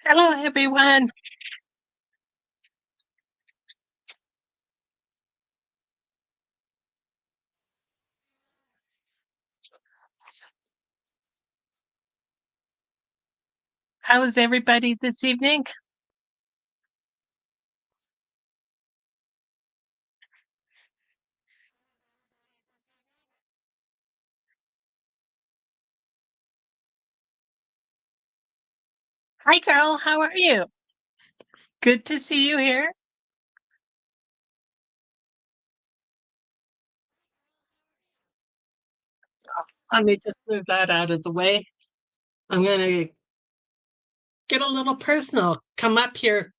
Hello, everyone. How is everybody this evening? Hi, Carl. How are you? Good to see you here. Let me just move that out of the way. I'm going to get a little personal. Come up here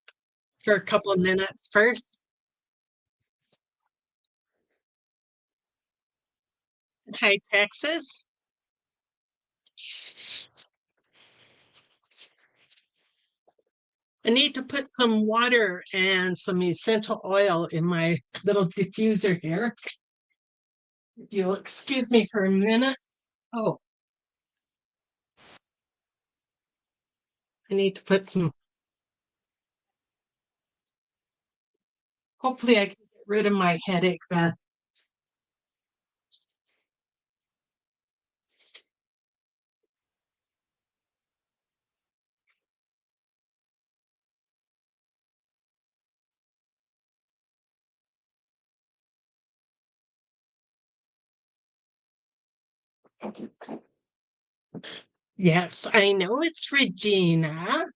for a couple of minutes first. Hi, Texas. I need to put some water and some essential oil in my little diffuser here. If you'll excuse me for a minute. Oh, I need to put some, hopefully, I can get rid of my headache then. Yes, I know it's Regina.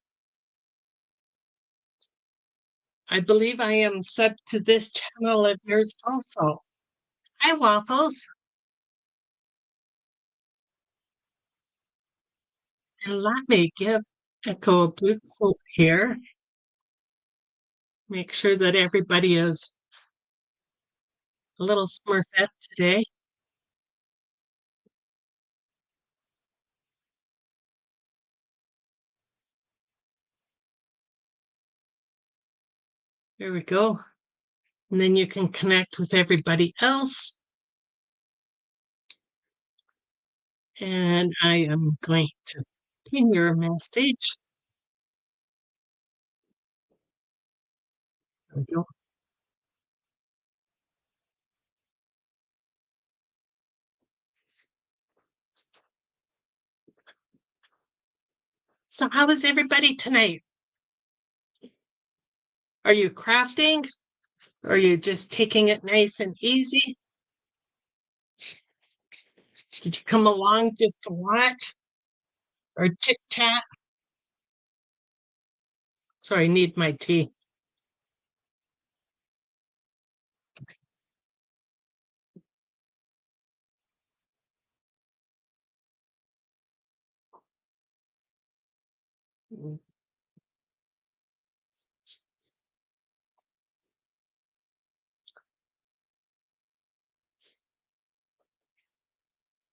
I believe I am sub to this channel of yours also. Hi, Waffles. And let me give Echo a blue quote here. Make sure that everybody is a little smurfette today. There we go. And then you can connect with everybody else. And I am going to pin your message. There we go. So, how is everybody tonight? Are you crafting? Or are you just taking it nice and easy? Did you come along just to watch or chit chat? Sorry, I need my tea.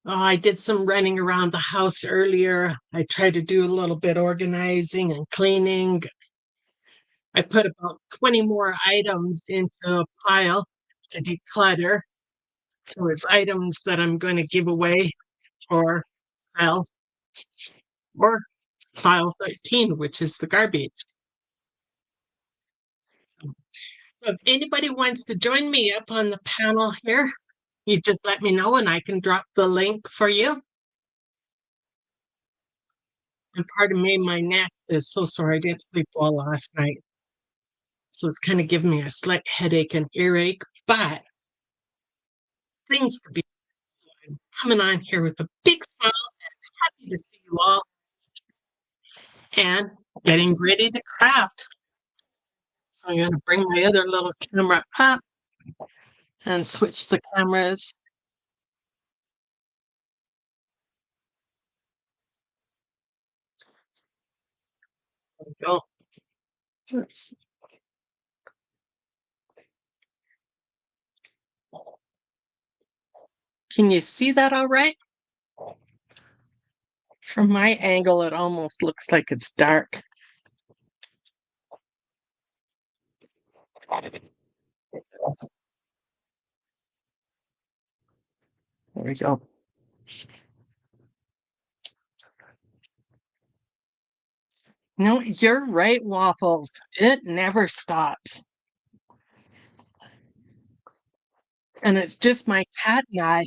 Oh, I did some running around the house earlier. I tried to do a little bit organizing and cleaning. I put about 20 more items into a pile to declutter. So it's items that I'm going to give away or sell, or pile 13, which is the garbage. So if anybody wants to join me up on the panel here, you just let me know and I can drop the link for you. And pardon me, my neck is so sore. I didn't sleep well last night. So it's kind of giving me a slight headache and earache, but things could be coming on here with a big smile. Happy to see you all and getting ready to craft. So I'm going to bring my other little camera up and switch the cameras. There we go. Oops. Can you see that all right? From my angle, it almost looks like it's dark. There we go. No, you're right, Waffles. It never stops. And it's just my cat and I.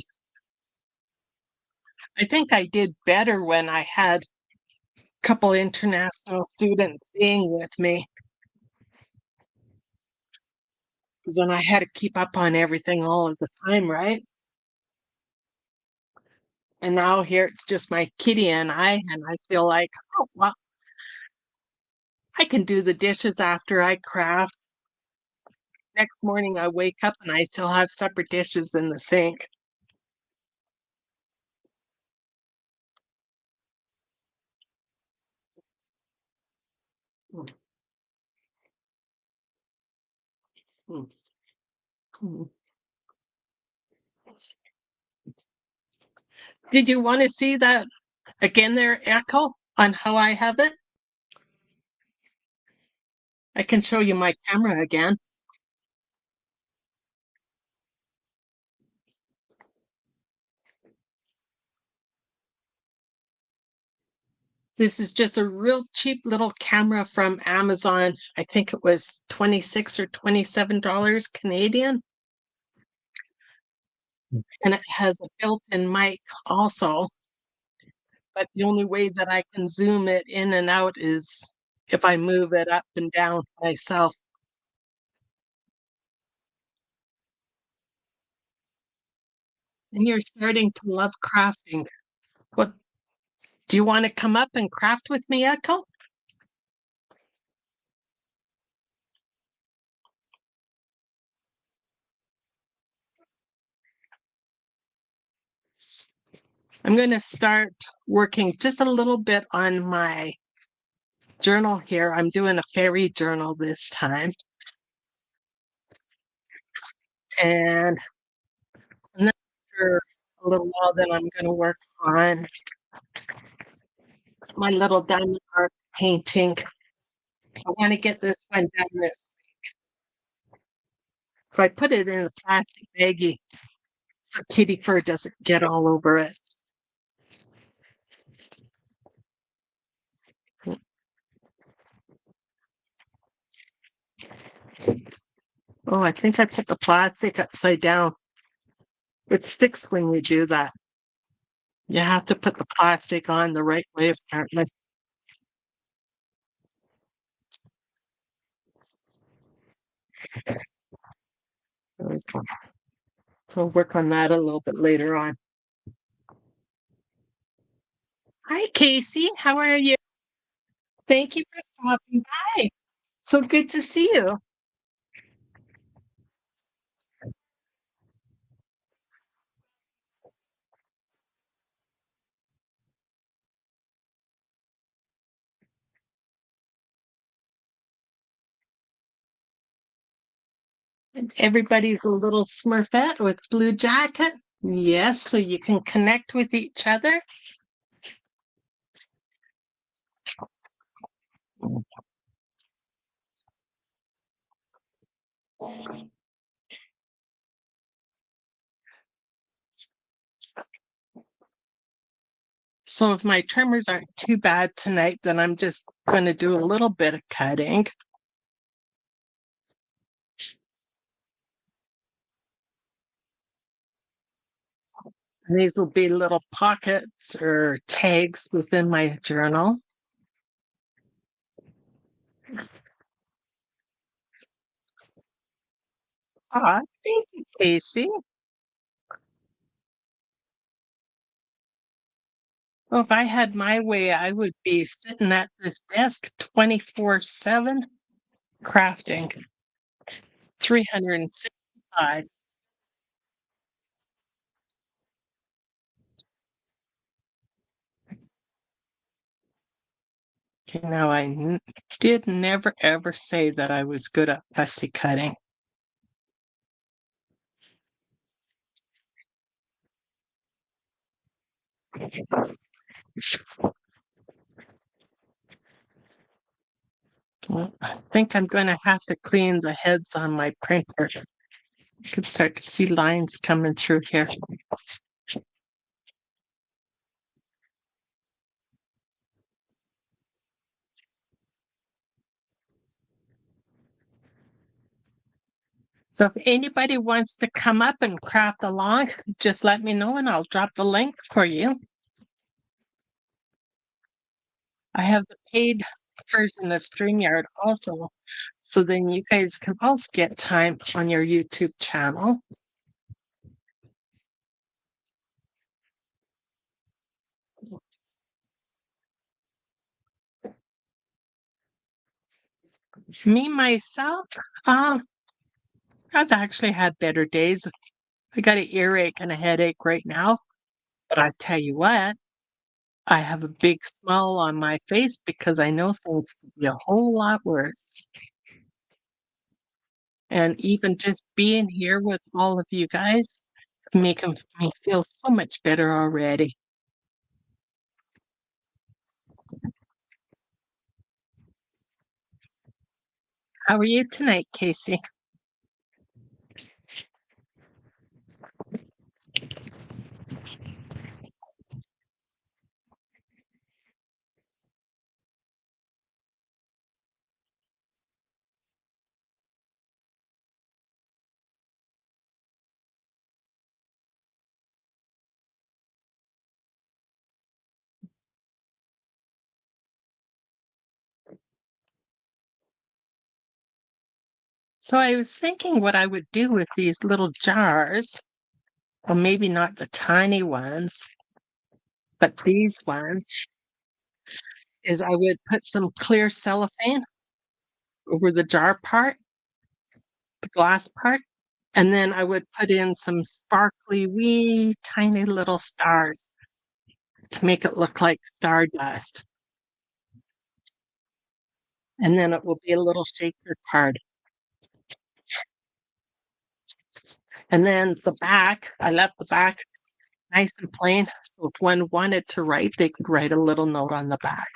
I think I did better when I had a couple international students staying with me because then I had to keep up on everything all of the time, right? And now here it's just my kitty and I feel like, oh, well, I can do the dishes after I craft. Next morning I wake up and I still have separate dishes in the sink. Mm, mm, mm. Did you want to see that again there, Echo, on how I have it? I can show you my camera again. This is just a real cheap little camera from Amazon. I think it was 26 or $27 Canadian. And it has a built-in mic also. But the only way that I can zoom it in and out is if I move it up and down myself. And you're starting to love crafting. What do you want to come up and craft with me, Echo? I'm going to start working just a little bit on my journal here. I'm doing a fairy journal this time. And then after a little while, then I'm going to work on my little diamond art painting. I want to get this one done this. So I put it in a plastic baggie so kitty fur doesn't get all over it. Oh, I think I put the plastic upside down. It sticks when you do that. You have to put the plastic on the right way, apparently. Okay. We'll work on that a little bit later on. Hi, Casey. How are you? Thank you for stopping by. So good to see you. And everybody's a little smurfette with blue jacket. Yes, so you can connect with each other. So if my tremors aren't too bad tonight, then I'm just going to do a little bit of cutting. And these will be little pockets or tags within my journal. Ah, thank you, Casey. Well, if I had my way, I would be sitting at this desk 24/7 crafting 365. Okay, now did never ever say that I was good at fussy cutting. Well, I think I'm going to have to clean the heads on my printer. You can start to see lines coming through here. So if anybody wants to come up and craft along, just let me know and I'll drop the link for you. I have the paid version of StreamYard also, so then you guys can also get time on your YouTube channel. Me, myself, um, I've actually had better days. I got an earache and a headache right now, but I tell you what, I have a big smile on my face because I know things could be a whole lot worse. And even just being here with all of you guys is making me feel so much better already. How are you tonight, Casey? So I was thinking what I would do with these little jars, or maybe not the tiny ones, but these ones, is I would put some clear cellophane over the jar part, the glass part, and then I would put in some sparkly, wee, tiny little stars to make it look like stardust. And then it will be a little shaker card. And then the back, I left the back nice and plain. So if one wanted to write, they could write a little note on the back.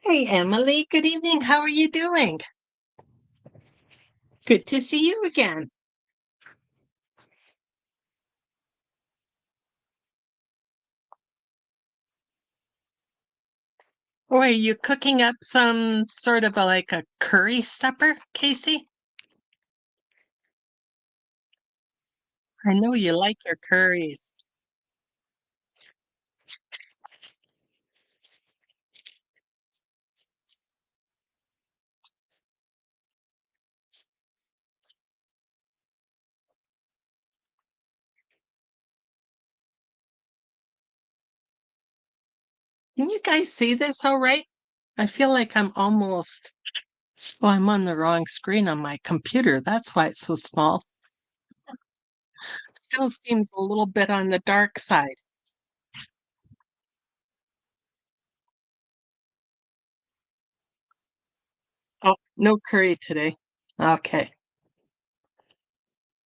Hey, Emily, good evening. How are you doing? Good to see you again. Oh, are you cooking up some sort of like a curry supper, Casey? I know you like your curries. Can you guys see this all right? I feel like I'm on the wrong screen on my computer. That's why it's so small. Still seems a little bit on the dark side. Oh, no curry today. Okay.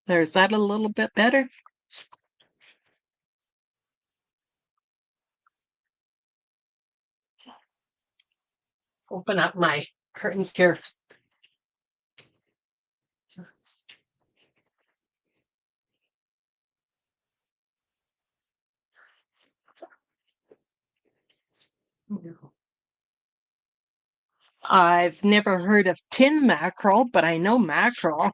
There's that a little bit better. Open up my curtains here. I've never heard of tin mackerel, but I know mackerel.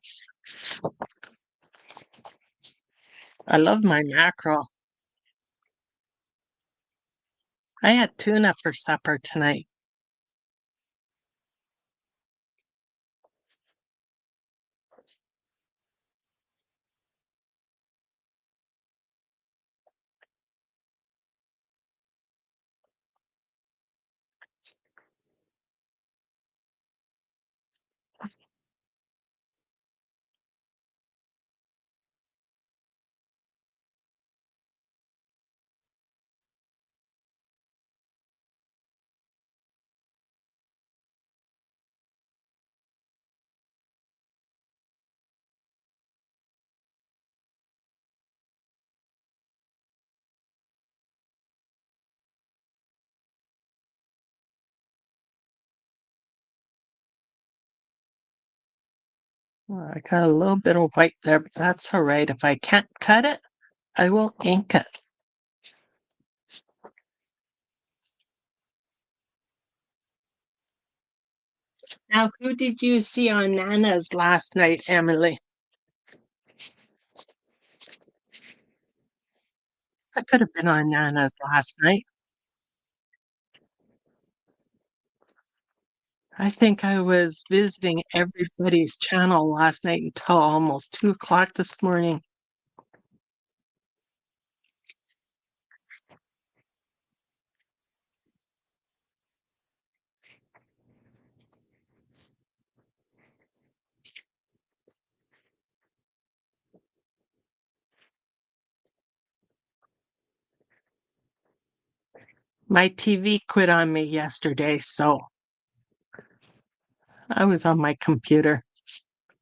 I love my mackerel. I had tuna for supper tonight. I got a little bit of white there, but that's all right. If I can't cut it, I will ink it. Now, who did you see on Nana's last night, Emily? I could have been on Nana's last night. I think I was visiting everybody's channel last night until almost 2 o'clock this morning. My TV quit on me yesterday, so I was on my computer.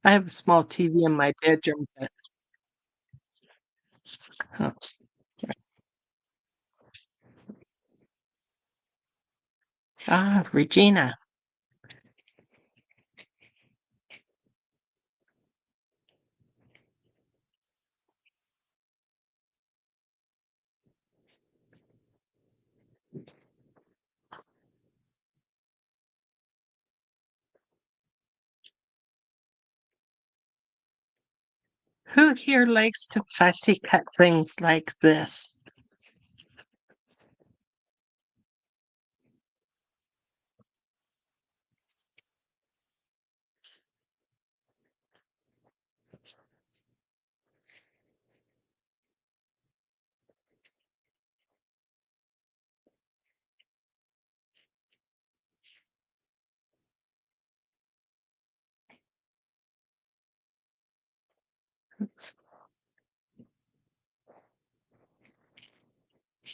I have a small TV in my bedroom, but uh, Regina. Who here likes to fussy cut things like this?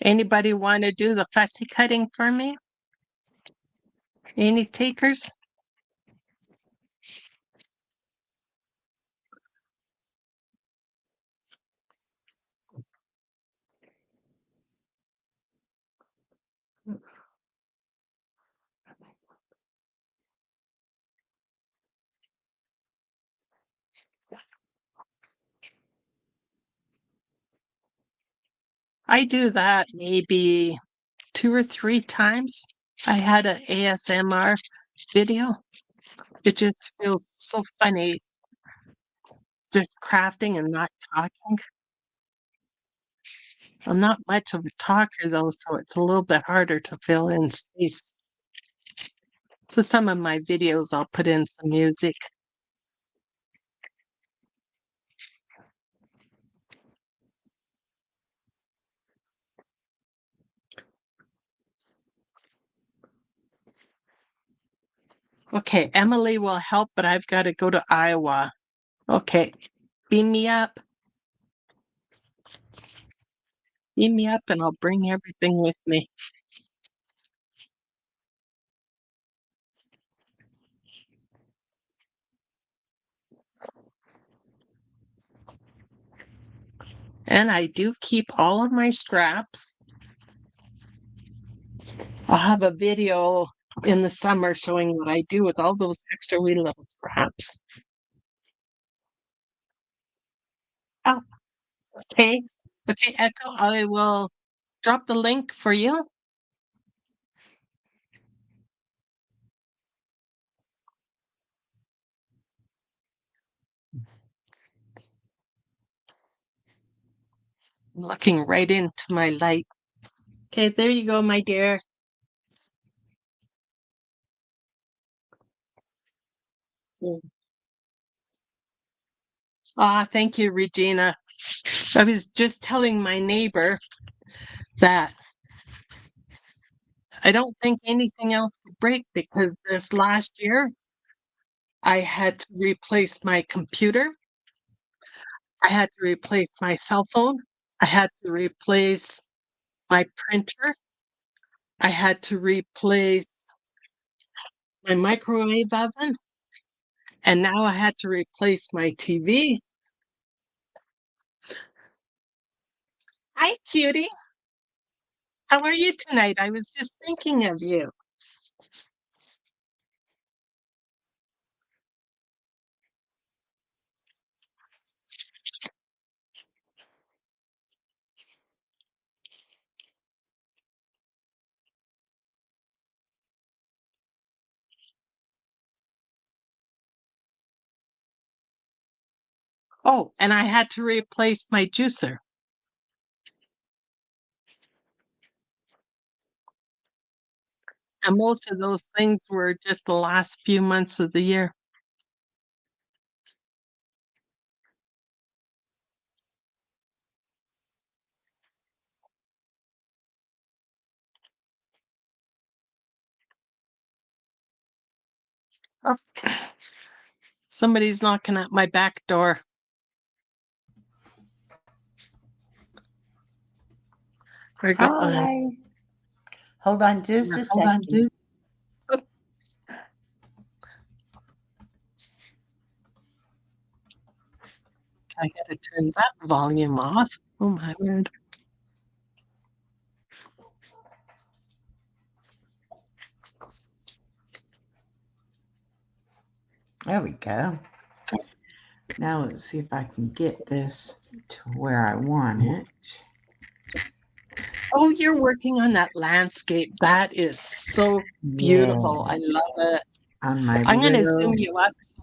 Anybody want to do the fussy cutting for me? Any takers? I do that maybe 2 or 3 times. I had an ASMR video. It just feels so funny just crafting and not talking. I'm not much of a talker though, so it's a little bit harder to fill in space. So some of my videos, I'll put in some music. Okay, Emily will help, but I've got to go to Iowa. Okay, beam me up. Beam me up and I'll bring everything with me. And I do keep all of my scraps. I'll have a video in the summer showing what I do with all those extra wee little scraps. Oh, okay. Okay, Echo, I will drop the link for you. I'm looking right into my light. Okay, there you go, my dear. Ah, thank you, Regina. I was just telling my neighbor that I don't think anything else could break because this last year I had to replace my computer. I had to replace my cell phone. I had to replace my printer. I had to replace my microwave oven. And now I had to replace my TV. Hi, cutie. How are you tonight? I was just thinking of you. Oh, and I had to replace my juicer. And most of those things were just the last few months of the year. Oh, somebody's knocking at my back door. We're going. Hi. Hold on just a second. I gotta turn that volume off. Oh my word. There we go. Now let's see if I can get this to where I want it. Oh, you're working on that landscape. That is so beautiful. I Yes. love it. On my I'm gonna little, zoom you up so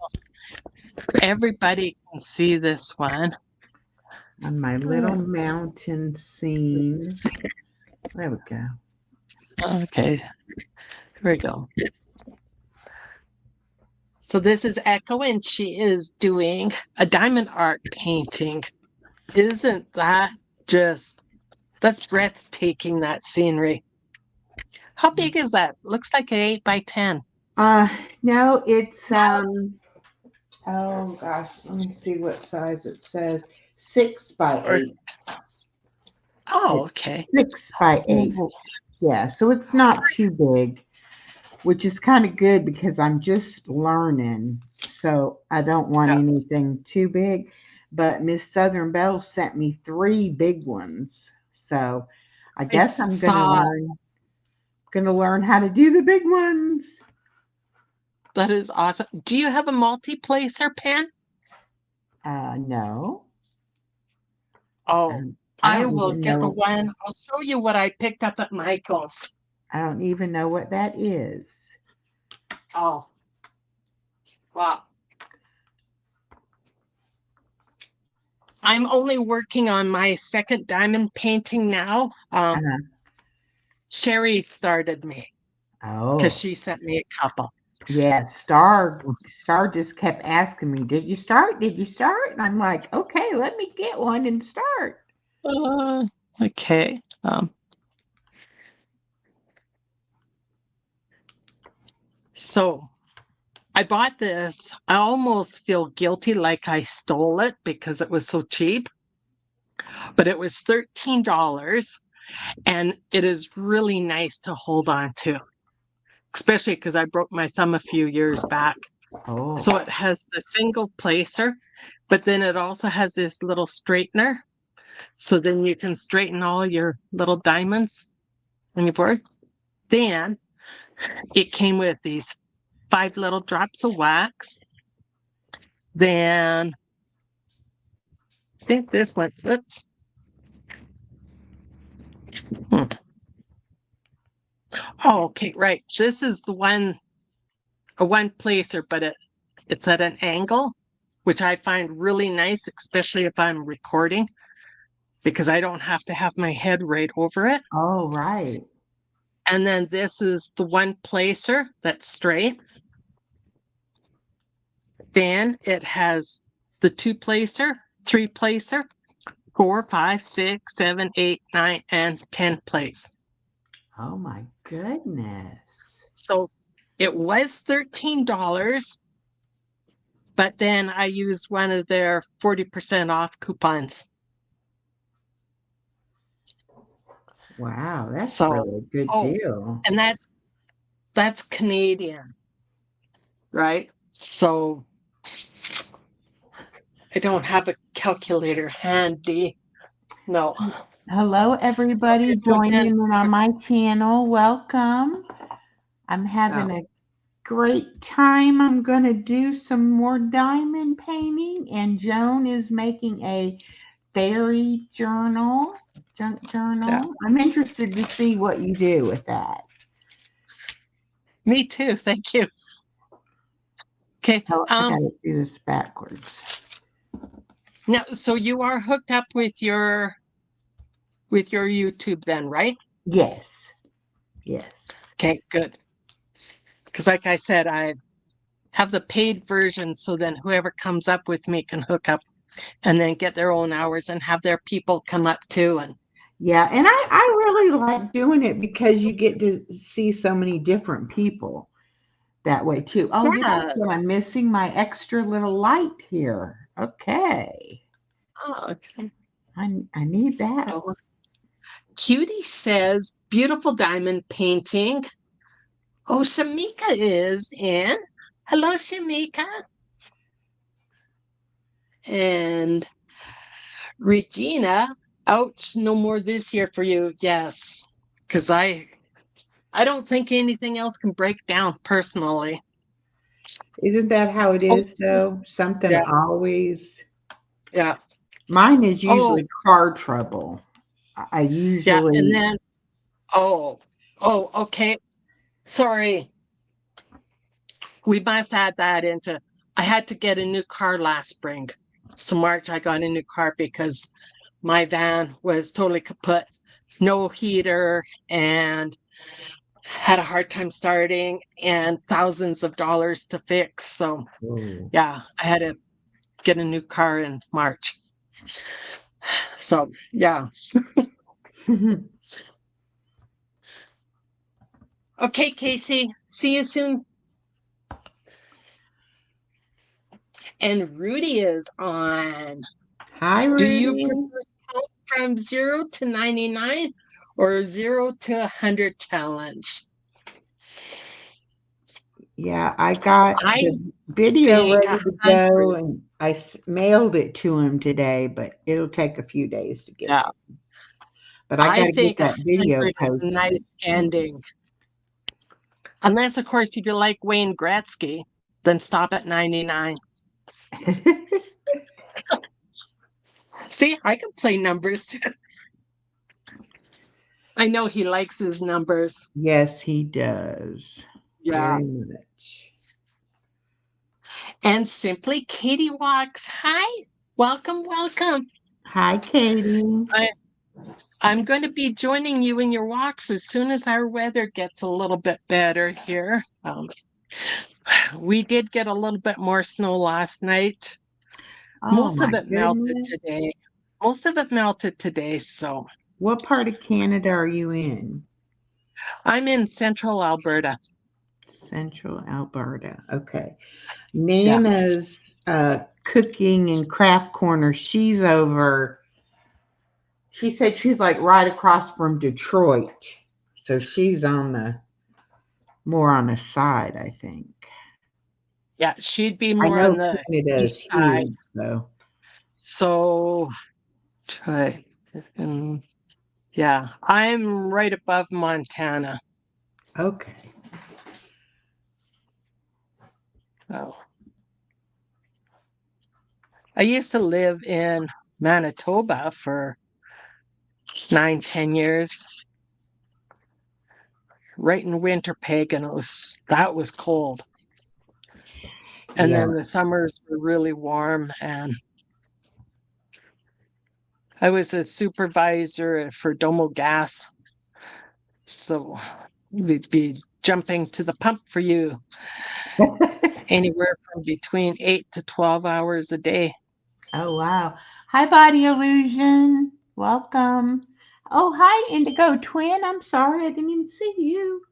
everybody can see this one. on my little mountain scene. There we go. Okay, here we go. So this is Echo, and she is doing a diamond art painting. Isn't that that's breathtaking, that scenery. How big is that? Looks like an 8 by 10. No, it's oh gosh, let me see what size it says. 6 by 8. Oh, It's okay. 6 by 8. Yeah, so it's not too big, which is kind of good because I'm just learning. So I don't want Yeah. anything too big. But Miss Southern Belle sent me 3 big ones. So I guess I'm Saw gonna learn how to do the big ones. that is awesome. Do you have a multi-placer pen? No. Oh, I I don't will even get the know. one. I'll show you what I picked up at Michael's. I don't even know what that is. Oh, wow. I'm only working on my second diamond painting now. Uh, Sherry started me because oh. she sent me a couple. Yeah, Star just kept asking me, "Did you start? Did you start?" And I'm like, "Okay, let me get one and start." Uh, okay. So I bought this. I almost feel guilty like I stole it because it was so cheap, but it was $13 and it is really nice to hold on to, especially because I broke my thumb a few years back. Oh. So it has the single placer, but then it also has this little straightener. So then you can straighten all your little diamonds on your board. Then it came with these 5 little drops of wax. Then I think this one, oops. Hmm. Oh, okay, right. This is a one placer, but it's at an angle, which I find really nice, especially if I'm recording, because I don't have to have my head right over it. Oh, right. And then this is the one placer that's straight. Then it has the 2 placer, 3 placer, 4, 5, 6, 7, 8, 9, and 10 place. Oh my goodness. So it was $13, but then I used one of their 40% off coupons. Wow, that's So, really a good deal. and that's Canadian, right? So I don't have a calculator handy. No. Hello, So everybody here you go joining again. in on my channel. Welcome. I'm having Yeah. a great time. I'm going to do some more diamond painting, and Joan is making a fairy journal. Yeah. I'm interested to see what you do with that. Me too. Thank you. Okay. Oh, I got to do this backwards. Now, so you are hooked up with your YouTube then, right? Yes. Yes. Okay, good. Because like I said, I have the paid version, so then whoever comes up with me can hook up and then get their own hours and have their people come up too. And Yeah, and I really like doing it because you get to see so many different people that way too. Oh yeah, so I'm yes. missing my extra little light here. Okay. Oh, okay. I need that. So Cutie says, beautiful diamond painting. Oh, Shamika is in. Hello, Shamika. And Regina, ouch, no more this year for you. Yes, because I don't think anything else can break down personally. Isn't that how it Oh, is though? Something yeah, always. yeah. Mine is Oh, usually car trouble. I yeah. And usually. then, oh, oh, okay. Sorry. We must add that into. I had to get a new car last spring. So March, I got a new car because my van was totally kaput, no heater, and had a hard time starting and thousands of dollars to fix. So Oh. yeah, I had to get a new car in March. So yeah. Okay, Casey. See you soon. And Rudy is on. Hi, Do you Rudy. prefer count from 0 to 99 or 0 to 100 challenge? Yeah, I got I the video think ready to go 100. and mailed it to him today, but it'll take a few days to get Yeah, there. But I I got to get think that video 100 is a nice posted. ending. Unless, of course, if you like Wayne Gretzky, then stop at 99. See, I can play numbers. I know he likes his numbers. Yes, he does. Yeah. Very much. And Simply Katie Walks. Hi. Welcome, welcome. Hi, Katie. I, I'm going to be joining you in your walks as soon as our weather gets a little bit better here. We did get a little bit more snow last night. Oh Most my of it melted goodness. today. Most of it melted today. So What part of Canada are you in? I'm in central Alberta. Central Alberta. Okay. Yeah. Nana's cooking and craft corner. She's over. She said she's like right across from Detroit. So she's on the more on the side, I think. Yeah. She'd be I more on know the Canada is east side. huge, though. So try. And yeah, I'm right above Montana. Okay. Oh. I used to live in Manitoba for 9, 10 years, right in Winterpeg, and that was cold. And Yeah. then the summers were really warm, and I was a supervisor for Domo Gas, so we'd be jumping to the pump for you anywhere from between 8 to 12 hours a day. Oh, wow. Hi, Body Illusion. Welcome. Oh, hi, Indigo Twin. I'm sorry I didn't even see you.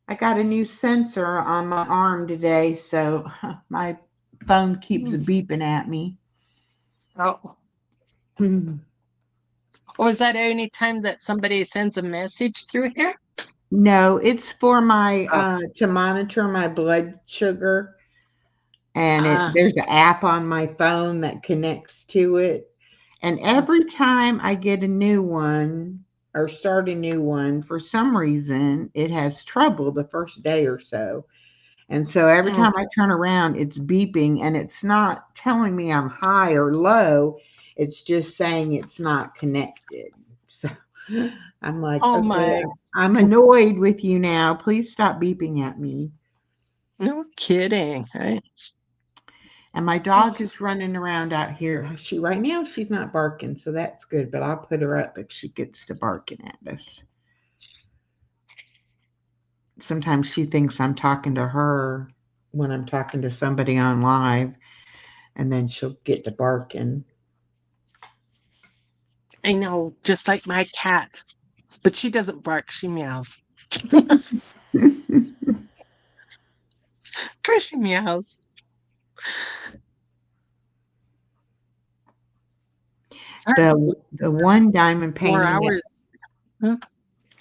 I got a new sensor on my arm today, so my phone keeps beeping at me. Oh, or is that any time that somebody sends a message through here? No, it's for my Oh, to monitor my blood sugar, and ah, there's an app on my phone that connects to it. And every time I get a new one or start a new one, for some reason, it has trouble the first day or so. And so every mm. time I turn around, it's beeping and it's not telling me I'm high or low. It's just saying it's not connected. So I'm like, Oh okay, my, I'm annoyed with you now. Please stop beeping at me. no kidding, right? And my dog is running around out here. Right now she's not barking, so that's good, but I'll put her up if she gets to barking at us. Sometimes she thinks I'm talking to her when I'm talking to somebody on live, and then she'll get to barking. I know, just like my cat. But she doesn't bark, she meows. Of course she meows. The one diamond 4 painting hours.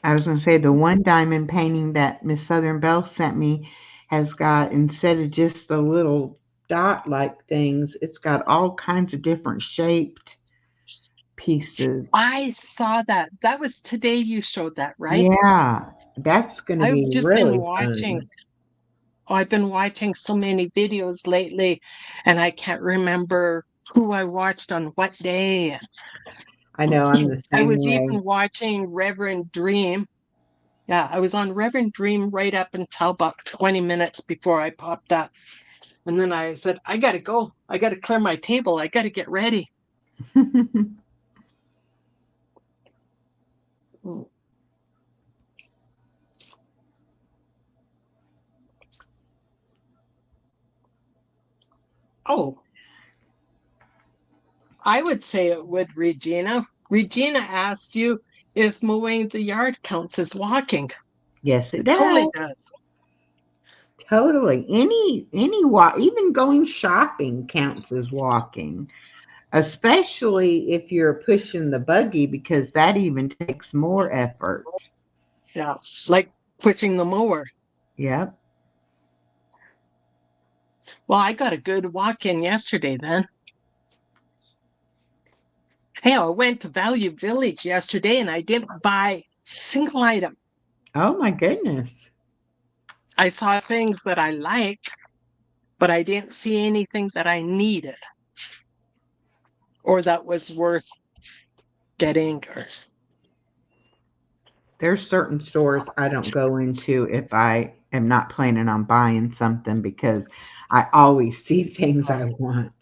I was going to say the one diamond painting that Miss Southern Belle sent me has got, instead of just the little dot like things, it's got all kinds of different shaped pieces. I saw that. That was today you showed that, right? Yeah, that's going to be I've just really been watching. fun. Oh, I've been watching so many videos lately, and I can't remember who I watched on what day. I know, I'm the I same was way. even watching Reverend Dream. Yeah, I was on Reverend Dream right up until about 20 minutes before I popped up. And then I said, I got to go. I got to clear my table. I got to get ready. Oh, I would say it would, Regina. Regina asks you if mowing the yard counts as walking. Yes, it It does. totally does. Totally. Any walk, even going shopping counts as walking, especially if you're pushing the buggy, because that even takes more effort. Yeah, like pushing the mower. Yep. Well, I got a good walk in yesterday then. Hey, I went to Value Village yesterday and I didn't buy a single item. Oh my goodness. I saw things that I liked, but I didn't see anything that I needed or that was worth getting. There's certain stores I don't go into if I am not planning on buying something, because I always see things I want.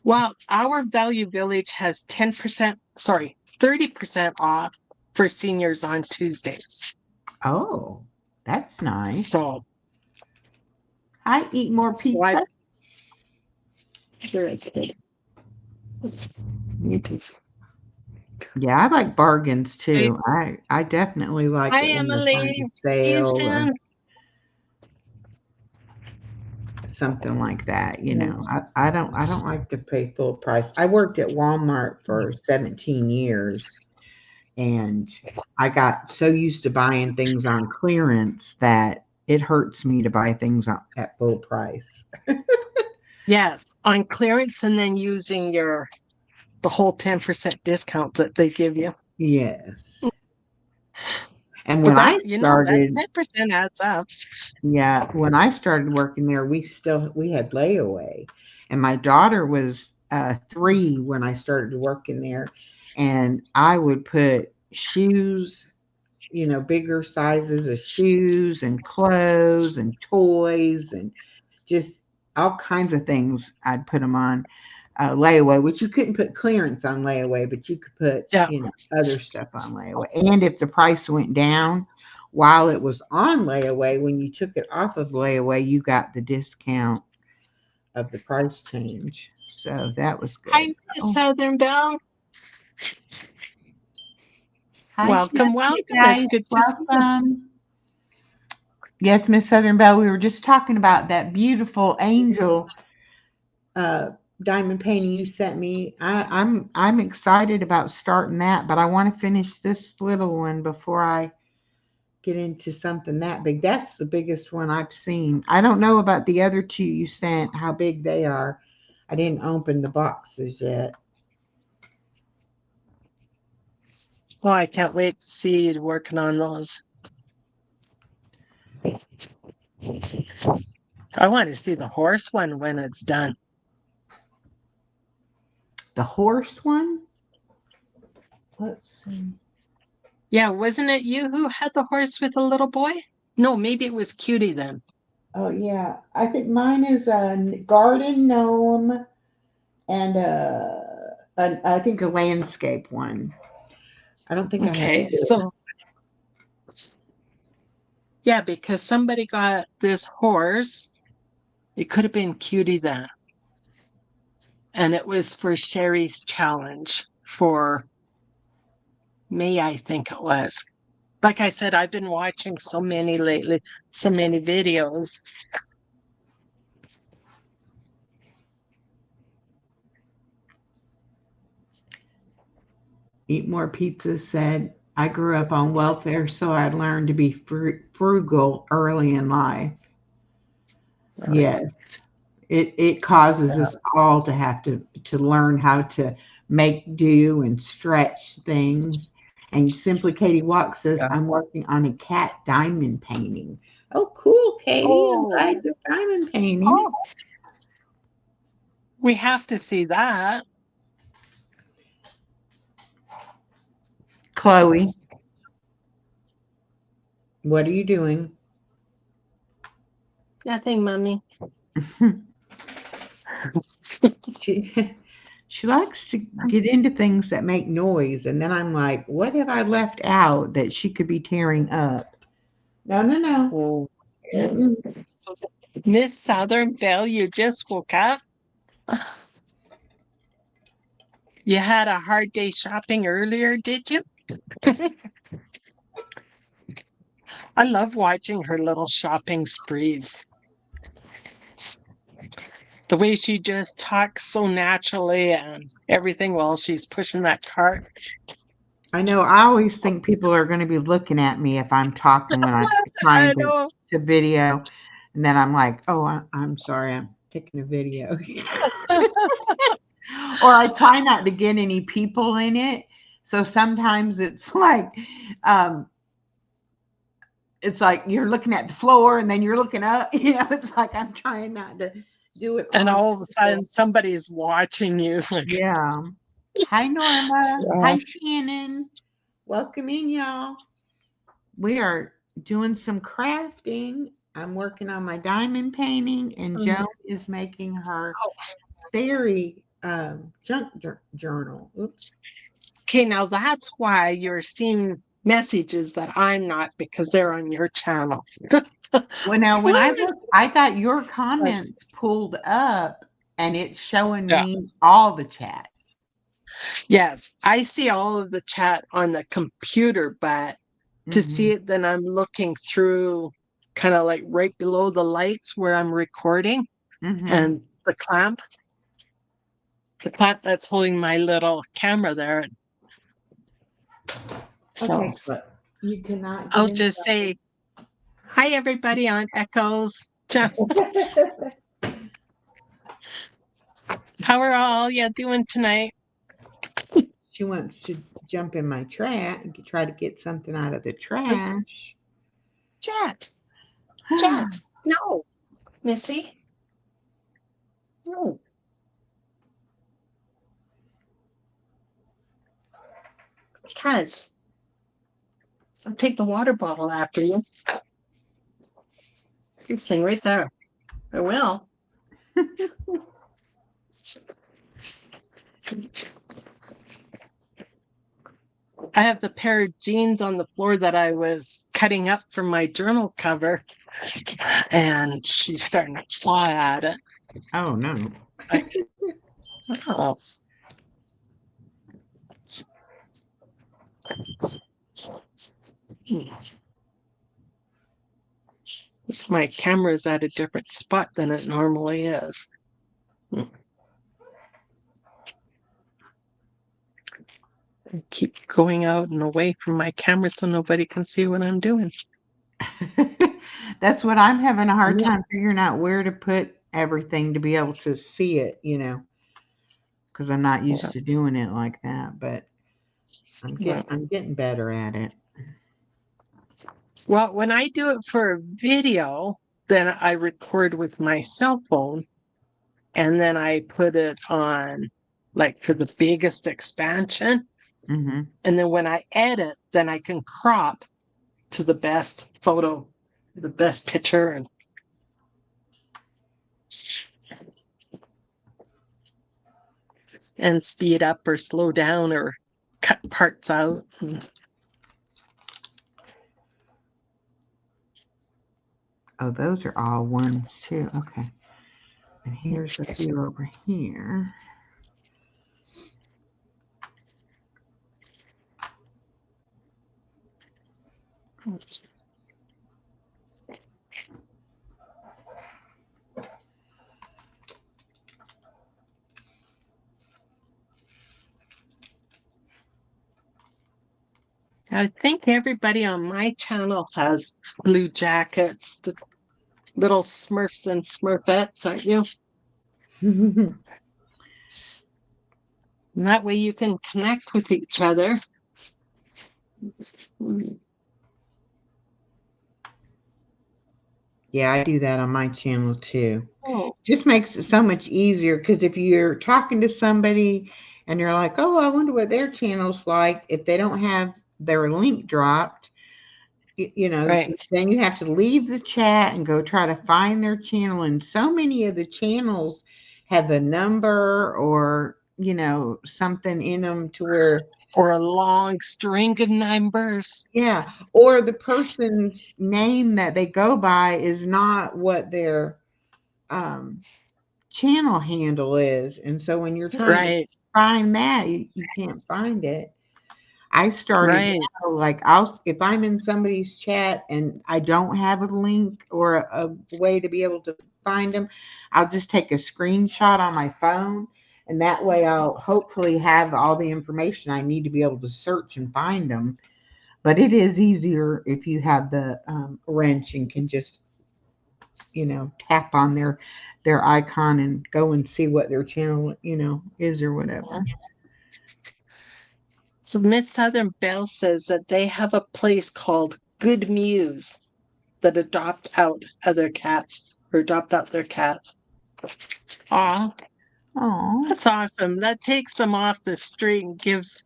Well, our Value Village has 30% off for seniors on Tuesdays. Oh, that's nice. So I eat more pizza. Yeah, I like bargains too. I definitely like Hi, it when they find Emily. a sale or Houston. something like that. I don't like to pay full price. I worked at Walmart for 17 years, and I got so used to buying things on clearance that it hurts me to buy things at full price. Yes, on clearance and then using the whole 10% discount that they give you. Yes. And But when I that, that started, 10% adds up. yeah, when I started working there, we had layaway, and my daughter was 3 when I started working there, and I would put shoes, bigger sizes of shoes and clothes and toys and just all kinds of things. I'd put them on layaway, which you couldn't put clearance on layaway, but you could put, Yeah. other stuff on layaway. And if the price went down while it was on layaway, when you took it off of layaway, you got the discount of the price change. So that was good. Hi, Southern Belle. Hi, Welcome, Stephanie, welcome. It's guys. good to see you. Welcome. Yes, Miss Southern Belle, we were just talking about that beautiful angel diamond painting you sent me. I'm excited about starting that, but I want to finish this little one before I get into something that big. That's the biggest one I've seen. I don't know about the other two you sent, how big they are. I didn't open the boxes yet. Well, I can't wait to see you working on those. I want to see the horse one when it's done. The horse one? Let's see. Yeah, wasn't it you who had the horse with the little boy? No, maybe it was Cutie then. Oh yeah, I think mine is a garden gnome and I think a landscape one. I don't think I have Okay, so yeah, because somebody got this horse. It could have been Cutie then. And it was for Sherry's challenge for May, I think it was. Like I said, I've been watching so many lately, so many videos. Eat More Pizza said, I grew up on welfare, so I learned to be frugal early in life. Yes, it causes us all to have to learn how to make do and stretch things. And Simply Katie Walk says, Yeah. I'm working on a cat diamond painting. Oh, cool, Katie. I'm Oh, glad you're diamond painting. oh, we have to see that. Chloe, what are you doing? Nothing, mommy. she she likes to get into things that make noise, and then I'm like, what have I left out that she could be tearing up? No, no, no. Oh, Mm-mm. Miss Southern Belle, you just woke up. You had a hard day shopping earlier, did you? I love watching her little shopping sprees. The way she just talks so naturally and everything while she's pushing that cart. I know. I always think people are going to be looking at me if I'm talking when I'm trying I know. to video, and then I'm like, oh, I'm sorry, I'm taking a video. Or I try not to get any people in it. So sometimes um, it's like you're looking at the floor and then you're looking up. It's like I'm trying not to do it And on all of a people. sudden somebody's watching you. Like, Yeah. Hi, Norma. yeah. Hi, Shannon. Welcome in, y'all. We are doing some crafting. I'm working on my diamond painting, and Joan is making her fairy junk journal. Oops. Okay, now that's why you're seeing messages that I'm not because they're on your channel. Well, now when I look, I got your comments pulled up, and it's showing Yeah. me all the chat. Yes, I see all of the chat on the computer, but to see Hmm. it, then I'm looking through kind of like right below the lights where I'm recording Hmm. and the clamp that's holding my little camera there. Okay, So but you cannot get I'll in. just say, hi, everybody on Echoes. How are all you doing tonight? She wants to jump in my trash, try to get something out of the trash. Chat, chat. No, Missy. No. Because I'll take the water bottle after you. This thing right there. I will. I have the pair of jeans on the floor that I was cutting up for my journal cover, and she's starting to claw at it. Oh no. Like, oh. This, my camera's at a different spot than it normally is. I keep going out and away from my camera so nobody can see what I'm doing. That's what I'm having a hard Yeah. time figuring out where to put everything to be able to see it, because I'm not used to doing it like that, but Yeah. I'm getting better at it. Well, when I do it for a video, then I record with my cell phone and then I put it on like for the biggest expansion. Hmm. And then when I edit, then I can crop to the best photo, the best picture. And and speed up or slow down or cut parts out. Oh, those are all ones too. Okay. And here's a few over here. I think everybody on my channel has blue jackets, the little Smurfs and Smurfettes, aren't you? And that way you can connect with each other. Yeah, I do that on my channel too. Oh, Just makes it so much easier because if you're talking to somebody and you're like, oh, I wonder what their channel's like, if they don't have their link dropped, you know, right. then you have to leave the chat and go try to find their channel. And so many of the channels have a number or, you know, something in them to where, Or a long string of numbers. yeah, or the person's name that they go by is not what their um, channel handle is. And so when you're trying to Right, find that, you can't find it. I started right. now, like if I'm in somebody's chat and I don't have a link or a way to be able to find them, I'll just take a screenshot on my phone, and that way I'll hopefully have all the information I need to be able to search and find them. But it is easier if you have the wrench and can just, you know, tap on their icon and go and see what their channel, you know, is or whatever. So Miss Southern Belle says that they have a place called Good Muse that adopt out other cats or adopt out their cats. Aw, Oh, that's awesome. That takes them off the street and gives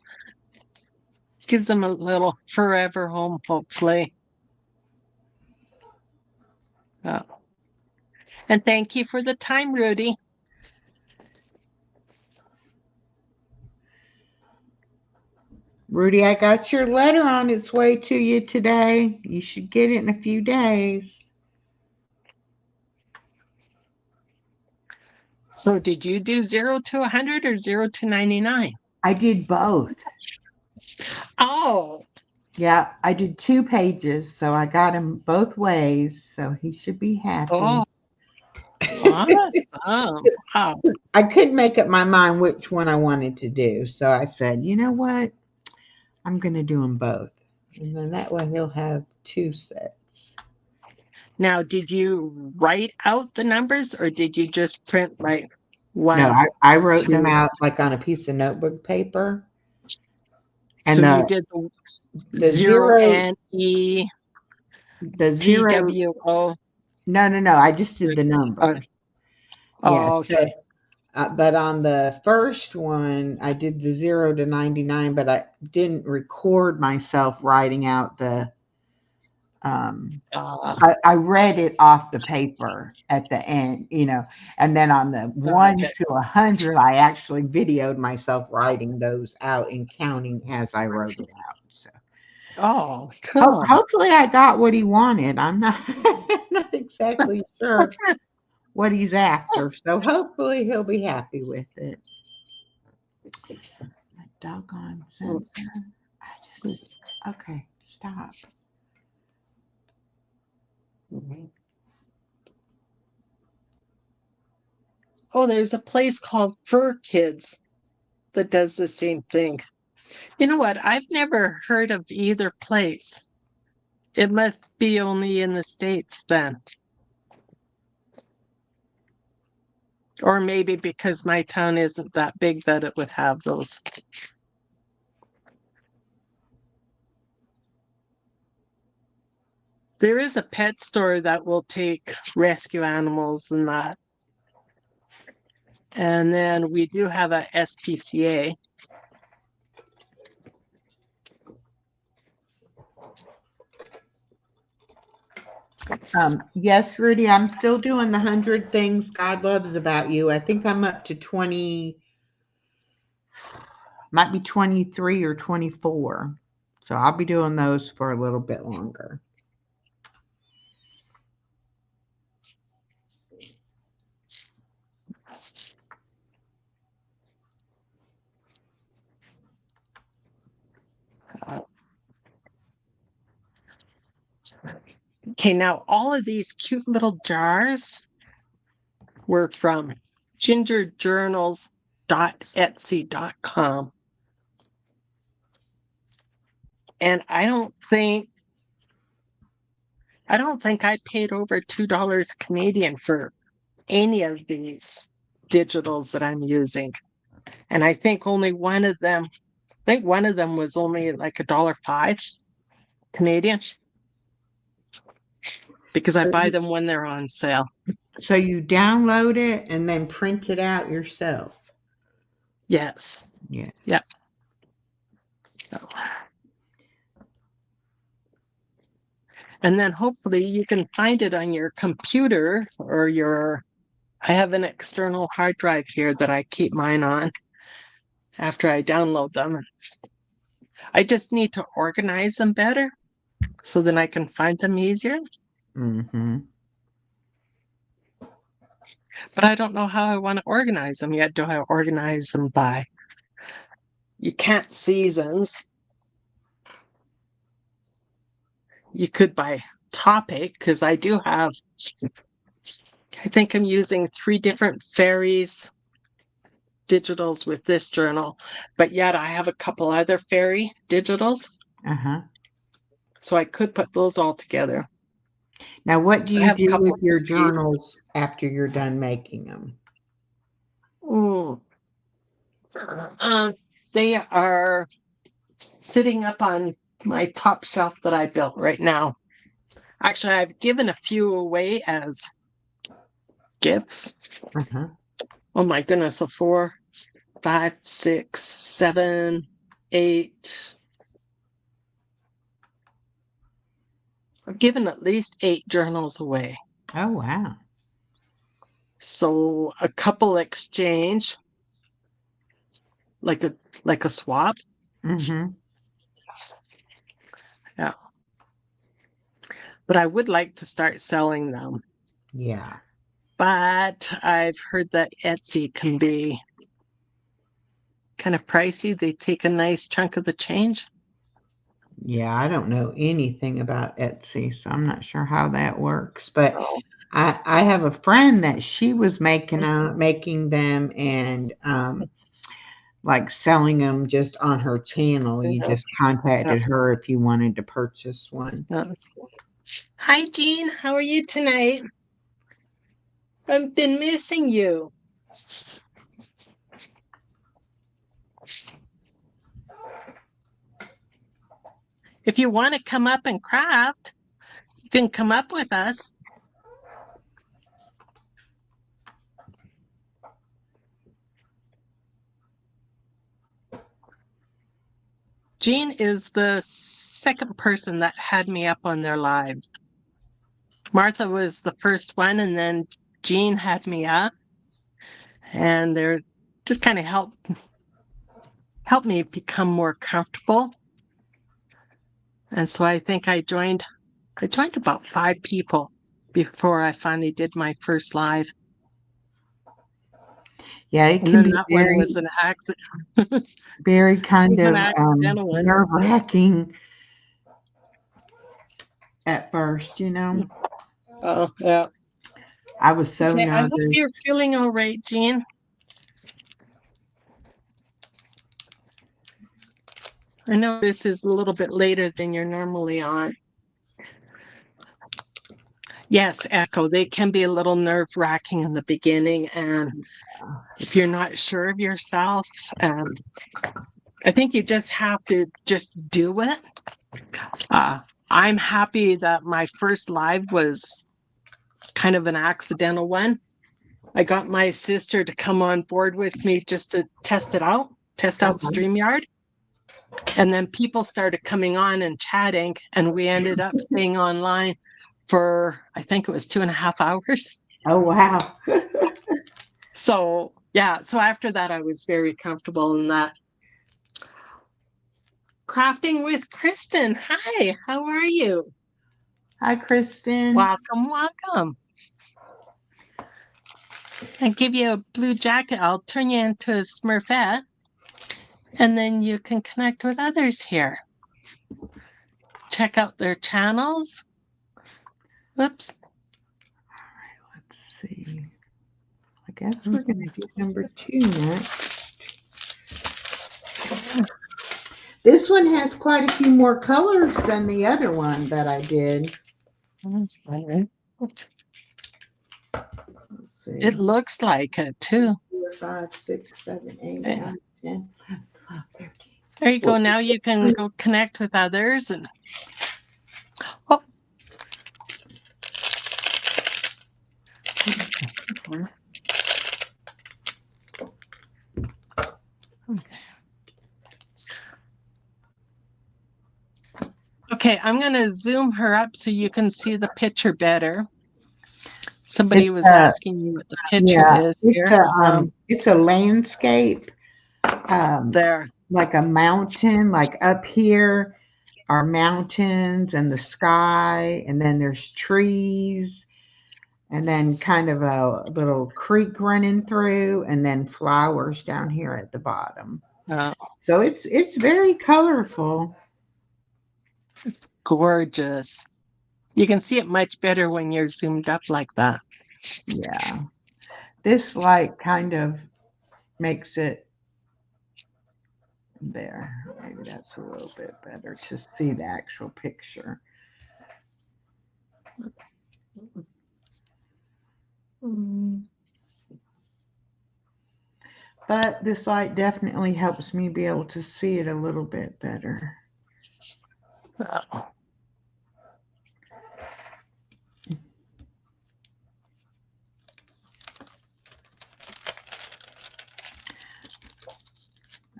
them a little forever home, hopefully. Oh. And thank you for the time, Rudy. Rudy, I got your letter on its way to you today. You should get it in a few days. So did you do 0 to 100 or 0 to 99? I did both. Oh, Yeah, I did 2 pages, so I got him both ways, so he should be happy. oh, awesome. Wow. I couldn't make up my mind which one I wanted to do, so I said, you know what? I'm going to do them both. And then that way he'll have 2 sets. Now, did you write out the numbers or did you just print like No, one, I wrote them two? out like on a piece of notebook paper. So And you did the the 0 zero, N E the T zero, W O. no, I just did the Oh, numbers. Yeah. oh, So, okay. but on the first one, I did the 0 to 99, but I didn't record myself writing out the. Um, Uh, I read it off the paper at the end, you know, and then on the 1 okay. to 100, I actually videoed myself writing those out and counting as I wrote it out. So Oh, cool. hopefully, I got what he wanted. I'm not, not exactly sure what he's after, so hopefully he'll be happy with it. That doggone sensor. Okay, stop. Oh, there's a place called Fur Kids that does the same thing. You know what? I've never heard of either place. It must be only in the States then. Or maybe because my town isn't that big that it would have those. There is a pet store that will take rescue animals and that. And then we do have a SPCA. Yes, Rudy, I'm still doing the 100 things God loves about you. I think I'm up to 20, might be 23 or 24. So I'll be doing those for a little bit longer. Okay, now all of these cute little jars were from gingerjournals.etsy.com. And I don't think I paid over $2 Canadian for any of these digitals that I'm using. And I think one of them was only like $1.05 Canadian because I buy them when they're on sale. So you download it and then print it out yourself. Yes. Yeah. Yep. And then hopefully you can find it on your computer or I have an external hard drive here that I keep mine on after I download them. I just need to organize them better so then I can find them easier. Mm-hmm. But I don't know how I want to organize them yet. Do I organize them by? You can't seasons. You could by topic because I do have. I think I'm using 3 different fairies digitals with this journal, but yet I have a couple other fairy digitals. Uh-huh. So I could put those all together. Now, what do I you have a do couple with of your these. journals after you're done making them? They are sitting up on my top shelf that I built right now. Actually, I've given a few away as gifts. Uh-huh. Oh my goodness, so 4, 5, 6, 7, 8. I've given at least 8 journals away. Oh, wow. So a couple exchange, like a swap. Mm-hmm. Yeah. But I would like to start selling them. Yeah. But I've heard that Etsy can be kind of pricey. They take a nice chunk of the change. Yeah, I don't know anything about Etsy, so I'm not sure how that works. But I have a friend that she was making them and like selling them just on her channel. You Yeah. just contacted her if you wanted to purchase one. Yeah. Hi, Jean. How are you tonight? I've been missing you. If you want to come up and craft, you can come up with us. Jean is the second person that had me up on their lives. Martha was the first one, and then Jean had me up, and they're just kind of helped me become more comfortable. And so I think I joined about 5 people before I finally did my first live. Yeah, it And can then be that one was an accident. very kind It's an of accidental one. nerve-wracking at first, Oh, yeah. I was so Okay, I hope nervous. you're feeling all right, Jean. I know this is a little bit later than you're normally on. Yes, Echo, they can be a little nerve-wracking in the beginning, and if you're not sure of yourself, I think you just have to just do it. I'm happy that my first live was kind of an accidental one. I got my sister to come on board with me just to test out StreamYard. And then people started coming on and chatting, and we ended up staying online for, I think it was 2.5 hours. Oh, wow. So, yeah. So after that, I was very comfortable in that. Crafting with Kristen. Hi, how are you? Hi, Kristen. Welcome, welcome. I give you a blue jacket. I'll turn you into a Smurfette, and then you can connect with others here. Check out their channels. Whoops. All right, let's see. I guess we're going to do number 2 next. This one has quite a few more colors than the other one that I did. Let's see. It looks like it too. 4, 5, 6, 7, 8, 9, 10, 11, 12, 13. There you go. Now you can go connect with others and oh. Okay, I'm going to zoom her up so you can see the picture better. Somebody was asking you what the picture is here. It's a landscape. There. Like a mountain, like up here are mountains and the sky, and then there's trees, and then kind of a little creek running through, and then flowers down here at the bottom. So it's very colorful. It's gorgeous. You can see it much better when you're zoomed up like that. Yeah. This light kind of makes it there. Maybe that's a little bit better to see the actual picture. But this light definitely helps me be able to see it a little bit better.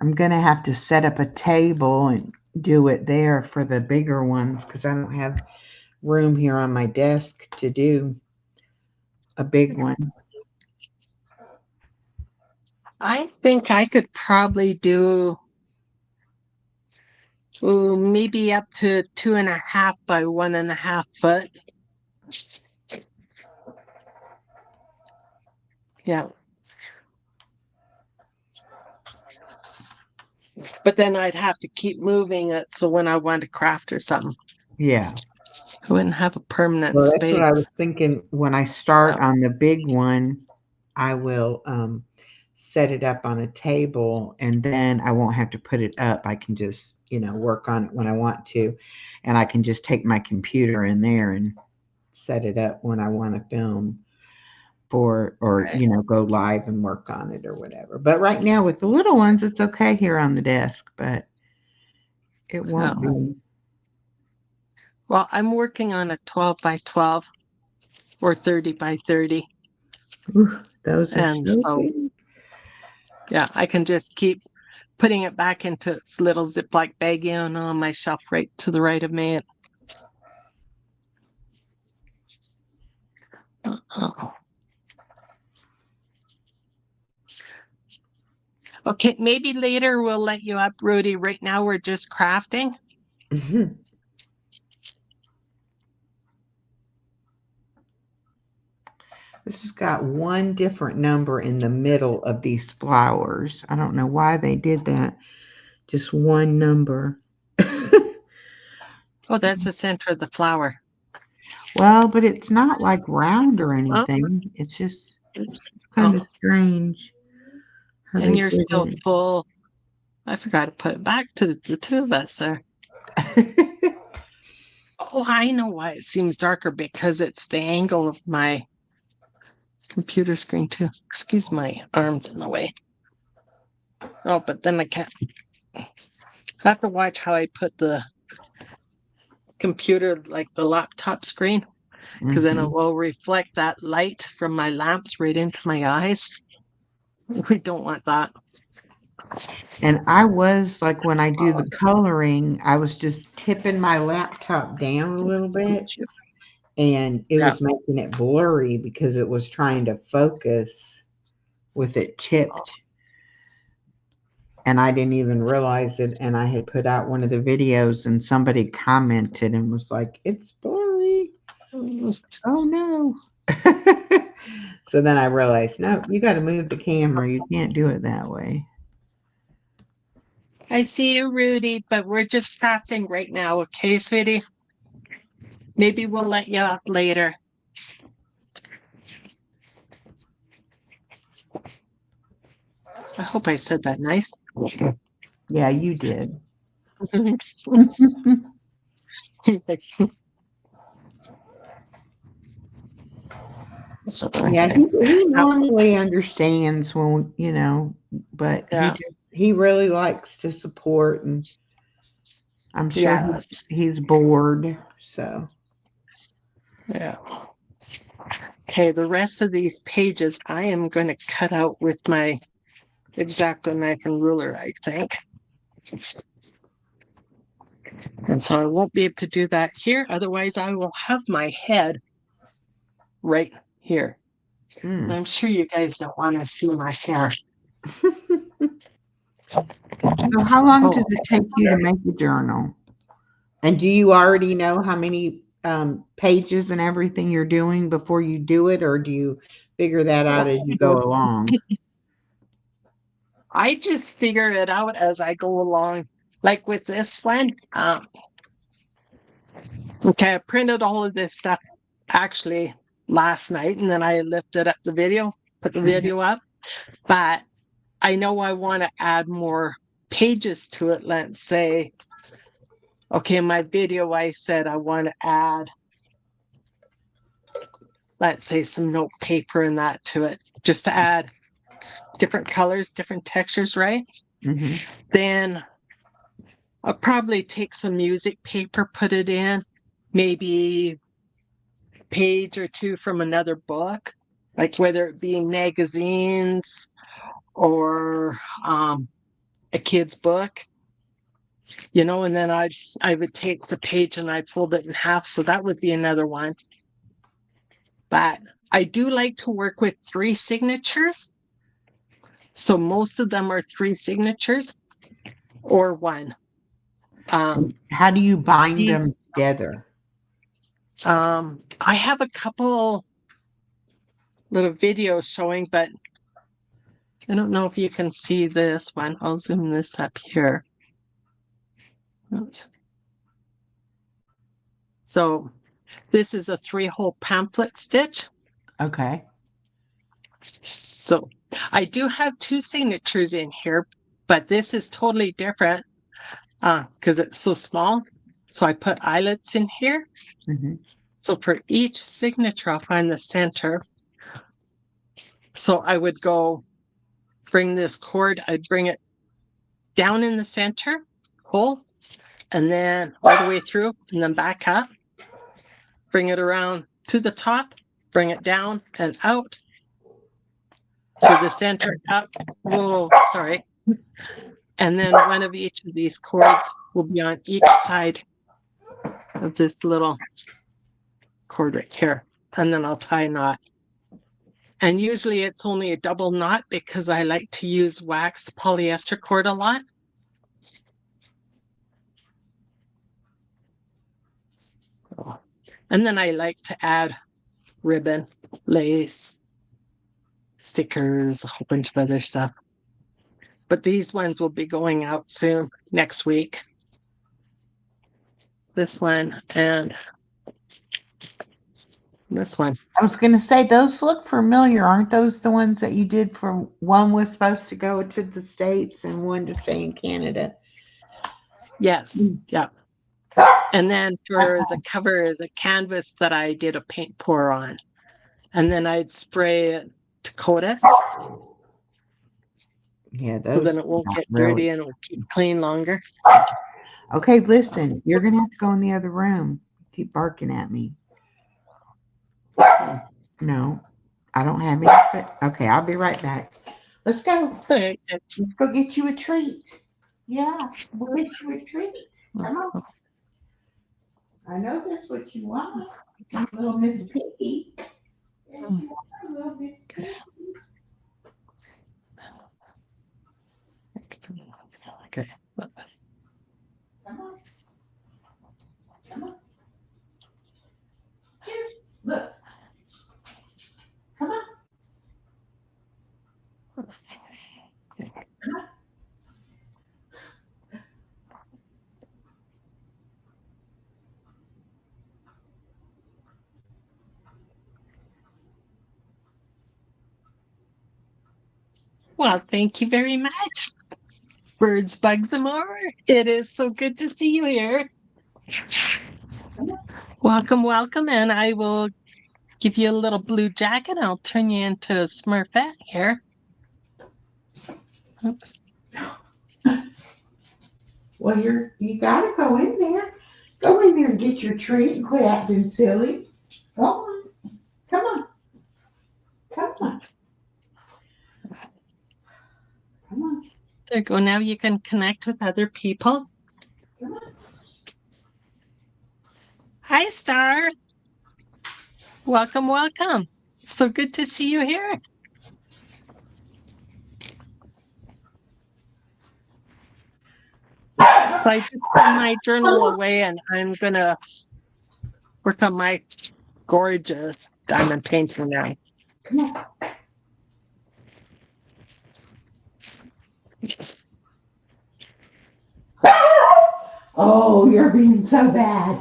I'm going to have to set up a table and do it there for the bigger ones because I don't have room here on my desk to do a big one. I think I could probably do maybe up to 2.5 by 1.5 foot. Yeah. But then I'd have to keep moving it. So when I want to craft or something. Yeah. I wouldn't have a permanent Well, space. that's what I was thinking. When I start on the big one, I will set it up on a table, and then I won't have to put it up. I can just, work on it when I want to, and I can just take my computer in there and set it up when I want to film or go live and work on it or whatever. But right now with the little ones, it's okay here on the desk, but it won't be. Well, I'm working on a 12 by 12 or 30 by 30. Ooh, those are so big. Yeah, I can just keep putting it back into its little Ziploc baggie on my shelf right to the right of me. Okay, maybe later we'll let you up, Rudy. Right now we're just crafting. Mm-hmm. This has got one different number in the middle of these flowers. I don't know why they did that. Just one number. Oh, that's the center of the flower. Well, but it's not like round or anything. It's just kind of strange. And you're still full. I forgot to put it back to the two of us there. Oh, I know why it seems darker, because it's the angle of my computer screen too. Excuse my arms in the way. Oh, but then I can't. I have to watch how I put the computer, like the laptop screen, because then it will reflect that light from my lamps right into my eyes. We don't want that. And I was like, when I do the coloring, I was just tipping my laptop down a little bit and it Yeah. was making it blurry because it was trying to focus with it tipped, and I didn't even realize it. And I had put out one of the videos, and somebody commented and was like, "It's blurry." Oh no. So then I realized, no, you got to move the camera. You can't do it that way. I see you, Rudy, but we're just stopping right now, okay, sweetie? Maybe we'll let you up later. I hope I said that nice. Yeah, you did. Yeah, he normally understands when, but Yeah. he really likes to support, and I'm sure Yes. he's bored. So Yeah. Okay, the rest of these pages I am going to cut out with my X-Acto knife and ruler, I think. And so I won't be able to do that here. Otherwise, I will have my head right here. And I'm sure you guys don't want to see my hair. So how long does Oh, it take you to make a journal? And do you already know how many pages and everything you're doing before you do it, or do you figure that out as you go along? I just figure it out as I go along. Like with this one, okay, I printed all of this stuff actually last night, and then I lifted up the video, put the video up. But I know I want to add more pages to it. Let's say, okay, in my video, I said I want to add, let's say, some note paper and that to it, just to add different colors, different textures, right? Mm-hmm. Then I'll probably take some music paper, put it in, maybe a page or two from another book, like whether it be magazines or a kid's book, and then I would take the page and I'd fold it in half. So that would be another one. But I do like to work with 3 signatures. So most of them are 3 signatures or 1. How do you bind them together? I have a couple little videos showing, but I don't know if you can see this one. I'll zoom this up here. Oops. So this is a 3-hole pamphlet stitch. Okay. So I do have 2 signatures in here, but this is totally different because it's so small. So I put eyelets in here. Mm-hmm. So for each signature, I'll find the center. So I would go bring this cord, I'd bring it down in the center hole, and then all the way through, and then back up. Bring it around to the top, bring it down and out to the center, up. Whoa, sorry. And then one of each of these cords will be on each side of this little cord right here. And then I'll tie a knot. And usually it's only a double knot because I like to use waxed polyester cord a lot. And then I like to add ribbon, lace, stickers, a whole bunch of other stuff. But these ones will be going out soon, next week. This one and this one. I was going to say, those look familiar. Aren't those the ones that you did for one was supposed to go to the States and one to stay in Canada? Yes. Yeah. And then for the cover is a canvas that I did a paint pour on. And then I'd spray it to coat it. Yeah, so then it won't get really dirty and it will keep clean longer. Okay, listen, you're going to have to go in the other room. Keep barking at me. No, I don't have any. Okay, I'll be right back. Let's go. Let's go get you a treat. Yeah, we'll get you a treat. Come on. I know that's what you want. Little Miss Piggy. There you are, little Miss Piggy. Okay. Come on. Come on. Here. Look. Come on. Come on. Well, thank you very much. Birds, bugs, and more. It is so good to see you here. Welcome, welcome. And I will give you a little blue jacket. I'll turn you into a Smurfette here. Oops. Well, you gotta go in there. Go in there and get your treat and quit acting silly. Go on. Come on. Come on. Come on. There you go. Now you can connect with other people. Come on. Hi, Star. Welcome, welcome. So good to see you here. So I just put my journal away and I'm going to work on my gorgeous diamond painting now. Come on. Oh, you're being so bad.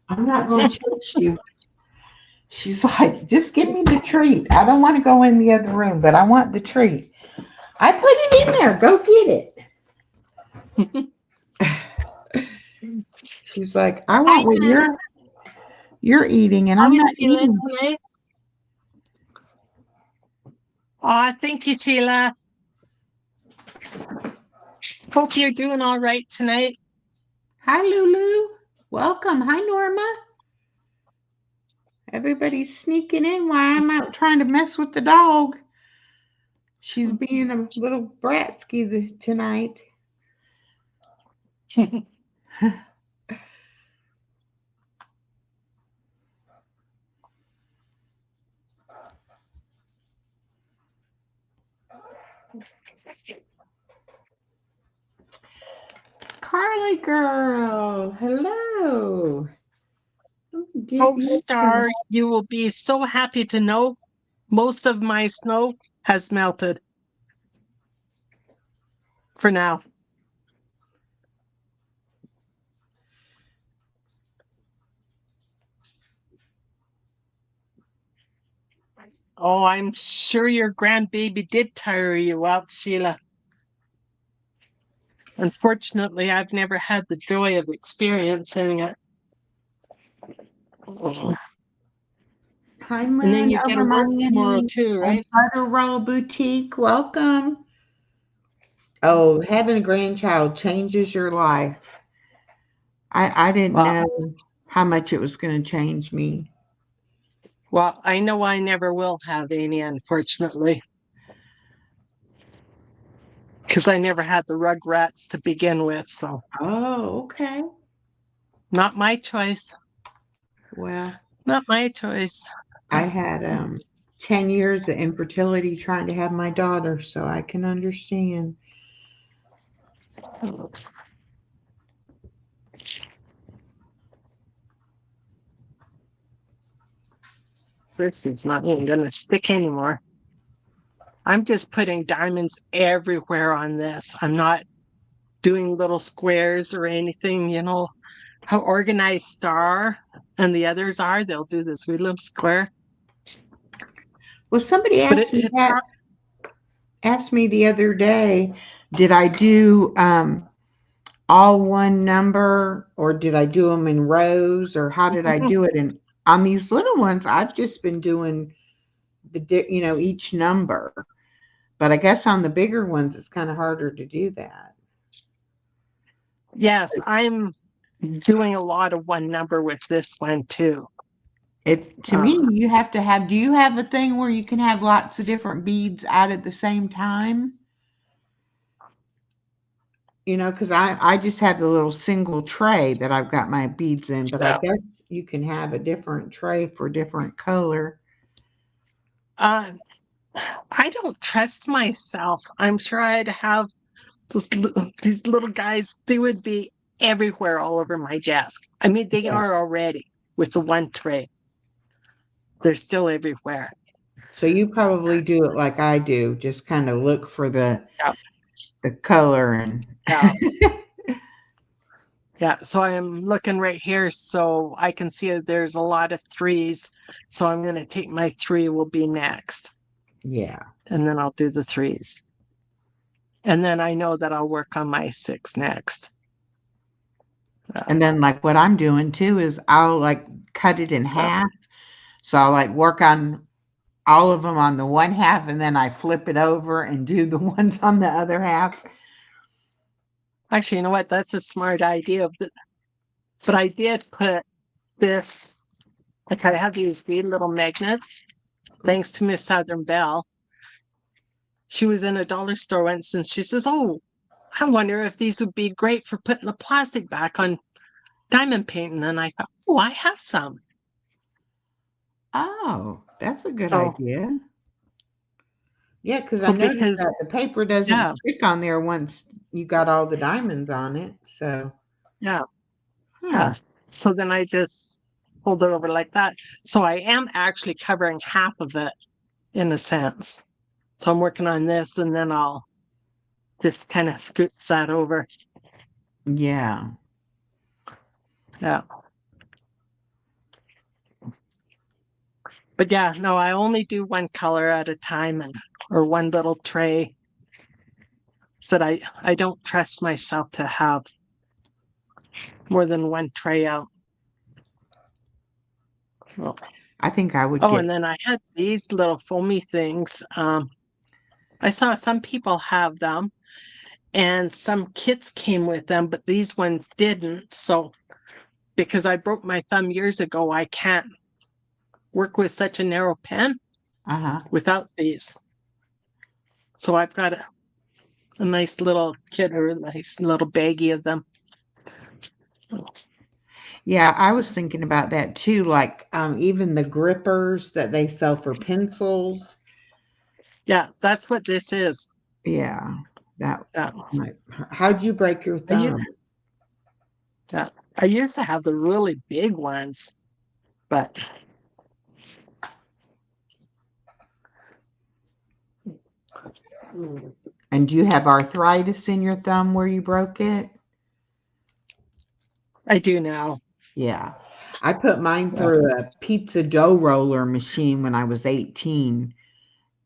I'm not going to chase you. She's like, just give me the treat. I don't want to go in the other room, but I want the treat. I put it in there. Go get it. She's like, I want what you're eating, and How I'm is not Sheila eating. tonight? Oh, thank you, Sheila. Hope you're doing all right tonight. Hi, Lulu. Welcome. Hi, Norma. Everybody's sneaking in while I'm out trying to mess with the dog. She's being a little bratsky tonight. Carly girl, hello. Oh, Star, you will be so happy to know most of my snow has melted. For now. Oh, I'm sure your grandbaby did tire you out, Sheila. Unfortunately, I've never had the joy of experiencing it. Hi, And then Moon you get to over work tomorrow Miami too, and right? Butter Roll Boutique. Welcome. Oh, having a grandchild changes your life. I didn't know how much it was going to change me. Well, I know I never will have any, unfortunately. Because I never had the Rugrats to begin with, so. Oh, okay. Not my choice. Well, not my choice. I had 10 years of infertility trying to have my daughter, so I can understand. This is not even going to stick anymore. I'm just putting diamonds everywhere on this. I'm not doing little squares or anything, you know, how organized Star and the others are. They'll do this wee little square. Well, somebody asked me the other day, did I do all one number or did I do them in rows or how did I do it? And on these little ones, I've just been doing each number. But I guess on the bigger ones, it's kind of harder to do that. Yes, I'm doing a lot of one number with this one too. To me, you have to have, do you have a thing where you can have lots of different beads out at the same time? You know, because I just have the little single tray that I've got my beads in, but I guess you can have a different tray for different color. Uh, I don't trust myself. I'm sure I'd have these little guys. They would be everywhere, all over my desk. I mean, they Yeah. are already with the one tray. They're still everywhere. So you probably do it like I do, just kind of look for the Yeah, color and yeah, yeah. So I'm looking right here, so I can see that there's a lot of threes. So I'm going to take my 3 will be next, yeah. and then I'll do the threes. And then I know that I'll work on my 6 next. And then like what I'm doing too is I'll like cut it in half. So I'll like work on all of them on the one half and then I flip it over and do the ones on the other half. Actually, you know what? That's a smart idea. But I did put this, like I have these little magnets, thanks to Miss Southern Belle. She was in a dollar store once and she says, "Oh, I wonder if these would be great for putting the plastic back on diamond painting." And I thought, "Oh, I have some." Oh, that's a good So, idea. Yeah, because I well, noticed because, that the paper doesn't yeah, stick on there once you got all the diamonds on it. So, yeah, huh. yeah. So then I just hold it over like that. So I am actually covering half of it in a sense. So I'm working on this and then I'll just kind of scoot that over. Yeah. Yeah. But yeah, no, I only do one color at a time or one little tray. So that I don't trust myself to have more than one tray out. Oh, I think I would oh, get, and then I had these little foamy things. I saw some people have them and some kits came with them, but these ones didn't. So because I broke my thumb years ago, I can't work with such a narrow pen uh-huh. without these. So I've got a nice little kit or a nice little baggie of them. Yeah, I was thinking about that too. Like even the grippers that they sell for pencils. Yeah, that's what this is. Yeah, that Yeah. might. How'd you break your I used, thumb? yeah. I used to have the really big ones, but And do you have arthritis in your thumb where you broke it? I do now. Yeah. I put mine Yeah. through a pizza dough roller machine when I was 18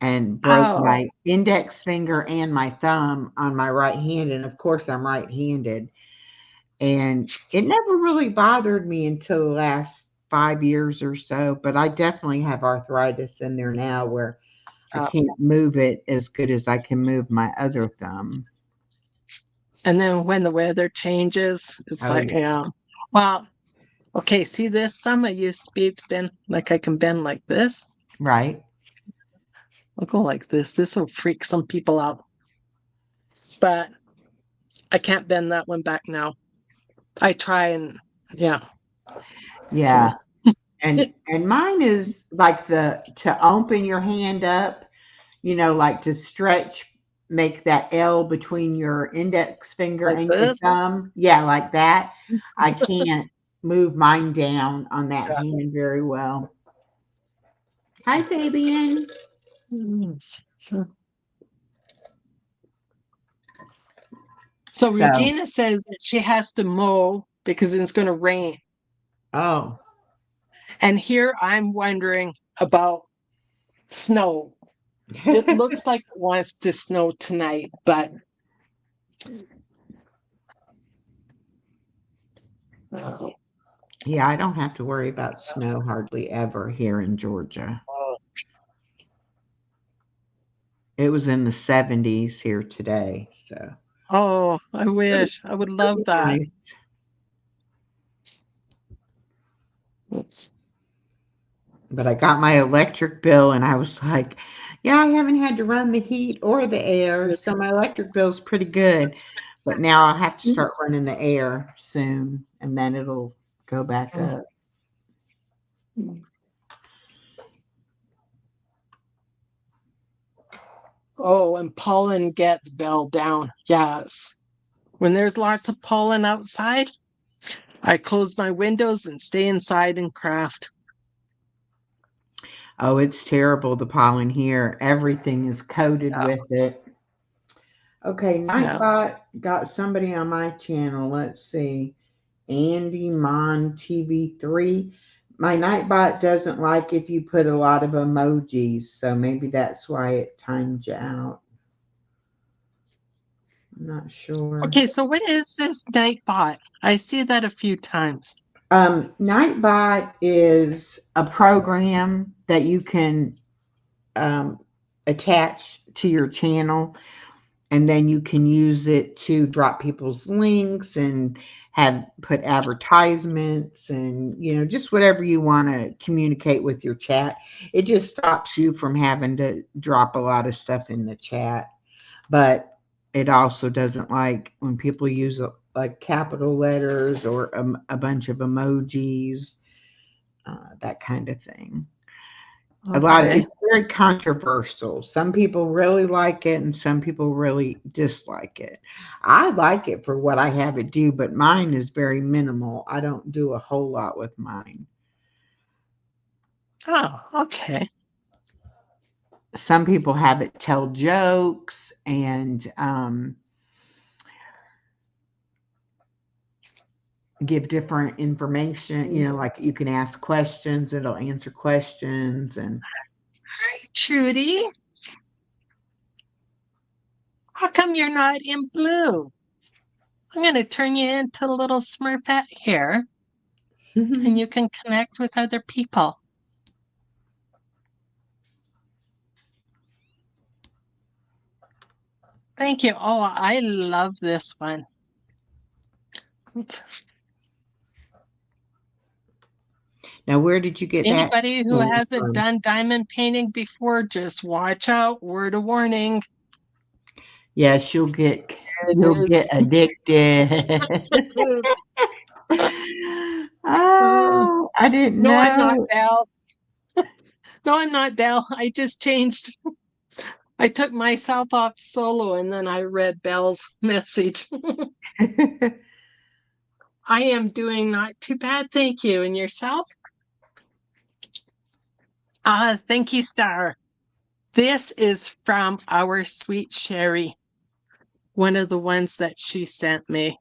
and broke Oh, my index finger and my thumb on my right hand. And of course, I'm right handed. And it never really bothered me until the last 5 years or so. But I definitely have arthritis in there now where I uh, can't move it as good as I can move my other thumb. and then when the weather changes, it's Oh, like, yeah. yeah. Well, okay, see this thumb? I used to be able to bend, like I can bend like this. Right. I'll go like this. This will freak some people out. But I can't bend that one back now. I try and, yeah. Yeah. So, And mine is like the to open your hand up, like to stretch, make that L between your index finger like and your this. thumb. Yeah, like that. I can't move mine down on that Yeah. hand very well. Hi, Fabian. So, so So, Regina says that she has to mow because it's going to rain. oh, And here I'm wondering about snow. It looks like it wants to snow tonight, but uh, yeah, I don't have to worry about snow hardly ever here in Georgia. It was in the 70s here today, so oh, I wish I would love that. nice. It's, But I got my electric bill and I was like, yeah, I haven't had to run the heat or the air, it's so my electric bill's pretty good. But now I'll have to start running the air soon and then it'll go back up. Oh, and pollen gets Belle down. Yes. When there's lots of pollen outside, I close my windows and stay inside and craft. Oh, it's terrible, the pollen here. Everything is coated Yeah. with it. Okay, Yeah. Nightbot got somebody on my channel. Let's see. Andy Mon TV3. My Nightbot doesn't like if you put a lot of emojis, so maybe that's why it times you out. I'm not sure. Okay, so what is this Nightbot? I see that a few times. Nightbot is a program that you can attach to your channel, and then you can use it to drop people's links and have put advertisements and just whatever you want to communicate with your chat. It just stops you from having to drop a lot of stuff in the chat, but it also doesn't like when people use like capital letters or a bunch of emojis, that kind of thing. Okay. It's very controversial. Some people really like it and some people really dislike it. I like it for what I have it do, but mine is very minimal. I don't do a whole lot with mine. Oh, okay. Some people have it tell jokes and give different information. Like you can ask questions, it'll answer questions. And Hi, Trudy. How come you're not in blue? I'm going to turn you into a little Smurfette here, and you can connect with other people. Thank you. Oh, I love this one. Now, where did you get that Anybody who link hasn't from? done diamond painting before, just watch out. Word of warning. Yes, There you'll it get is. addicted. Uh, Oh, I didn't no, I'm not know. Dal. No, I'm not Dal. I just changed. I took myself off solo and then I read Belle's message. I am doing not too bad, thank you. And yourself? Thank you, Star. This is from our sweet Sherry, one of the ones that she sent me.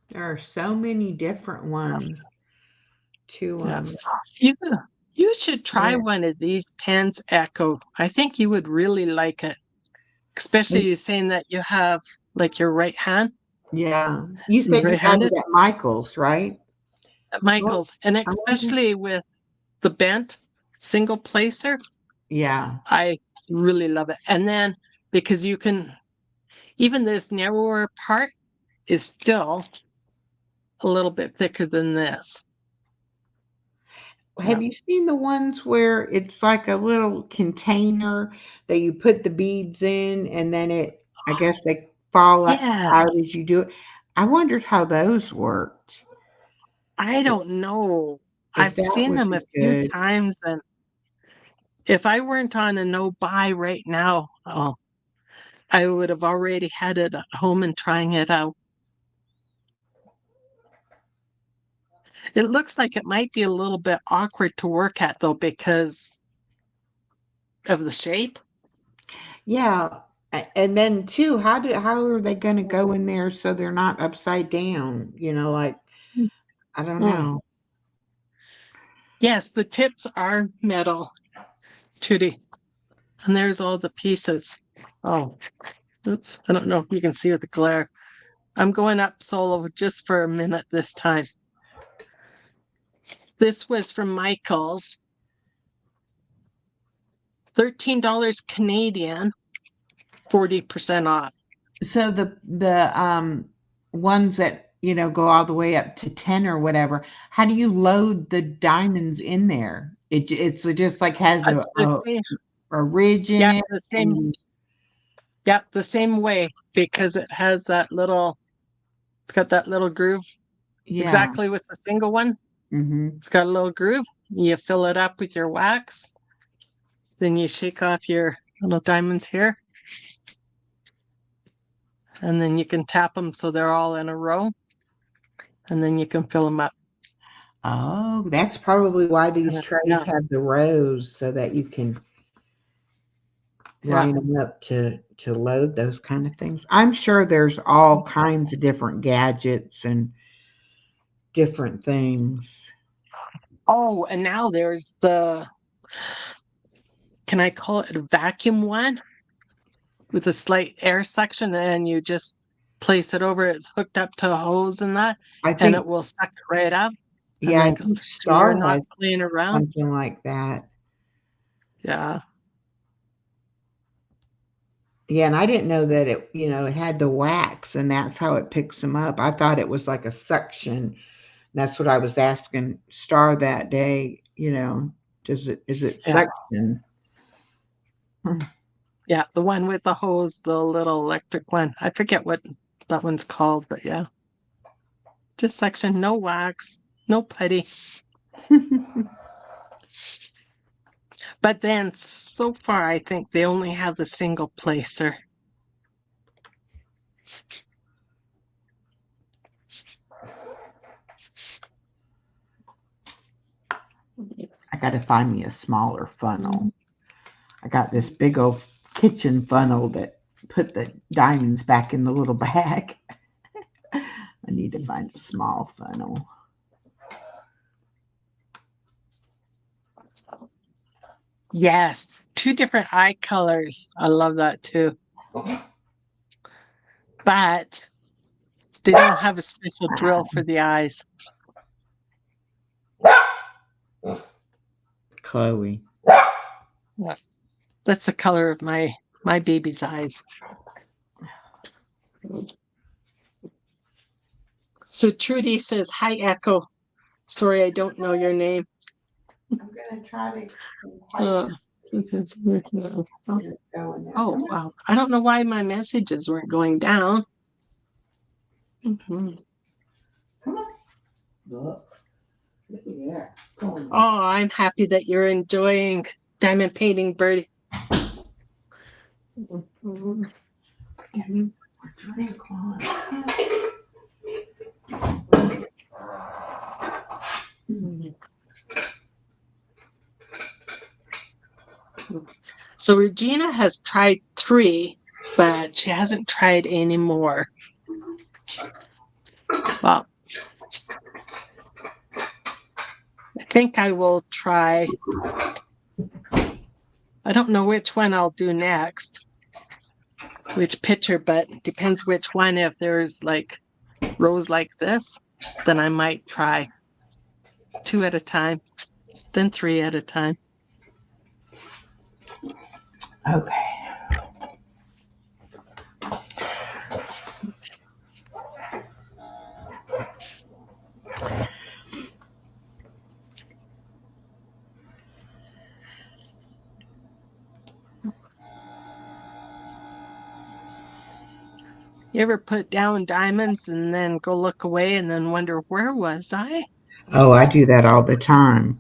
There are so many different ones to Yeah. You, you should try share. one of these pens, Echo. I think you would really like it, especially you saying that you have like your right hand, Yeah. You you're said you got right-handed. it at Michael's, right? Michael's, and I wonder. especially with the bent single placer, Yeah. I really love it. And then because you can, even this narrower part is still a little bit thicker than this. Have Yeah. you seen the ones where it's like a little container that you put the beads in and then I guess they fall Yeah. out as you do it? I wondered how those worked. I don't know. If I've that seen would them a be few good. times, and if I weren't on a no buy right now, oh, I would have already had it at home and trying it out. It looks like it might be a little bit awkward to work at though because of the shape. Yeah. And then too, how are they going to go in there so they're not upside down? Like I don't Mm. know. Yes, the tips are metal, Trudy. And there's all the pieces. Oh, oops. I don't know if you can see with the glare. I'm going up solo just for a minute this time. This was from Michael's. $13 Canadian, 40% off. So the ones that go all the way up to 10 or whatever, how do you load the diamonds in there? It's just like has The same, a ridge in yeah, it. the same, And yeah, the same way because it has that little. It's got that little groove yeah. exactly with the single one. Mm-hmm. It's got a little groove. You fill it up with your wax. Then you shake off your little diamonds here. And then you can tap them so they're all in a row. And then you can fill them up. Oh, that's probably why these trays Yeah, have the rows so that you can yeah. line them up to load those kind of things. I'm sure there's all kinds of different gadgets and different things. Oh, and now there's the, can I call it a vacuum one with a slight air suction and you just place it over, it's hooked up to a hose and that, I and it think, will suck it right up and yeah, I then go, think so you're Star not has playing around. something like that. Yeah. Yeah, and I didn't know that it had the wax and that's how it picks them up. I thought it was like a suction. That's what I was asking Star that day, is it Yeah. suction? Hmm. Yeah. The one with the hose, the little electric one. I forget what that one's called, but yeah. Just suction, no wax, no putty. But then so far, I think they only have the single placer. I got to find me a smaller funnel. I got this big old kitchen funnel that put the diamonds back in the little bag. I need to find a small funnel. Yes, two different eye colors. I love that too. But they don't have a special drill for the eyes. Chloe. That's the color of my baby's eyes. So Trudy says, "Hi, Echo. Sorry, I don't know your name." I'm gonna try Uh, oh, wow. I don't know why my messages weren't going down. Mhm. Come on. Look. Yeah. Oh, I'm happy that you're enjoying diamond painting, Birdie. Mhm. Trying to climb. So Regina has tried 3, but she hasn't tried any more. Well, I think I will try. I don't know which one I'll do next, which picture, but depends which one. If there's like rows like this, then I might try 2 at a time, then 3 at a time. Okay. You ever put down diamonds and then go look away and then wonder, where was I? Oh, I do that all the time.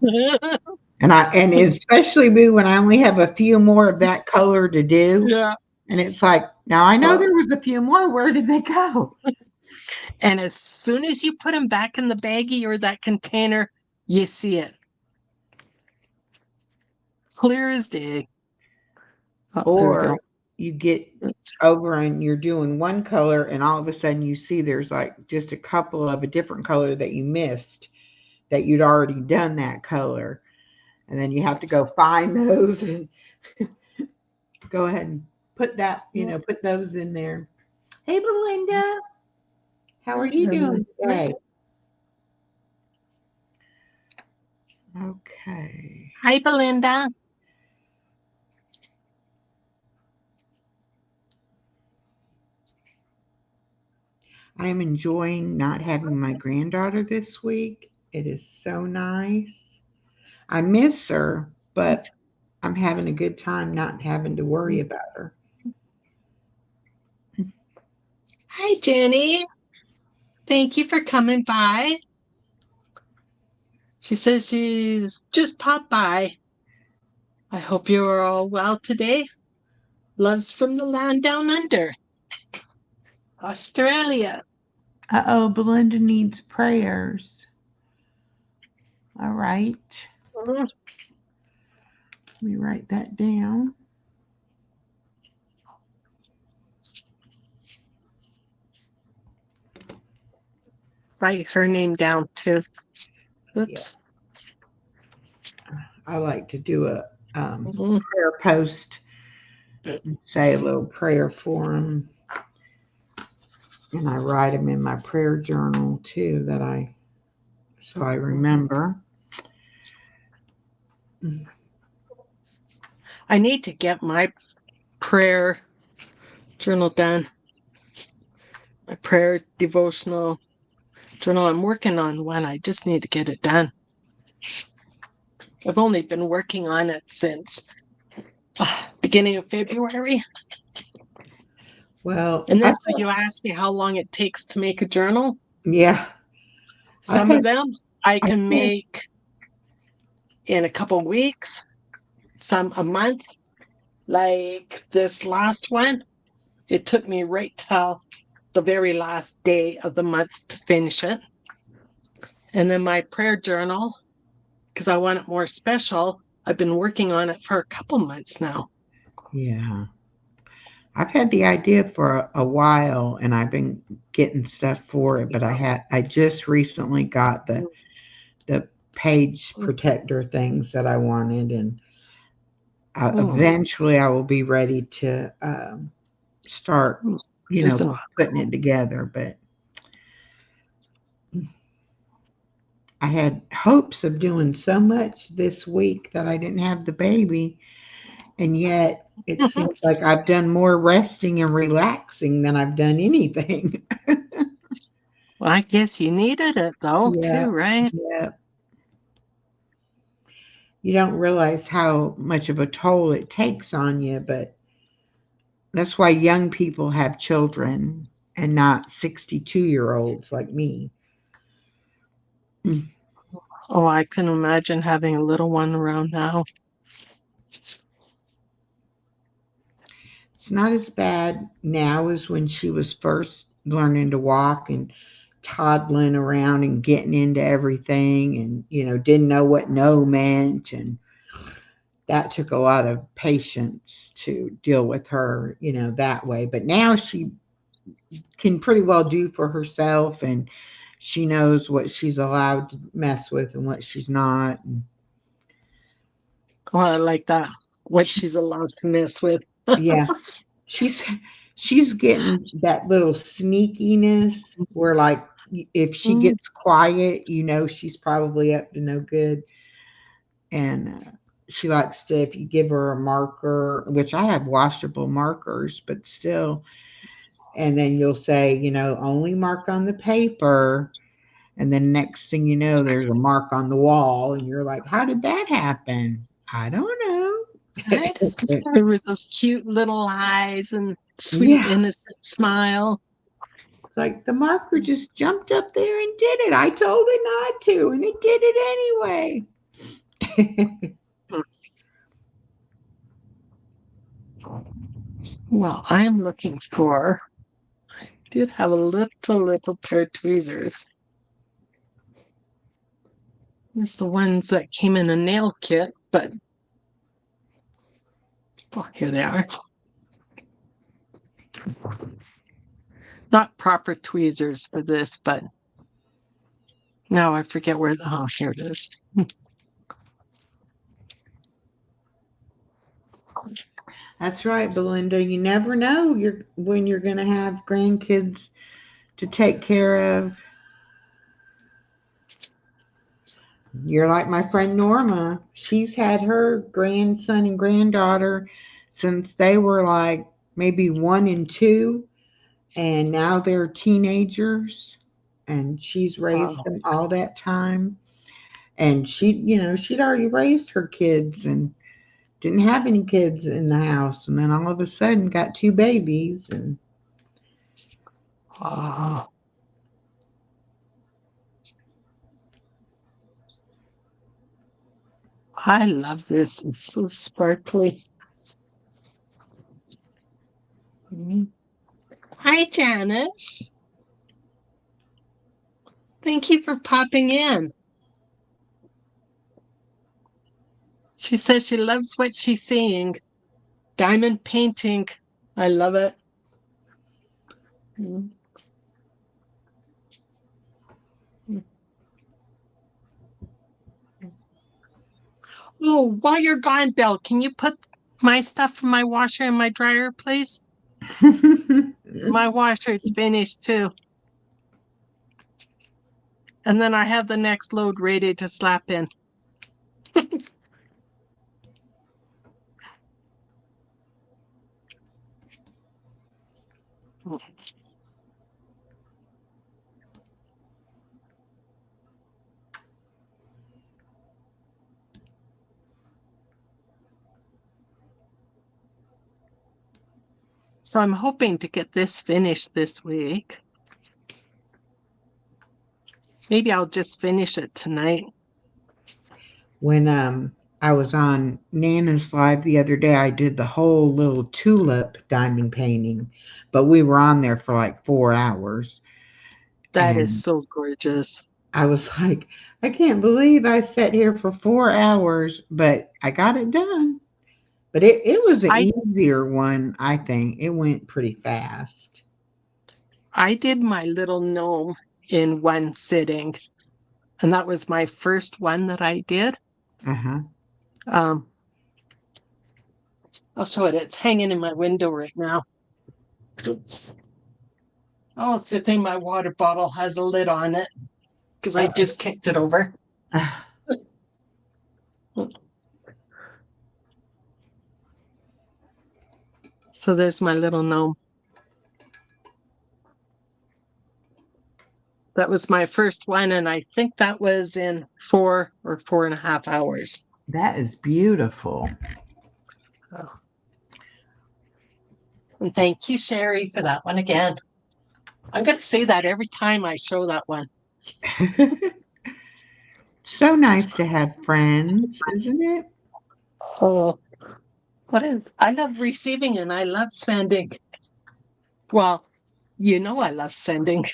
And especially when I only have a few more of that color to do. Yeah. And it's like, now I know there was a few more. Where did they go? And as soon as you put them back in the baggie or that container, you see it. Clear as day. Oh, there we Or go. you get over and you're doing one color and all of a sudden you see there's like just a couple of a different color that you missed that you'd already done that color. And then you have to go find those and go ahead and put those in there. Hey, Belinda, how are you doing today? Okay. Hi, Belinda. I am enjoying not having my granddaughter this week. It is so nice. I miss her, but I'm having a good time not having to worry about her. Hi, Jenny. Thank you for coming by. She says she's just popped by. I hope you are all well today. Loves from the land down under, Australia. Uh-oh, Belinda needs prayers. All right. Mhm. Let me write that down. Write her name down too. Oops. I like to do a Mhm. prayer post, say a little prayer for them. And I write them in my prayer journal too, so I remember. I need to get my prayer journal done. My prayer devotional journal. I'm working on one. I just need to get it done. I've only been working on it since beginning of February. Well, And then so you asked me how long it takes to make a journal. yeah, I've Some had, of them I I've can had, make in a couple of weeks, some a month. Like this last one, it took me right till the very last day of the month to finish it. And then my prayer journal, because I want it more special, I've been working on it for a couple months now. yeah, I've had the idea for a while, and I've been getting stuff for it. But I just recently got the page protector things that I wanted, and eventually I will be ready to start, putting it together. But I had hopes of doing so much this week that I didn't have the baby, and yet it seems like I've done more resting and relaxing than I've done anything. Well, I guess you needed it though, Yeah, too, right? yeah. You don't realize how much of a toll it takes on you, but that's why young people have children and not 62-year-olds like me. Oh, I can imagine having a little one around now. It's not as bad now as when she was first learning to walk and toddling around and getting into everything, and didn't know what no meant, and that took a lot of patience to deal with her, that way. But now she can pretty well do for herself, and she knows what she's allowed to mess with and what she's not. And Well, I like that. What she's allowed to mess with. yeah, she's she's getting that little sneakiness where, like, if she Mm. gets quiet, she's probably up to no good. And she likes to, if you give her a marker, which I have washable markers, but still, and then you'll say, only mark on the paper. And then next thing you know, there's a mark on the wall, and you're like, how did that happen? I don't know. Right? With those cute little eyes and sweet, Yeah. innocent smile. Like, the marker just jumped up there and did it. I told it not to, and it did it anyway. Well, I'm looking for, I did have a little pair of tweezers. There's the ones that came in a nail kit, but oh, here they are. Not proper tweezers for this, but now I forget where the, oh, here it is. That's right, Belinda. You never know when you're going to have grandkids to take care of. You're like my friend Norma. She's had her grandson and granddaughter since they were like maybe 1 and 2, and now they're teenagers, and she's raised Wow. them all that time. And she'd already raised her kids and didn't have any kids in the house. And then all of a sudden got two babies. And Oh, I love this. It's so sparkly. Hi, Janice. Thank you for popping in. She says she loves what she's seeing. Diamond painting. I love it. Oh, while you're gone, Bill, can you put my stuff in my washer and my dryer, please? My washer is finished too. And then I have the next load ready to slap in. So I'm hoping to get this finished this week. Maybe I'll just finish it tonight. When I was on Nana's live the other day, I did the whole little tulip diamond painting, but we were on there for like 4 hours. That is And so gorgeous. I was like, I can't believe I sat here for 4 hours, but I got it done. But it was an I easier one, I think. It went pretty fast. I did my little gnome in one sitting, and that was my first one that I did. Uh-huh. Um, I'll show it. It's hanging in my window right now. Oops. Oh, it's a good thing my water bottle has a lid on it because I just kicked it over. So there's my little gnome. That was my first one, and I think that was in 4.5 hours. That is beautiful. Oh. And thank you, Sherry, for that one again. I'm going to say that every time I show that one. So nice to have friends, isn't it? Oh, what is? I love receiving and I love sending. Well, I love sending.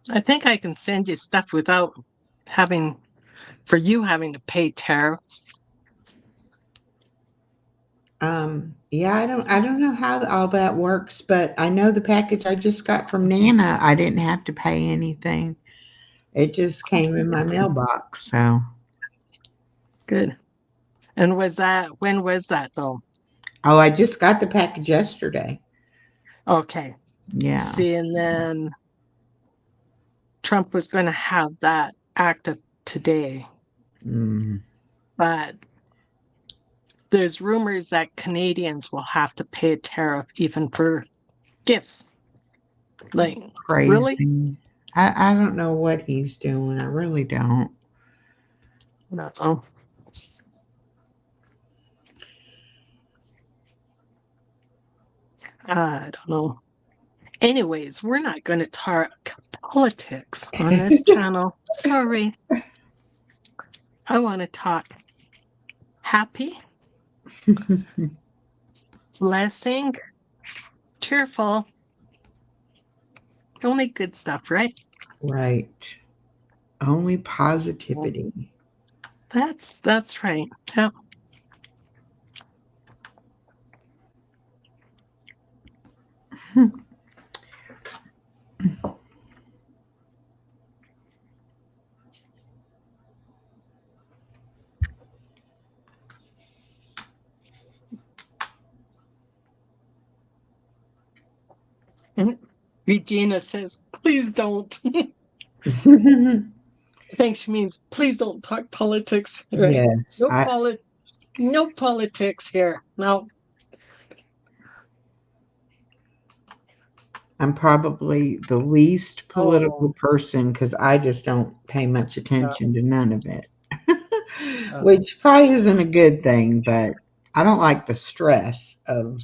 I think I can send you stuff without having to pay tariffs. Yeah, I don't know how all that works, but I know the package I just got from Nana, I didn't have to pay anything. It just came in my mailbox, so Good. And when was that though? oh, I just got the package yesterday. Okay. Yeah. See, and then Trump was going to have that active today, Mm, but there's rumors that Canadians will have to pay a tariff even for gifts. Like, really? crazy. I don't know what he's doing. I really don't. No. I don't know. Anyways, we're not going to talk politics on this channel. Sorry. I want to talk happy, blessing, cheerful, only good stuff, right? Right. Only positivity. That's right. Yeah. And Regina says, please don't. think she means please don't talk politics. Right? Yes, No politics here. No. I'm probably the least political Oh, person because I just don't pay much no. attention to none of it. Which probably isn't a good thing, but I don't like the stress of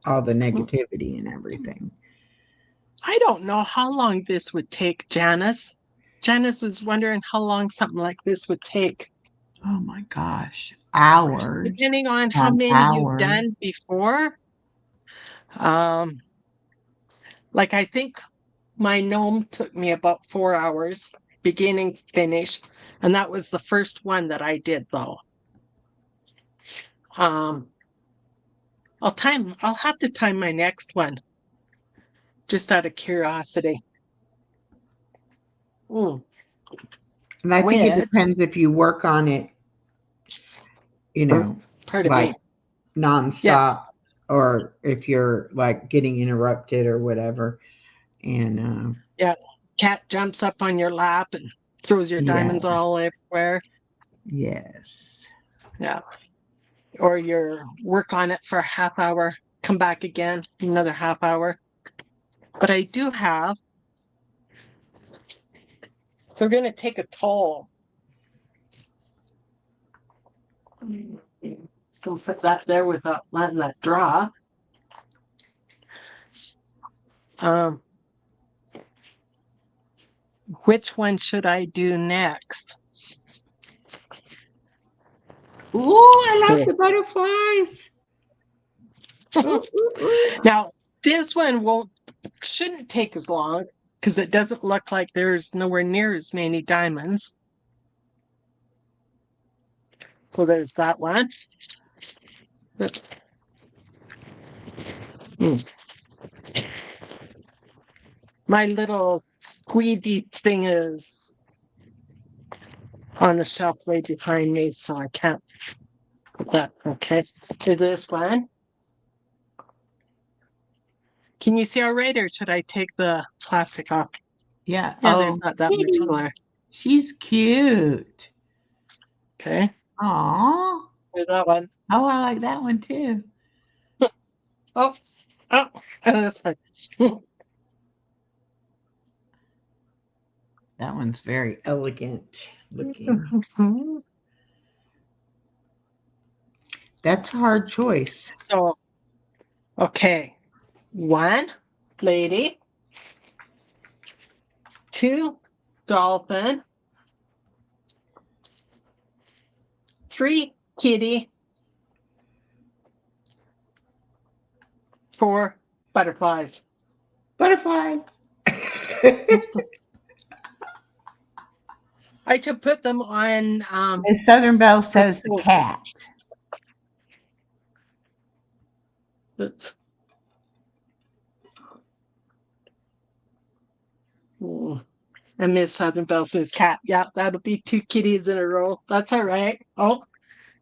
all the negativity and everything. I don't know how long this would take, Janice. Janice is wondering how long something like this would take. Oh my gosh, hours Depending on how on many you've hours. done before. Um, like I think my gnome took me about 4 hours, beginning to finish, and that was the first one that I did though. Um, I'll have to time my next one, just out of curiosity. Mm. And I think it Which, depends if you work on it, you know, pardon me. like Yeah, nonstop or if you're like getting interrupted or whatever. And yeah. Cat jumps up on your lap and throws your yeah, diamonds all everywhere. yes. Yeah. Or you work on it for a half hour, come back again, another half hour. But I do have, so we're going to take a toll. Can put that there without letting that draw. Um, which one should I do next? Ooh, I like the butterflies. Ooh, ooh, ooh. Now, this one shouldn't take as long because it doesn't look like there's nowhere near as many diamonds. So there's that one. My little squeegee thing is on the shelf way behind me, so I can't put that. Okay, to this one. Can you see all right, or should I take the plastic off? Yeah. Yeah, there's Oh, not that much kitty. color. She's cute. Okay, Aw. there's that one. Oh, I like that one too. Oh, oh, and this one. That one's very elegant looking. That's a hard choice. So, okay, one lady, two dolphin, three kitty, four butterflies. Butterflies. I should put them on Miss Southern Belle the says the tools. cat. Oops. And Miss Southern Belle says cat. Yeah, that'll be two kitties in a row. That's all right. Oh,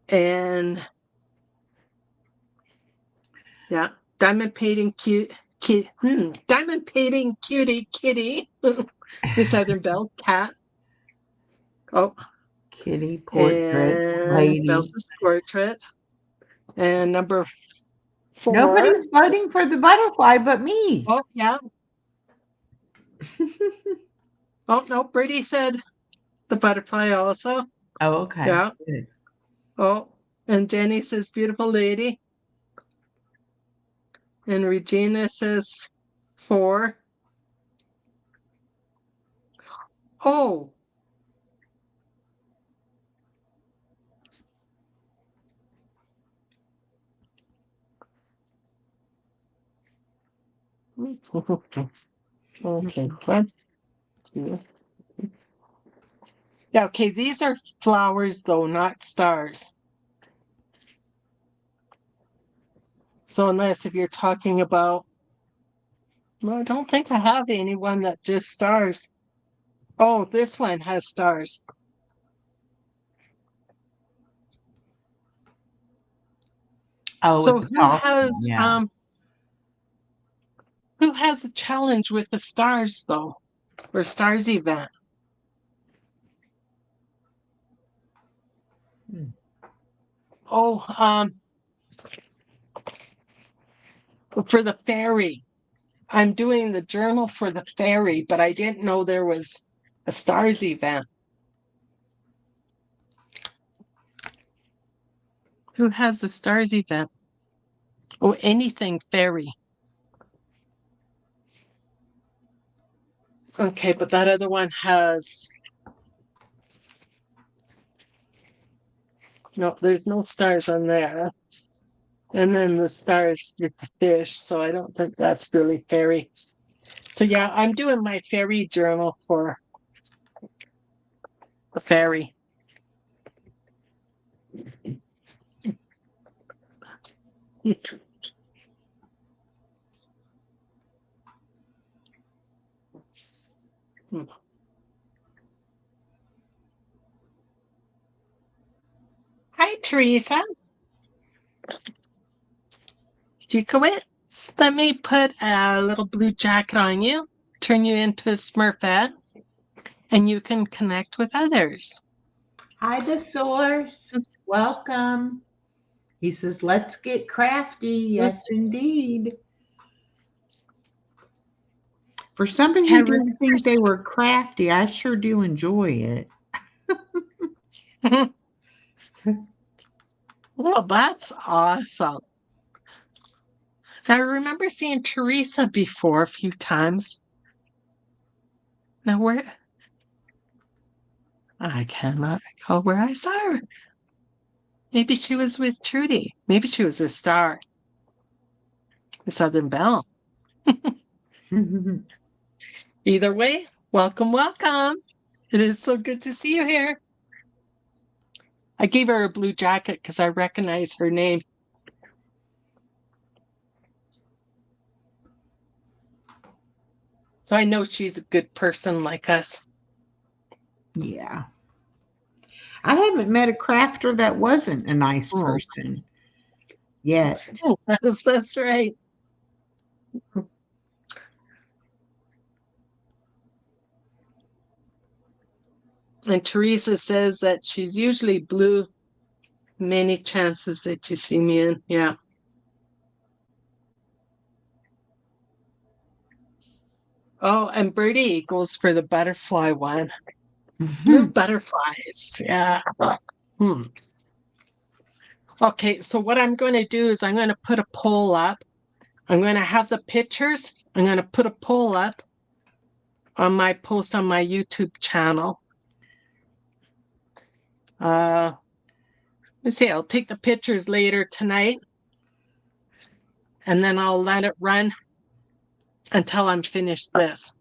and yeah, diamond painting diamond painting cutie kitty. Miss Southern Belle cat. Oh, Kitty portrait and lady. Belle's portrait. And number 4. Nobody's voting for the butterfly but me. Oh, yeah. Oh, no, Brady said the butterfly also. Oh, okay. Yeah. Good. Oh, and Jenny says beautiful lady. And Regina says 4. Oh. Okay, 1, 2. Yeah, okay, these are flowers though, not stars. So unless if you're talking about, well, I don't think I have anyone that just stars. Oh, this one has stars. Oh, So with the dolphin. Yeah. who has a challenge with the stars though? Or stars event? For the fairy. I'm doing the journal for the fairy, but I didn't know there was a stars event. Who has the stars event? Oh, anything fairy. Okay, but that other one has no, there's no stars on there. And then the stars with the fish, so I don't think that's really fairy. So yeah, I'm doing my fairy journal for the fairy. Hi, Teresa. Jikowitz. Let me put a little blue jacket on you, turn you into a Smurfette, and you can connect with others. Hi, the source. Welcome. He says, let's get crafty. Yes, indeed. For somebody who didn't think they were crafty, I sure do enjoy it. Well, that's awesome. I remember seeing Teresa before a few times. Now, where? I cannot recall where I saw her. Maybe she was with Trudy. Maybe she was with Star. The Southern Belle. Either way, welcome, welcome. It is so good to see you here. I gave her a blue jacket because I recognize her name. So I know she's a good person like us. Yeah. I haven't met a crafter that wasn't a nice person yet. That's right. And Teresa says that she's usually blue. Many chances that you see me in. Yeah. Oh, and Birdie goes for the butterfly one. Blue butterflies. Yeah. Okay, so what I'm going to do is I'm going to put a poll up. I'm going to have the pictures. I'm going to put a poll up on my post on my YouTube channel. Let's see, I'll take the pictures later tonight, and then I'll let it run until I'm finished this.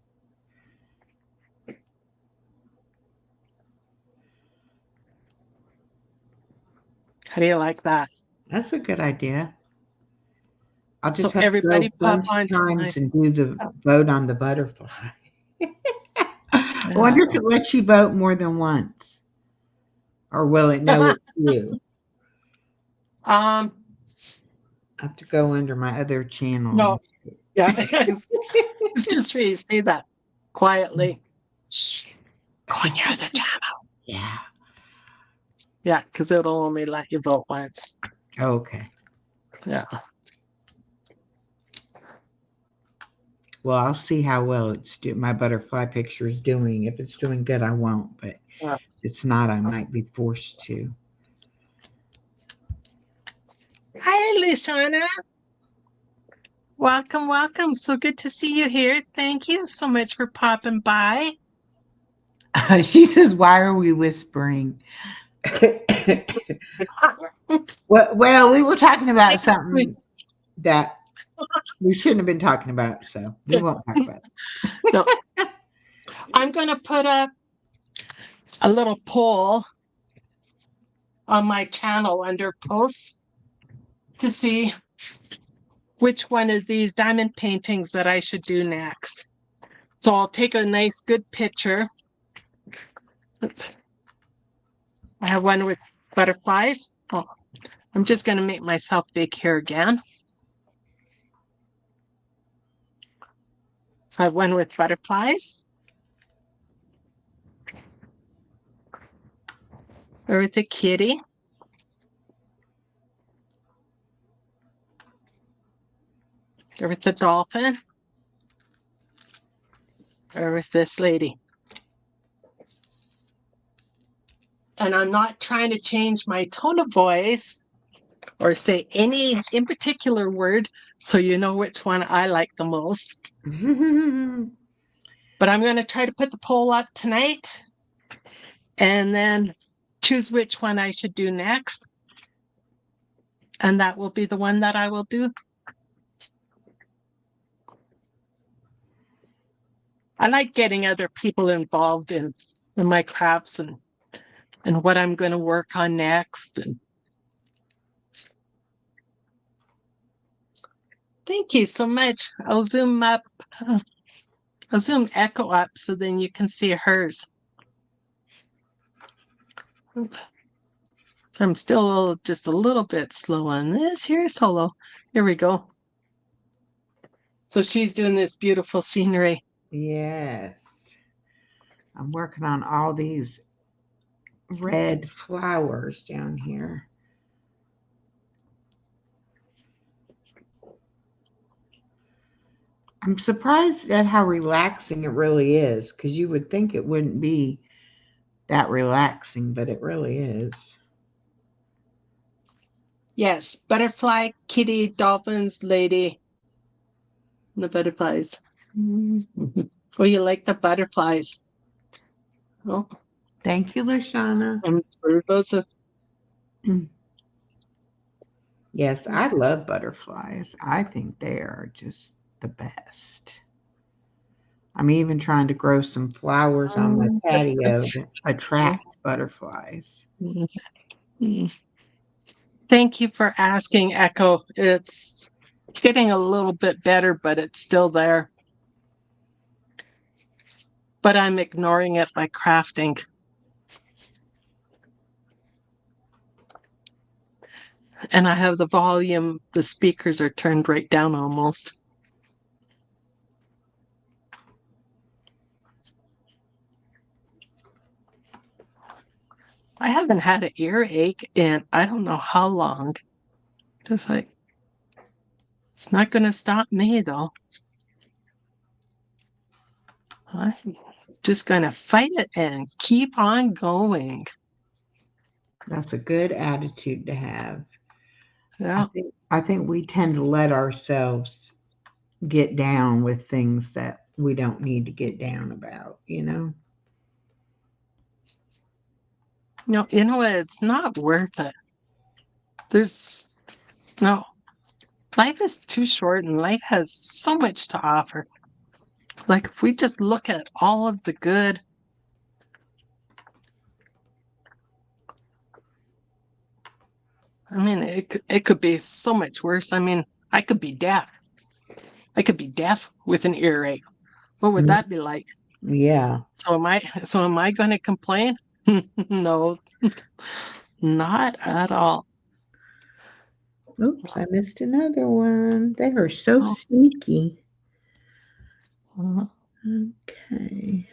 How do you like that? That's a good idea. I'll just So have to everybody go a pop bunch on of times tonight. and do the vote on the butterfly. I wonder if it lets you vote more than once. Or will it know it's you? I have to go under my other channel. No. Yeah. It's just for you to say that quietly. Shh. Go on your other channel. Yeah. Yeah, because it'll only let you vote once. Okay. Yeah. Well, I'll see how well my butterfly picture is doing. If it's doing good, I won't. But if it's not, I might be forced to. Hi, Lishana. Welcome, welcome. So good to see you here. Thank you so much for popping by. She says, "Why are we whispering?" Well, we were talking about something that we shouldn't have been talking about, so we won't talk about it. No. I'm going to put up a little poll on my channel under posts to see which one of these diamond paintings that I should do next. So I'll take a nice good picture. I have one with butterflies. Oh, I'm just going to make myself big here again. So I have one with butterflies. Or with a kitty. Or with the dolphin. Or with this lady. And I'm not trying to change my tone of voice or say any in particular word so you know which one I like the most. But I'm going to try to put the poll up tonight and then choose which one I should do next. And that will be the one that I will do. I like getting other people involved in my crafts and what I'm going to work on next. And thank you so much. I'll zoom up. I'll zoom Echo up so then you can see hers. So I'm still just a little bit slow on this here solo. Here we go. So she's doing this beautiful scenery. Yes. I'm working on all these red flowers down here. I'm surprised at how relaxing it really is, because you would think it wouldn't be that relaxing, but it really is. Yes, butterfly, kitty, dolphins, lady. The butterflies. Mm-hmm. Oh, you like the butterflies? Oh, thank you, Lashana. Yes, I love butterflies. I think they are just the best. I'm even trying to grow some flowers on my patio to attract butterflies. Mm-hmm. Thank you for asking, Echo. It's getting a little bit better, but it's still there. But I'm ignoring it by crafting. And I have the volume, the speakers are turned right down almost. I haven't had an earache in I don't know how long. Just like, it's not going to stop me though. I'm just going to fight it and keep on going. That's a good attitude to have. Yeah. I think we tend to let ourselves get down with things that we don't need to get down about, you know? No, you know what? It's not worth it. There's no, life is too short and life has so much to offer. Like if we just look at all of the good, I mean, it could be so much worse. I mean, I could be deaf. I could be deaf with an earache. What would that be like? Yeah. So am I going to complain? No, not at all. Oops, I missed another one. They are so Oh. sneaky. Mhm. Okay.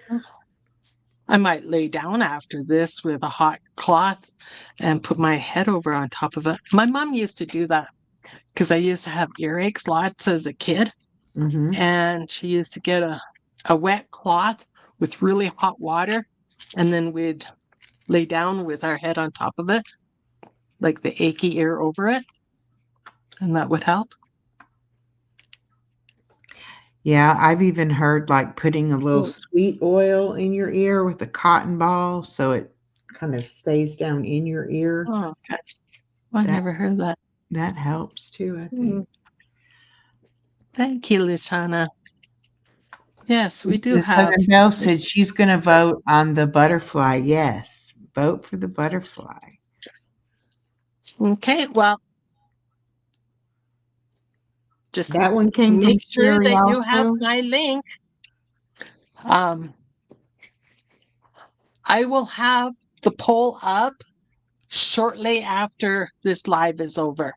I might lay down after this with a hot cloth and put my head over on top of it. My mom used to do that because I used to have earaches lots as a kid. Mm-hmm. And she used to get a wet cloth with really hot water, and then we'd lay down with our head on top of it, like the achy ear over it, and that would help. Yeah, I've even heard like putting a little sweet oil in your ear with a cotton ball so it kind of stays down in your ear. Oh, okay. Well, I That never heard that. that helps too, I think. Thank you, Lishana. Yes, we do And have. Southern Belle said she's going to vote on the butterfly. Yes, vote for the butterfly. Okay, well, just That one came from make sure Sherry that you have also. my link. I will have the poll up shortly after this live is over.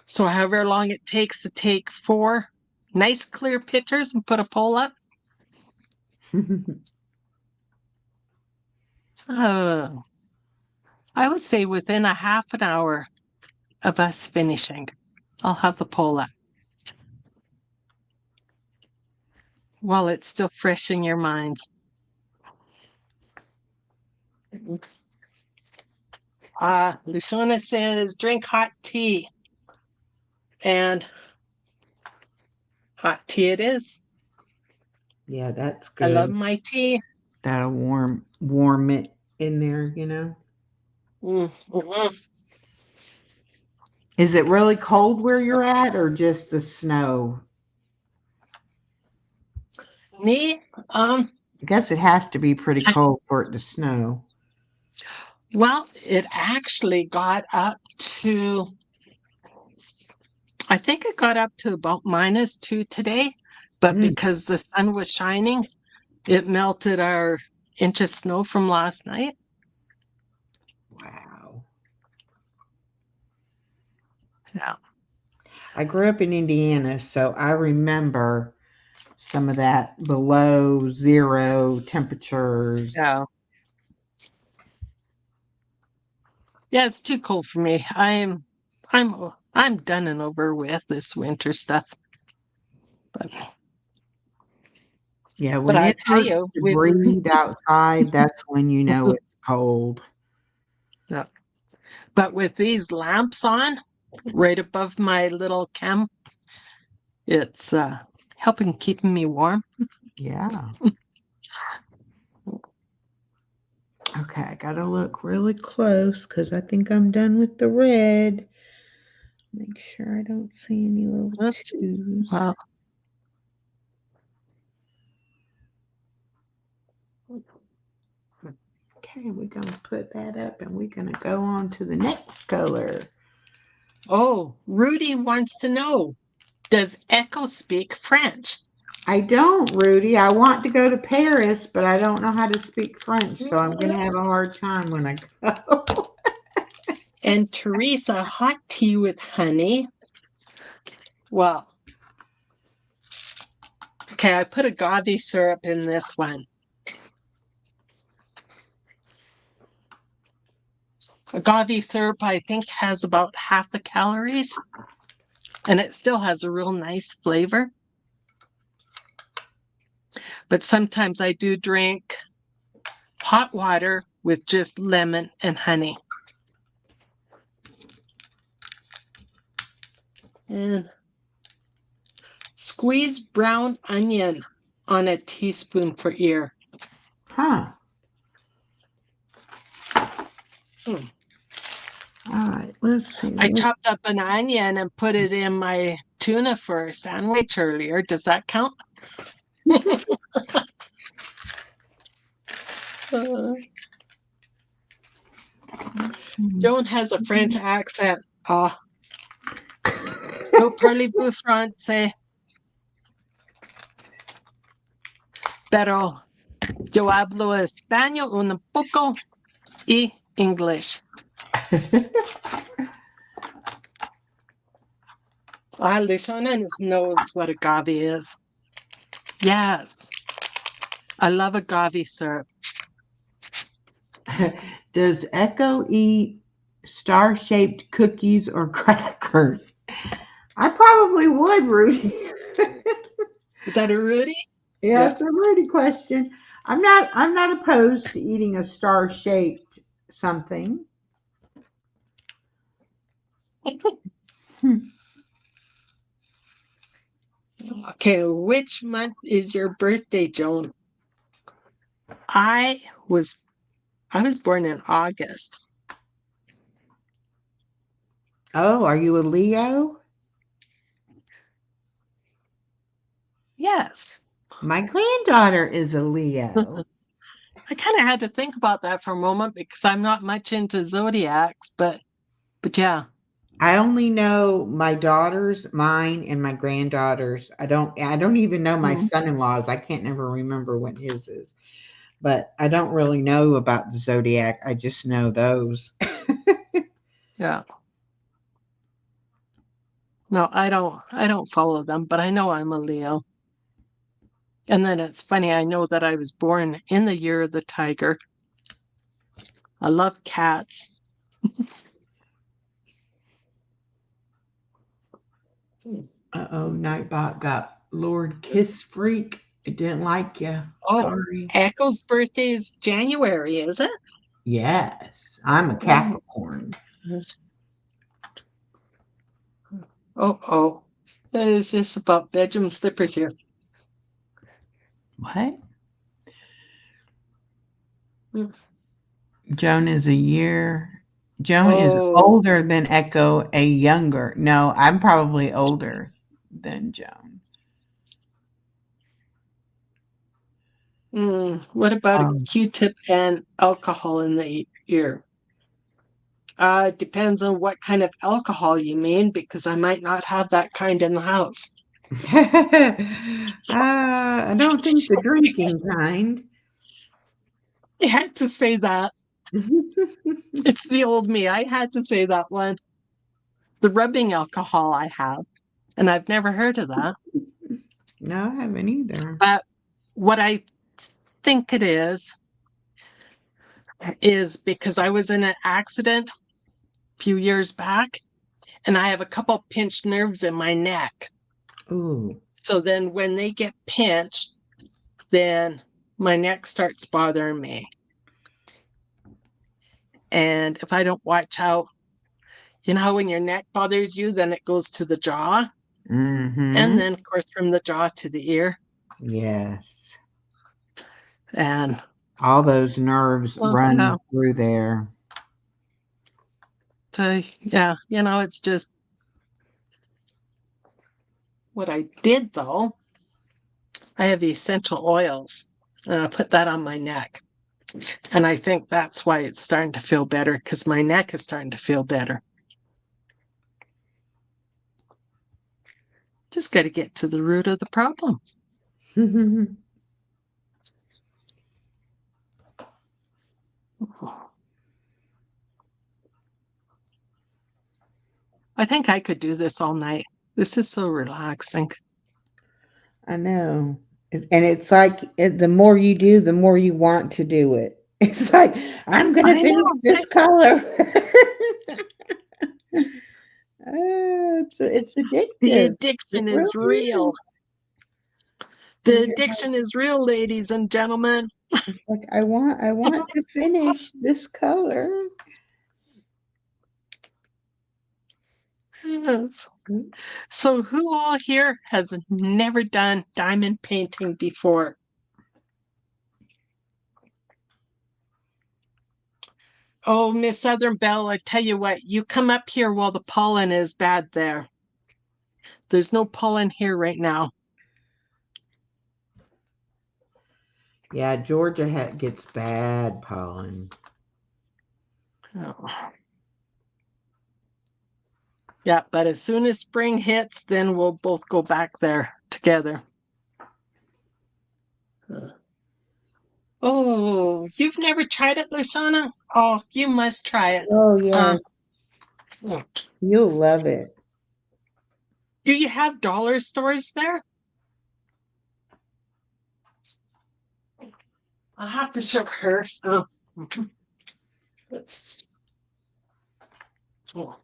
So however long it takes to take 4 nice clear pictures and put a poll up. I would say within a half an hour of us finishing, I'll have the poll up. while it's still fresh in your minds. Luciana says, drink hot tea. And hot tea it is. Yeah, that's I love good. my tea. That'll warm it in there, you know. Mm-hmm. Is it really cold where you're at, or just the snow? Me, I guess it has to be pretty I, cold for it to snow. well, it actually got up to, I think it got up to about -2 today, but Mm, because the sun was shining, it melted our inch of snow from last night. wow. Yeah. I grew up in Indiana, so I remember some of that below zero temperatures. Yeah. Yeah, it's too cold for me. I'm done and over with this winter stuff. But Yeah, but when I it tell hurts you, to with breathe outside, that's when you know it's cold. yeah. But with these lamps on right above my little camp, it's helping keeping me warm. Yeah. Okay, I gotta look really close because I think I'm done with the red. Make sure I don't see any little That's twos. wow. Okay, we're gonna put that up and we're gonna go on to the next color. Oh, Rudy wants to know, does Echo speak French? I don't, Rudy. I want to go to Paris, but I don't know how to speak French, so I'm gonna have a hard time when I go. And Teresa, hot tea with honey. Well, okay, I put agave syrup in this one. Agave syrup, I think, has about half the calories, and it still has a real nice flavor. But sometimes I do drink hot water with just lemon and honey. And squeeze brown onion on a teaspoon for ear. Huh. Hmm. All right, let's see. I chopped up an onion and put it in my tuna for a sandwich earlier. Does that count? Joan has a French accent. Oh, no parlez-vous français, pero yo hablo español un poco y English. Luciana knows what agave is. Yes, I love agave syrup. Does Echo eat star-shaped cookies or crackers? I probably would, Rudy. Is that a Rudy? Yeah, Yeah. it's a Rudy question. I'm not opposed to eating a star-shaped something. Okay, which month is your birthday, Joan? I was born in August. Oh, are you a Leo? Yes. My granddaughter is a Leo. I kind of had to think about that for a moment because I'm not much into zodiacs, but yeah. I only know my daughters, mine, and my granddaughters. I don't even know my Mm, son-in-law's. I can't never remember what his is. But I don't really know about the zodiac. I just know those. yeah. No, I don't follow them, but I know I'm a Leo. And then it's funny, I know that I was born in the year of the tiger. I love cats. Uh-oh, Nightbot got Lord Kiss Freak It didn't like you. Oh, Sorry. Echo's birthday is January, is it? Yes, I'm a Capricorn. Oh. Is this about bedroom slippers here? What? Hmm. Joan is a year. Joan is Oh, older than Echo, a younger. No, I'm probably older than Joan. what about a Um, Q-tip and alcohol in the ear? Depends on what kind of alcohol you mean, because I might not have that kind in the house. I don't think the drinking kind. I had to say that. It's the old me. I had to say that one. The rubbing alcohol I have, and I've never heard of that. No, I haven't either. But what I think it is because I was in an accident a few years back, and I have a couple pinched nerves in my neck. Ooh. So then when they get pinched, then my neck starts bothering me. And if I don't watch out, you know how when your neck bothers you, then it goes to the jaw. And Mm-hmm. then, of course, from the jaw to the ear. Yes. And, All those nerves well, yeah. run through there. So, yeah, it's just what I did, though. I have essential oils, and I put that on my neck. And I think that's why it's starting to feel better, because my neck is starting to feel better. Just got to get to the root of the problem. I think I could do this all night. This is so relaxing. I know. And it's like the more you do, the more you want to do it. It's like, I'm going to I finish know. this color. It's The addictive. It addiction is really real. is. The You're addiction is real, ladies and gentlemen. like, I want to finish this color. Yes. So, who all here has never done diamond painting before? Oh, Miss Southern Belle, I tell you what, you come up here while the pollen is bad there. There's no pollen here right now. Yeah, Georgia gets bad pollen. Oh. Yeah, but as soon as spring hits, then we'll both go back there together. Oh, you've never tried it, Luciana? Oh, you must try it. Oh, yeah. Do You'll love it. you have dollar stores there? I'll have to show her. Oh. Let's- oh.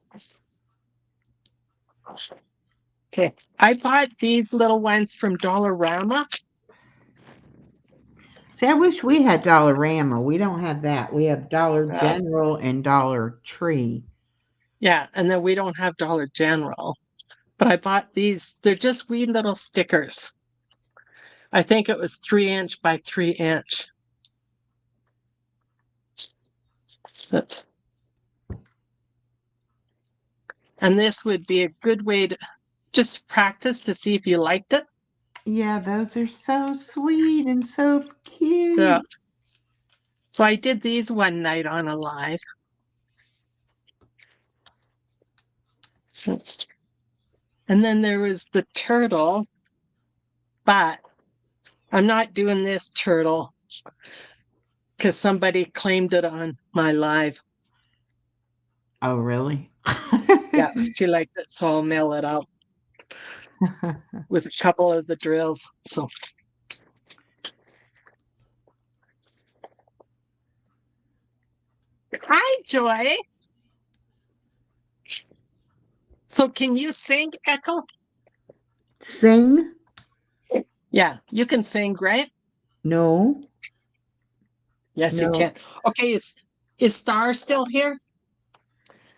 Okay, I bought these little ones from Dollarama. See, I wish we had Dollarama. We don't have that. We have Dollar Uh, General and Dollar Tree. yeah, and then we don't have Dollar General. But I bought these. They're just wee little stickers. I think it was 3" by 3". That's, and this would be a good way to just practice to see if you liked it. Yeah, those are so sweet and so Yeah. cute. So I did these one night on a live. And then there was the turtle, but I'm not doing this turtle because somebody claimed it on my live. Oh, really? Yeah, she liked it, so I'll mail it out with a couple of the drills. So hi, Joy. So can you sing, Echo? Sing? Yeah, you can sing, right? No, Yes, you no. can. Okay, is Star still here?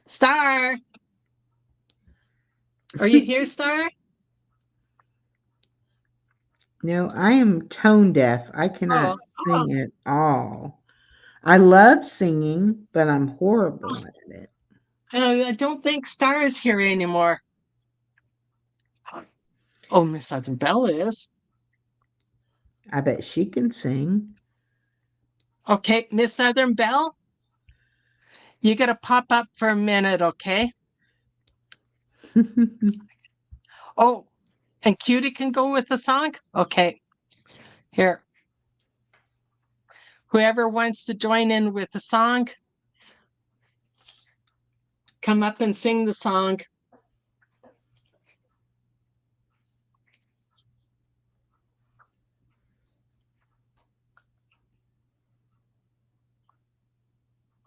Star, are you here, Star? No, I am tone deaf. I Oh, cannot oh, sing at all. I love singing, but I'm horrible at it. I don't think Star is here anymore. Oh, Miss Southern Belle is. I bet she can sing. Okay, Miss Southern Belle, you gotta pop up for a minute, okay? Oh, and Cutie can go with the song? Okay, here. Whoever wants to join in with the song, come up and sing the song.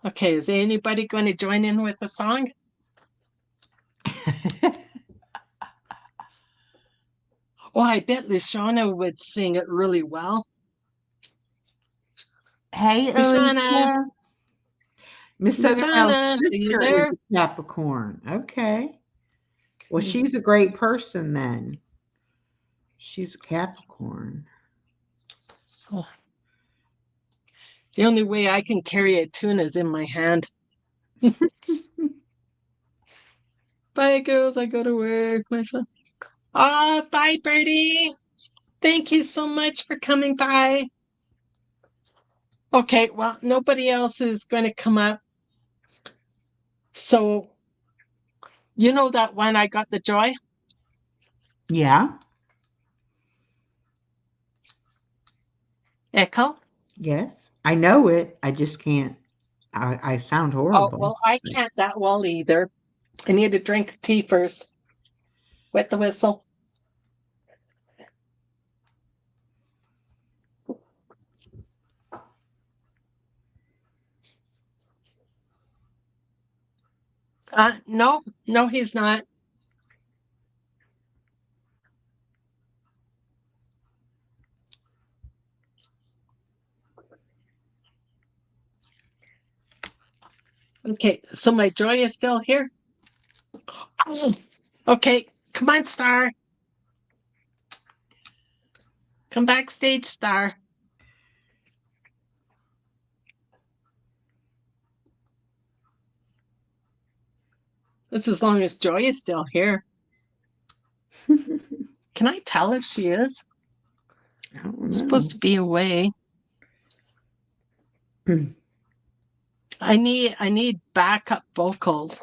Okay, is anybody going to join in with the song? Oh, I bet Lashana would sing it really well. Hey, Lashana, Alicia. Miss Southernwell's Lashana, are you sister is there? a Capricorn. Okay. Well, she's a great person then. She's a Capricorn. Oh, the only way I can carry a tune is in my hand. Bye, girls. I go to work. Myself. Oh, bye, Birdie. Thank you so much for coming by. Okay, well, nobody else is going to come up. So, you know that one I got the joy? Yeah. Echo? Yes. I know it. I just can't. I sound Oh, horrible. well, I can't that well either. I need to drink tea first. Wet the whistle. No, no, he's not. Okay, so my joy is still here. Okay, come on, Star. Come backstage, Star. That's as long as Joy is still here. Can I tell if she is? I don't I'm know. supposed to be away. I need backup vocals.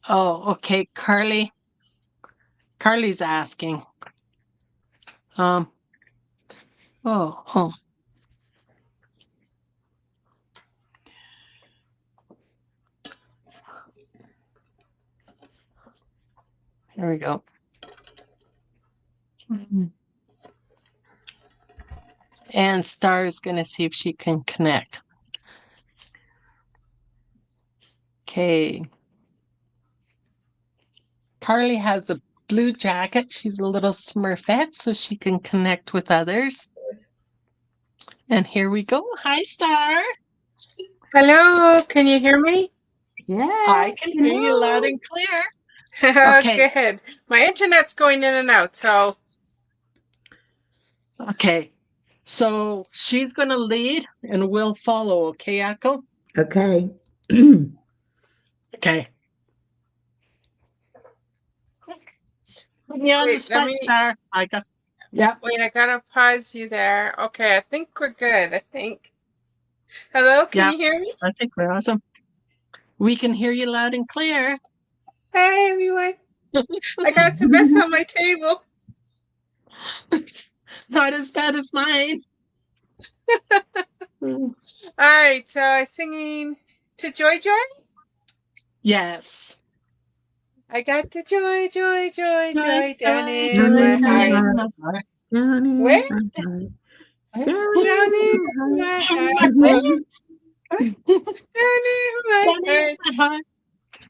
Oh, okay, Carly. Carly's asking. Oh, oh. Here we go. And Star's gonna see if she can connect. Okay. Carly has a blue jacket. She's a little smurfette, so she can connect with others. And here we go. Hi, Star. Hello, can you hear me? I Yes. can hear you loud Hello. and clear. Okay. Good. My internet's going in and out, so Okay. So she's going to lead and we'll follow. Okay, Echo? Okay. Okay. Put me on the wait, let spot, me Star. I got. Yep. wait, I gotta pause you there. Okay, I think we're good. I think. Hello, can Yep. you hear me? I think we're awesome. We can hear you loud and clear. Hey everyone. I got some mess on my table. Not as bad as mine. Alright, so I'm singing to Joy Joy. Yes. I got the joy, joy, joy, Joy, joy down joy, in joy, my joy heart. in my heart. Down Where? in my heart. Down in my In heart. my Where? heart. Down in my Down in heart. my heart.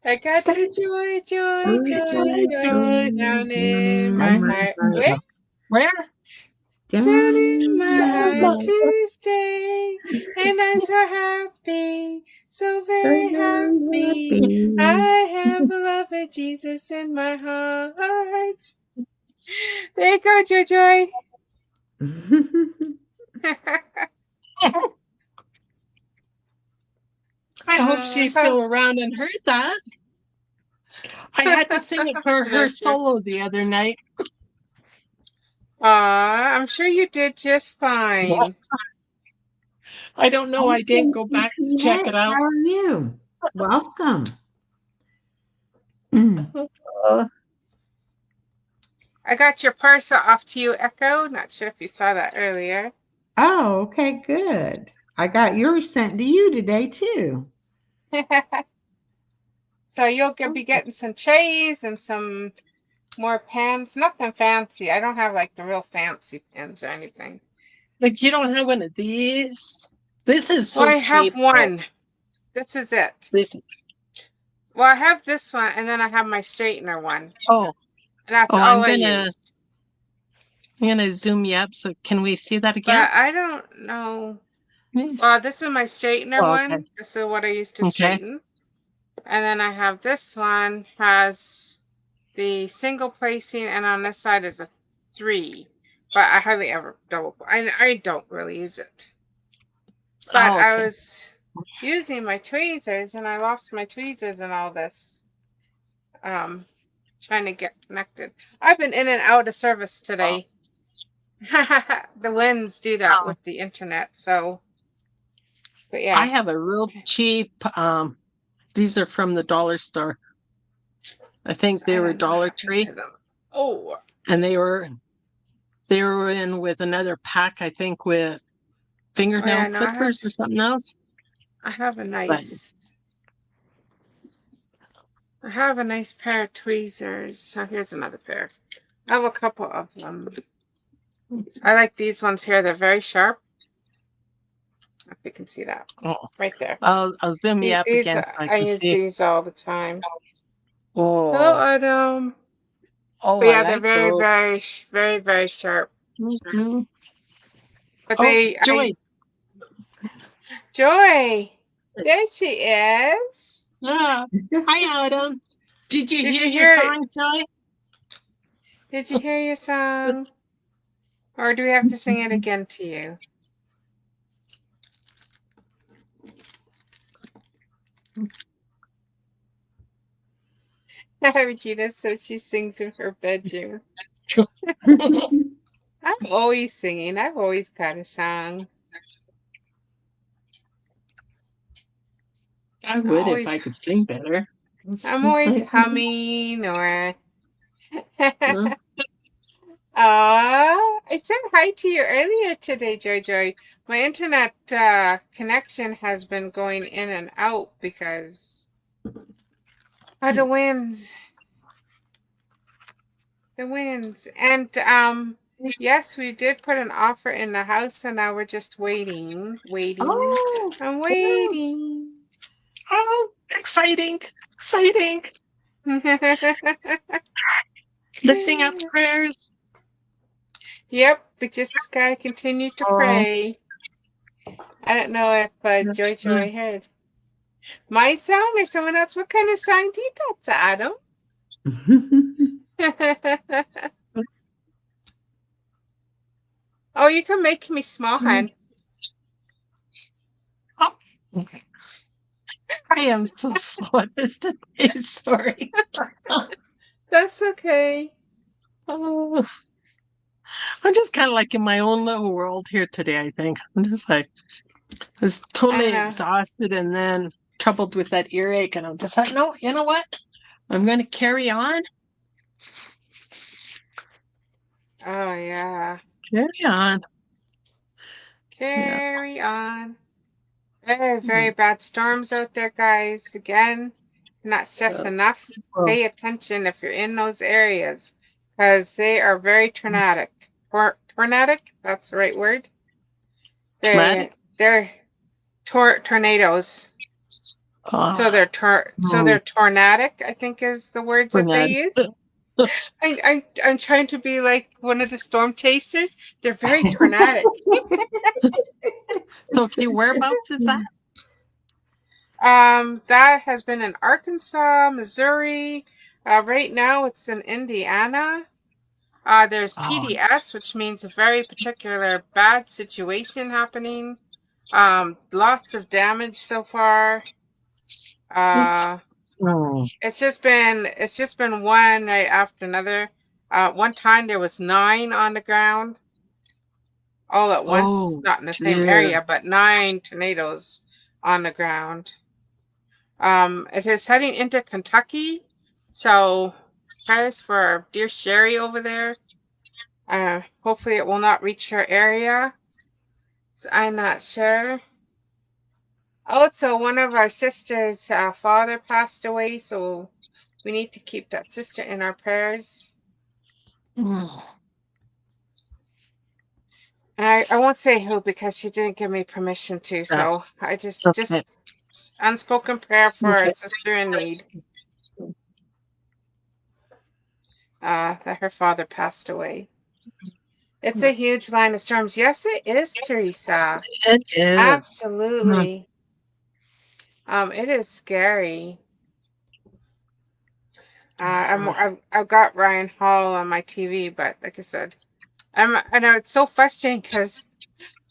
I got the joy, joy, joy, joy down in Down my my heart. heart. Where? Where? Down in my Down heart my to stay. And I'm so happy, so very happy. I have the love of Jesus in my heart. There you go, Joy Joy. I hope she's still around and heard that. I had to sing it for her solo the other night. Aw, I'm sure you did just fine. I don't know. I didn't go back to check it out. How are you? Welcome. Mm. I got your parcel off to you, Echo. Not sure if you saw that earlier. Oh, okay, good. I got yours sent to you today too. So you'll be getting some trays and some more pans. Nothing fancy. I don't have like the real fancy pans or anything. Like, you don't have one of these? This is so Well, I have cheap. one. This is it. This. Well, I have this one, and then I have my straightener one. Oh. And that's all I'm I gonna. use. I'm gonna zoom you up. So can we see that again? But I don't know. Well, this is my straightener one. This is what I use to straighten. And then I have this one has the single placing, and on this side is a 3. But I hardly ever double. I don't really use it. But I was using my tweezers, and I lost my tweezers and all this. Trying to get connected. I've been in and out of service today. The winds do that with the internet. So, but yeah. I have a real cheap. These are from the dollar store. I think they were Dollar Tree. Oh. And they were in with another pack, I think, with fingernail clippers or something else. I have a nice pair of tweezers. So here's another pair. I have a couple of them. I like these ones here. They're very sharp. If you can see that. Oh, right there. I'll zoom you up again. So I use these all the time. Oh. Hello, Adam. Oh, but yeah, they're very, very, very, very sharp. Mm-hmm. But Joy. Joy. There she is. Yeah. Hi, Adam. Did you hear your song, Joy? Did you hear your song? Or do we have to sing it again to you? Regina says she sings in her bedroom. I'm always singing. I've always got a song. I would if I could sing better. I'm always humming or... I said hi to you earlier today, Joy. My internet connection has been going in and out because of the winds. The winds. And yes, we did put an offer in the house, and now we're just waiting. Oh, I'm waiting. Oh, exciting. Lifting up prayers. Yep, we just gotta continue to pray. I don't know if Joy heard my song or someone else. What kind of song do you got, Adam? Oh, you can make me small, hon. Oh. I am so slow at this today. Sorry. That's okay. Oh. I'm just kind of like in my own little world here today, I think. I'm just like, I was totally exhausted and then troubled with that earache. And I'm just like, no, you know what? I'm going to carry on. Oh, yeah. Carry on. Carry on. Very, very bad storms out there, guys. Again, cannot stress enough. Pay attention if you're in those areas because they are very tornadic. Tornadic? That's the right word. They're tornadoes. So they're tornadic, I think is the words that they use. I'm trying to be like one of the storm chasers. They're very tornadic. So, okay, whereabouts is that? That has been in Arkansas, Missouri. Right now it's in Indiana. There's PDS, which means a very particular bad situation happening. Lots of damage so far. It's just been one right after another. One time there was 9 on the ground all at once, not in the same area, but 9 tornadoes on the ground. It is heading into Kentucky, so prayers for dear Sherry over there. Hopefully it will not reach her area. So I'm not sure. Also, one of our sisters' father passed away, so we need to keep that sister in our prayers. And I won't say who because she didn't give me permission to, so I just unspoken prayer for our sister in need. That her father passed away. It's a huge line of storms. Yes, it is, Teresa. It is. Absolutely. It is scary. I've got Ryan Hall on my TV, but like I said, I know it's so frustrating because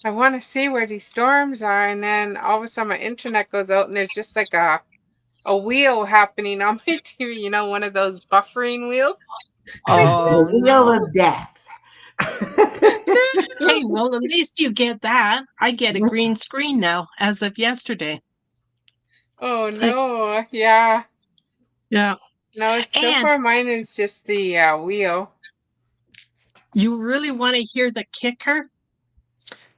I want to see where these storms are, and then all of a sudden my internet goes out, and there's just like a wheel happening on my TV. You know, one of those buffering wheels. The wheel of death. Hey, well, at least you get that. I get a green screen now, as of yesterday. Oh no! Yeah. Yeah. No, so far mine is just the wheel. You really want to hear the kicker?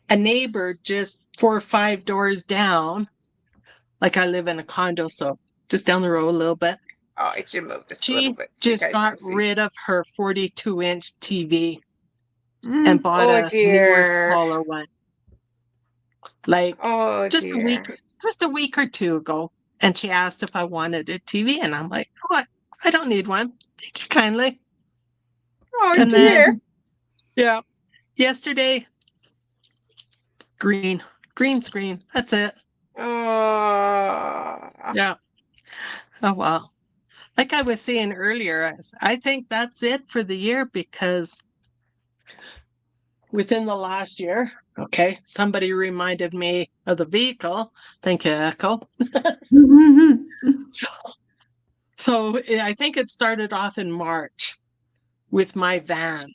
A neighbor just 4 or 5 doors down, like I live in a condo, so just down the road a little bit. Oh, I should move this a little bit. She just got rid of her 42-inch TV and bought a newer, smaller one. Like just a week or two ago. And she asked if I wanted a TV, and I'm like, "What? I don't need one. Thank you kindly." Oh, and dear. Then, yesterday, green screen. That's it. Oh. Yeah. Oh, well. Like I was saying earlier, I think that's it for the year because within the last year, somebody reminded me of the vehicle. Thank you, Echo. So I think it started off in March with my van.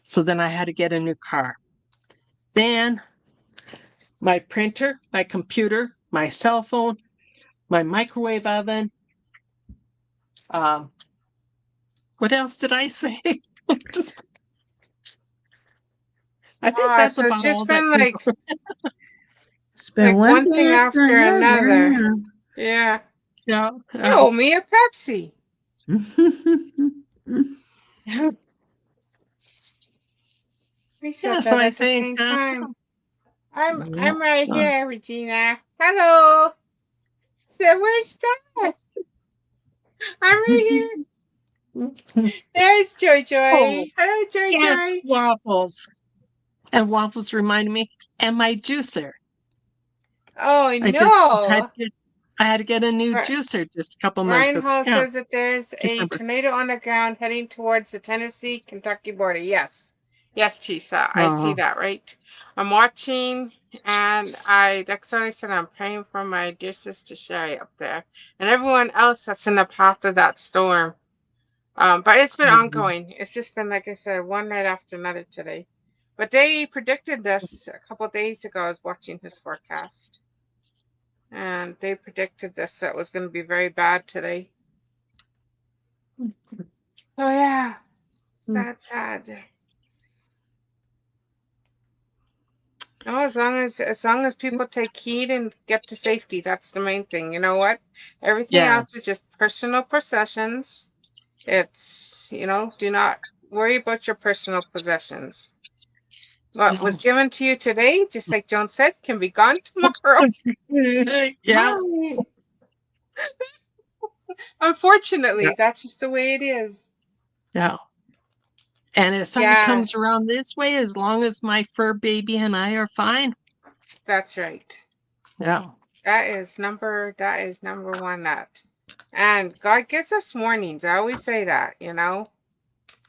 So then I had to get a new car. Then my printer, my computer, my cell phone, my microwave oven. What else did I say? I think that's so about it's just all been that it's been one thing after another. Yeah. Yeah. You owe me a Pepsi. Yeah. We said that at the same time. I'm right here, Regina. Hello. Where's that? I'm right here. There's Joy. Hello, Joy. Waffles. And Waffles remind me, and my juicer. Oh, no. I had to get a new juicer just a couple months ago. Ryan Hall says that there's a tornado on the ground heading towards the Tennessee-Kentucky border. Yes, Tisa, I see that, right? I'm watching, and that's what I said, I'm praying for my dear sister Sherry up there, and everyone else that's in the path of that storm. But it's been ongoing. It's just been, like I said, one right after another today. But they predicted this a couple days ago. I was watching his forecast. And they predicted this, that it was going to be very bad today. Oh, yeah. Sad. No, as long as people take heed and get to safety, that's the main thing. You know what? Everything else is just personal possessions. It's, do not worry about your personal possessions. What was given to you today, just like Joan said, can be gone tomorrow. Yeah. Right. Unfortunately, that's just the way it is. Yeah. And if something Yeah, comes around this way, as long as my fur baby and I are fine. that's right. Yeah. That is number one. That, and God gives us warnings. I always say that, you know.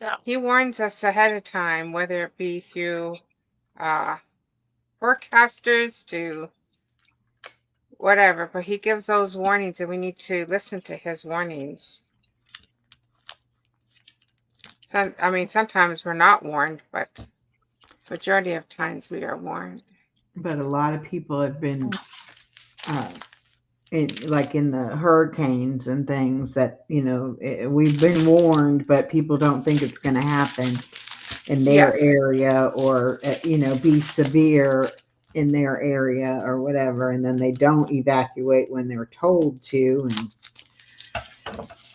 Yeah. He warns us ahead of time, whether it be through forecasters to whatever, but he gives those warnings and we need to listen to his warnings. I mean, sometimes we're not warned, but majority of times we are warned. But a lot of people have been, like in the hurricanes and things that, we've been warned, but people don't think it's going to happen in their Yes. area or, be severe in their area or whatever. And then they don't evacuate when they're told to, and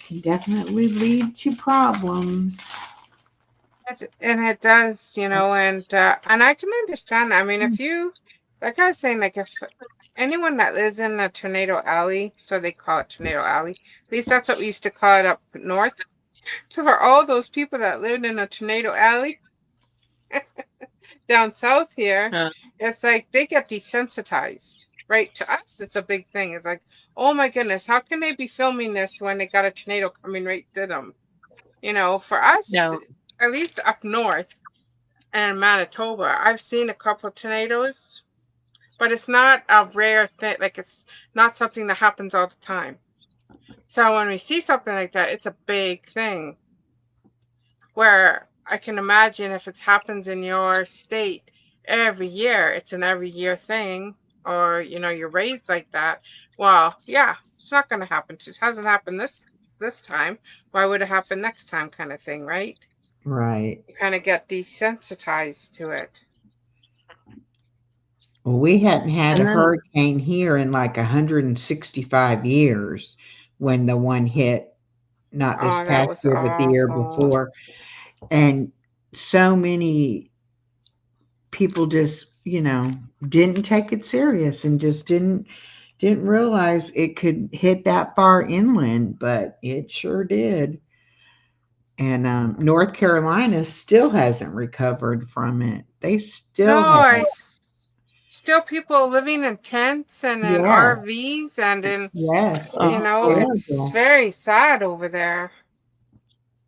can definitely lead to problems. And it does, and I can understand. I mean, if you, like I was saying, like if anyone that lives in a tornado alley, so they call it tornado alley, at least that's what we used to call it up north. So for all those people that lived in a tornado alley down south here, it's like they get desensitized. Right, to us, it's a big thing. It's like, oh my goodness, how can they be filming this when they got a tornado coming right to them? For us, at least up north and Manitoba, I've seen a couple of tornadoes, but it's not a rare thing. Like, it's not something that happens all the time. So when we see something like that, it's a big thing. Where I can imagine if it happens in your state every year, it's an every year thing, or you're raised like that. Well, yeah, it's not going to happen. It just hasn't happened this time. Why would it happen next time, kind of thing, right? Right. You kind of get desensitized to it. Well, we hadn't had a hurricane here in like 165 years when the one hit, not this past year, but the year before. And so many people just, didn't take it serious and just didn't realize it could hit that far inland, but it sure did. And North Carolina still hasn't recovered from it. They still have. Still people living in tents and in RVs and in, it's very sad over there.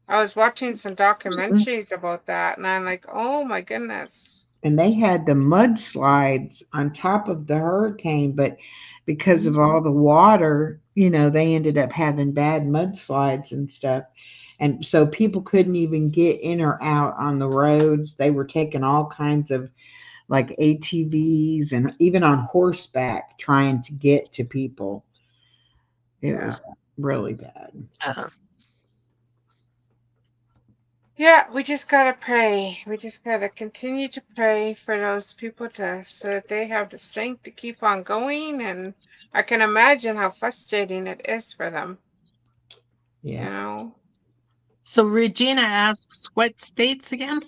I was watching some documentaries about that and I'm like, oh my goodness. And they had the mudslides on top of the hurricane, but because of all the water, they ended up having bad mudslides and stuff. And so people couldn't even get in or out on the roads. They were taking all kinds of like ATVs and even on horseback trying to get to people. It was really bad. Yeah, we just gotta pray. We just gotta continue to pray for those people so that they have the strength to keep on going. And I can imagine how frustrating it is for them. Yeah. So Regina asks, what states again?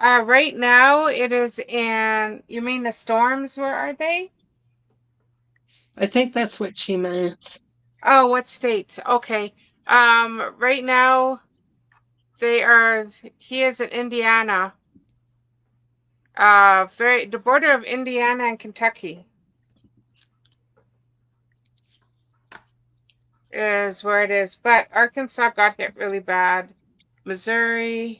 Right now it is in, you mean the storms, where are they? I think that's what she meant. Oh, what states? Okay. Right now he is in Indiana. The border of Indiana and Kentucky is where it is. But Arkansas got hit really bad. Missouri.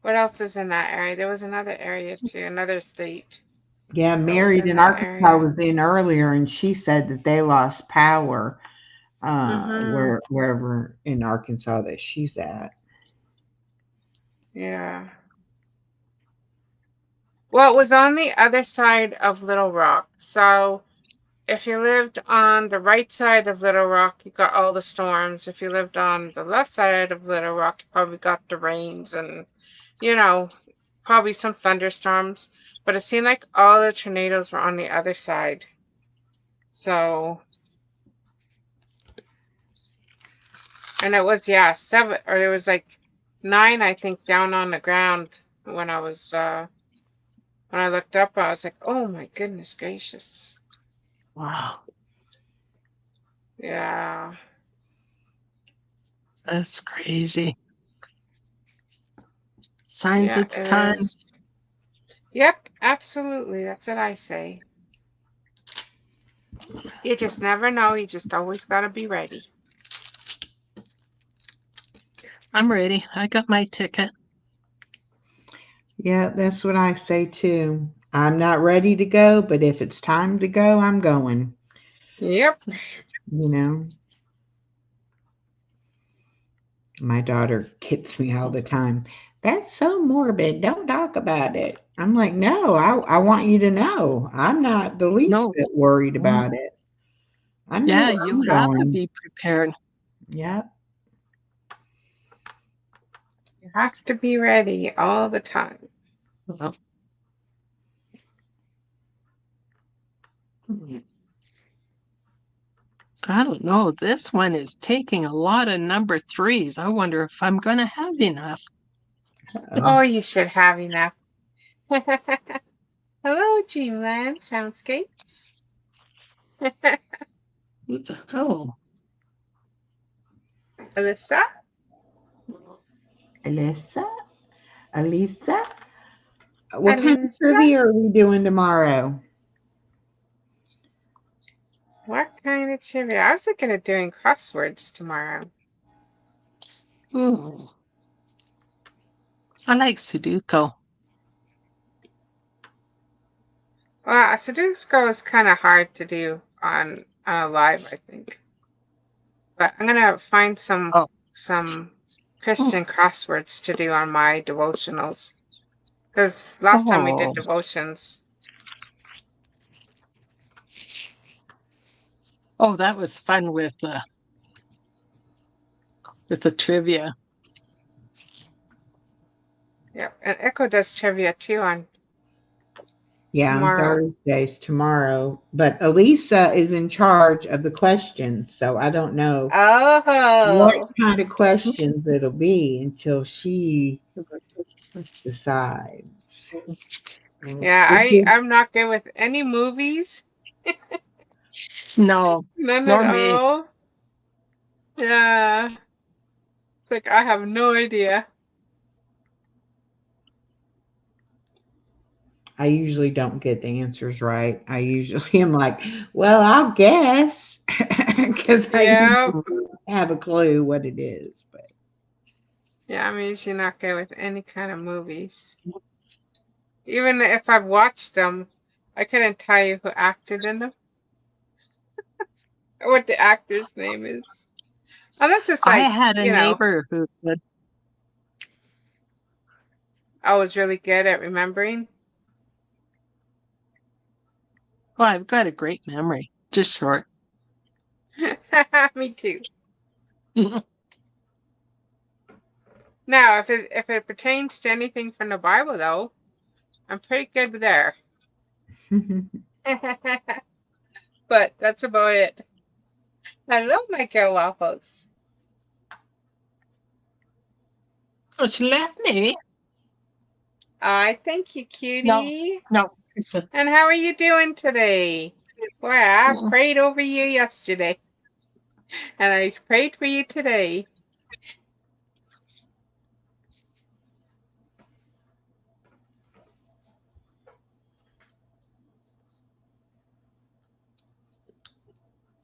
What else is in that area? There was another area too, another state. Yeah, Married in Arkansas was in earlier, and she said that they lost power wherever in Arkansas that she's at. Yeah. Well, it was on the other side of Little Rock. So if you lived on the right side of Little Rock, you got all the storms. If you lived on the left side of Little Rock, you probably got the rains and, probably some thunderstorms. But it seemed like all the tornadoes were on the other side. So, and it was, 7, or it was like 9, I think, down on the ground when I was when I looked up, I was like, oh my goodness gracious. Wow. Yeah. That's crazy. Signs Yeah, of the it time. is. Yep, absolutely. That's what I say. You just never know. You just always got to be ready. I'm ready. I got my ticket. Yeah, that's what I say too. I'm not ready to go, but if it's time to go, I'm going. Yep. You know, my daughter gets me all the time. That's so morbid. Don't talk about it. I'm like, no, I want you to know. I'm not the least No. bit worried about it. I know Yeah, where you I'm have to going. be prepared. Yep. You have to be ready all the time. Well, I don't know. This one is taking a lot of number 3s. I wonder if I'm going to have enough. Oh, you should have enough. Hello, Dreamland Soundscapes. What the hell? Alyssa? Alisa, what kind of Alyssa? trivia are we doing tomorrow? What kind of trivia? I was looking at doing crosswords tomorrow. Ooh. I like Sudoku. Well, a Sudoku is kind of hard to do on a live, I think. But I'm gonna find some Oh. Christian crosswords to do on my devotionals. Because last time we did devotions. Oh, that was fun with the trivia. Yep, and Echo does trivia too on Yeah, on tomorrow. Thursdays tomorrow. But Alisa is in charge of the questions, so I don't know what Oh, kind of questions it'll be until she decides. yeah. I'm not good with any movies. No, None at nor me. all. Yeah, it's like I have no idea. I usually don't get the answers right. I usually am like, well, I'll guess because I Yeah, usually have a clue what it is. But yeah. I'm usually not good with any kind of movies. Even if I've watched them, I couldn't tell you who acted in them or what the actor's name is. Unless it's I like, had a neighbor who could. I was really good at remembering. Well, I've got a great memory, just short. Me too. Now, if it pertains to anything from the Bible, though, I'm pretty good there. But that's about it. Hello, my girl waffles. Oh, she left me. I thank you, cutie. No. It's a, And how are you doing today? Well, I prayed over you yesterday, and I prayed for you today.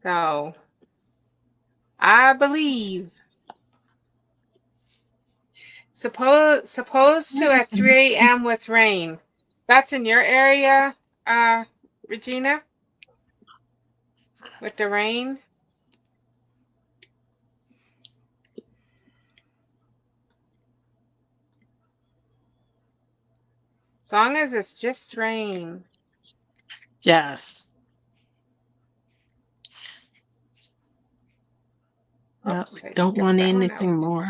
So, I believe. Supposed to at 3 a.m. with rain. That's in your area, Regina? With the rain? As long as it's just rain. yes. Yeah, Oops, we I don't took want that one anything out. more.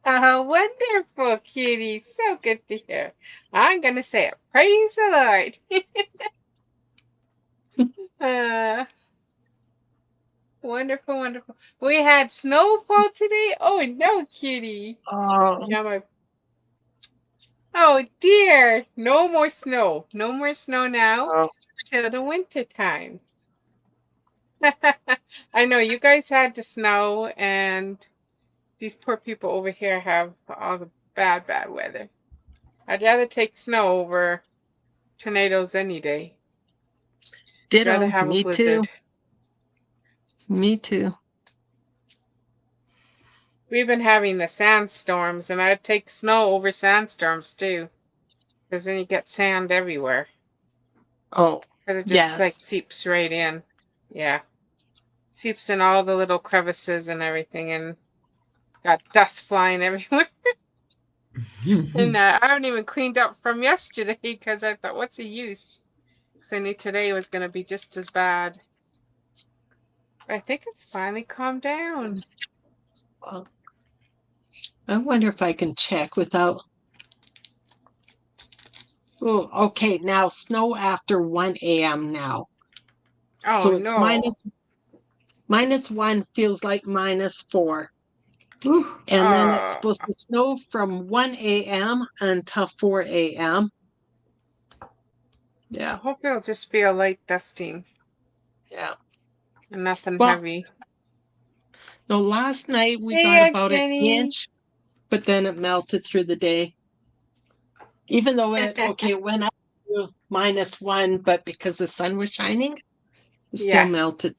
Oh, wonderful, cutie. So good to hear. I'm going to say it. Praise the Lord. Wonderful, wonderful. We had snowfall today. Oh, no, cutie. Oh, Yeah, Oh dear, no more snow. No more snow now Oh, till the winter time. I know you guys had the snow, and these poor people over here have all the bad, bad weather. I'd rather take snow over tornadoes any day. I'd rather ditto. have a Me too. blizzard. Me too. We've been having the sandstorms, and I'd take snow over sandstorms too, because then you get sand everywhere. Oh, Because it just like yes. seeps right in. Yeah. Seeps in all the little crevices and everything, and got dust flying everywhere. And I haven't even cleaned up from yesterday because I thought, what's the use? Because I knew today was going to be just as bad. I think it's finally calmed down. Well, I wonder if I can check without. Oh, okay. Now snow after 1 a.m. now. Oh So it's no. -1 feels like -4. Ooh, And then it's supposed to snow from 1 a.m. until 4 a.m. I Yeah, hope it'll just be a light dusting yeah. and nothing Well, heavy. no, last night we See got ya, about an Jenny. inch, but then it melted through the day. Even though it went up to -1, but because the sun was shining, it still Yeah. melted.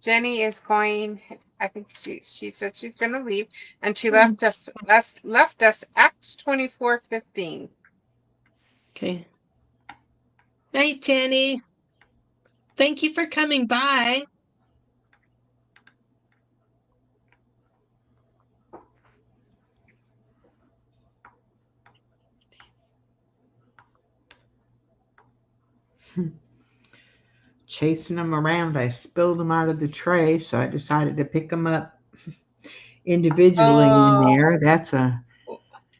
Jenny is going. I think she said she's gonna leave, and she Mm. left us Acts 24:15. Okay. Night, Jenny. Thank you for coming by. chasing them around. I spilled them out of the tray, so I decided to pick them up individually in Oh, there. That's a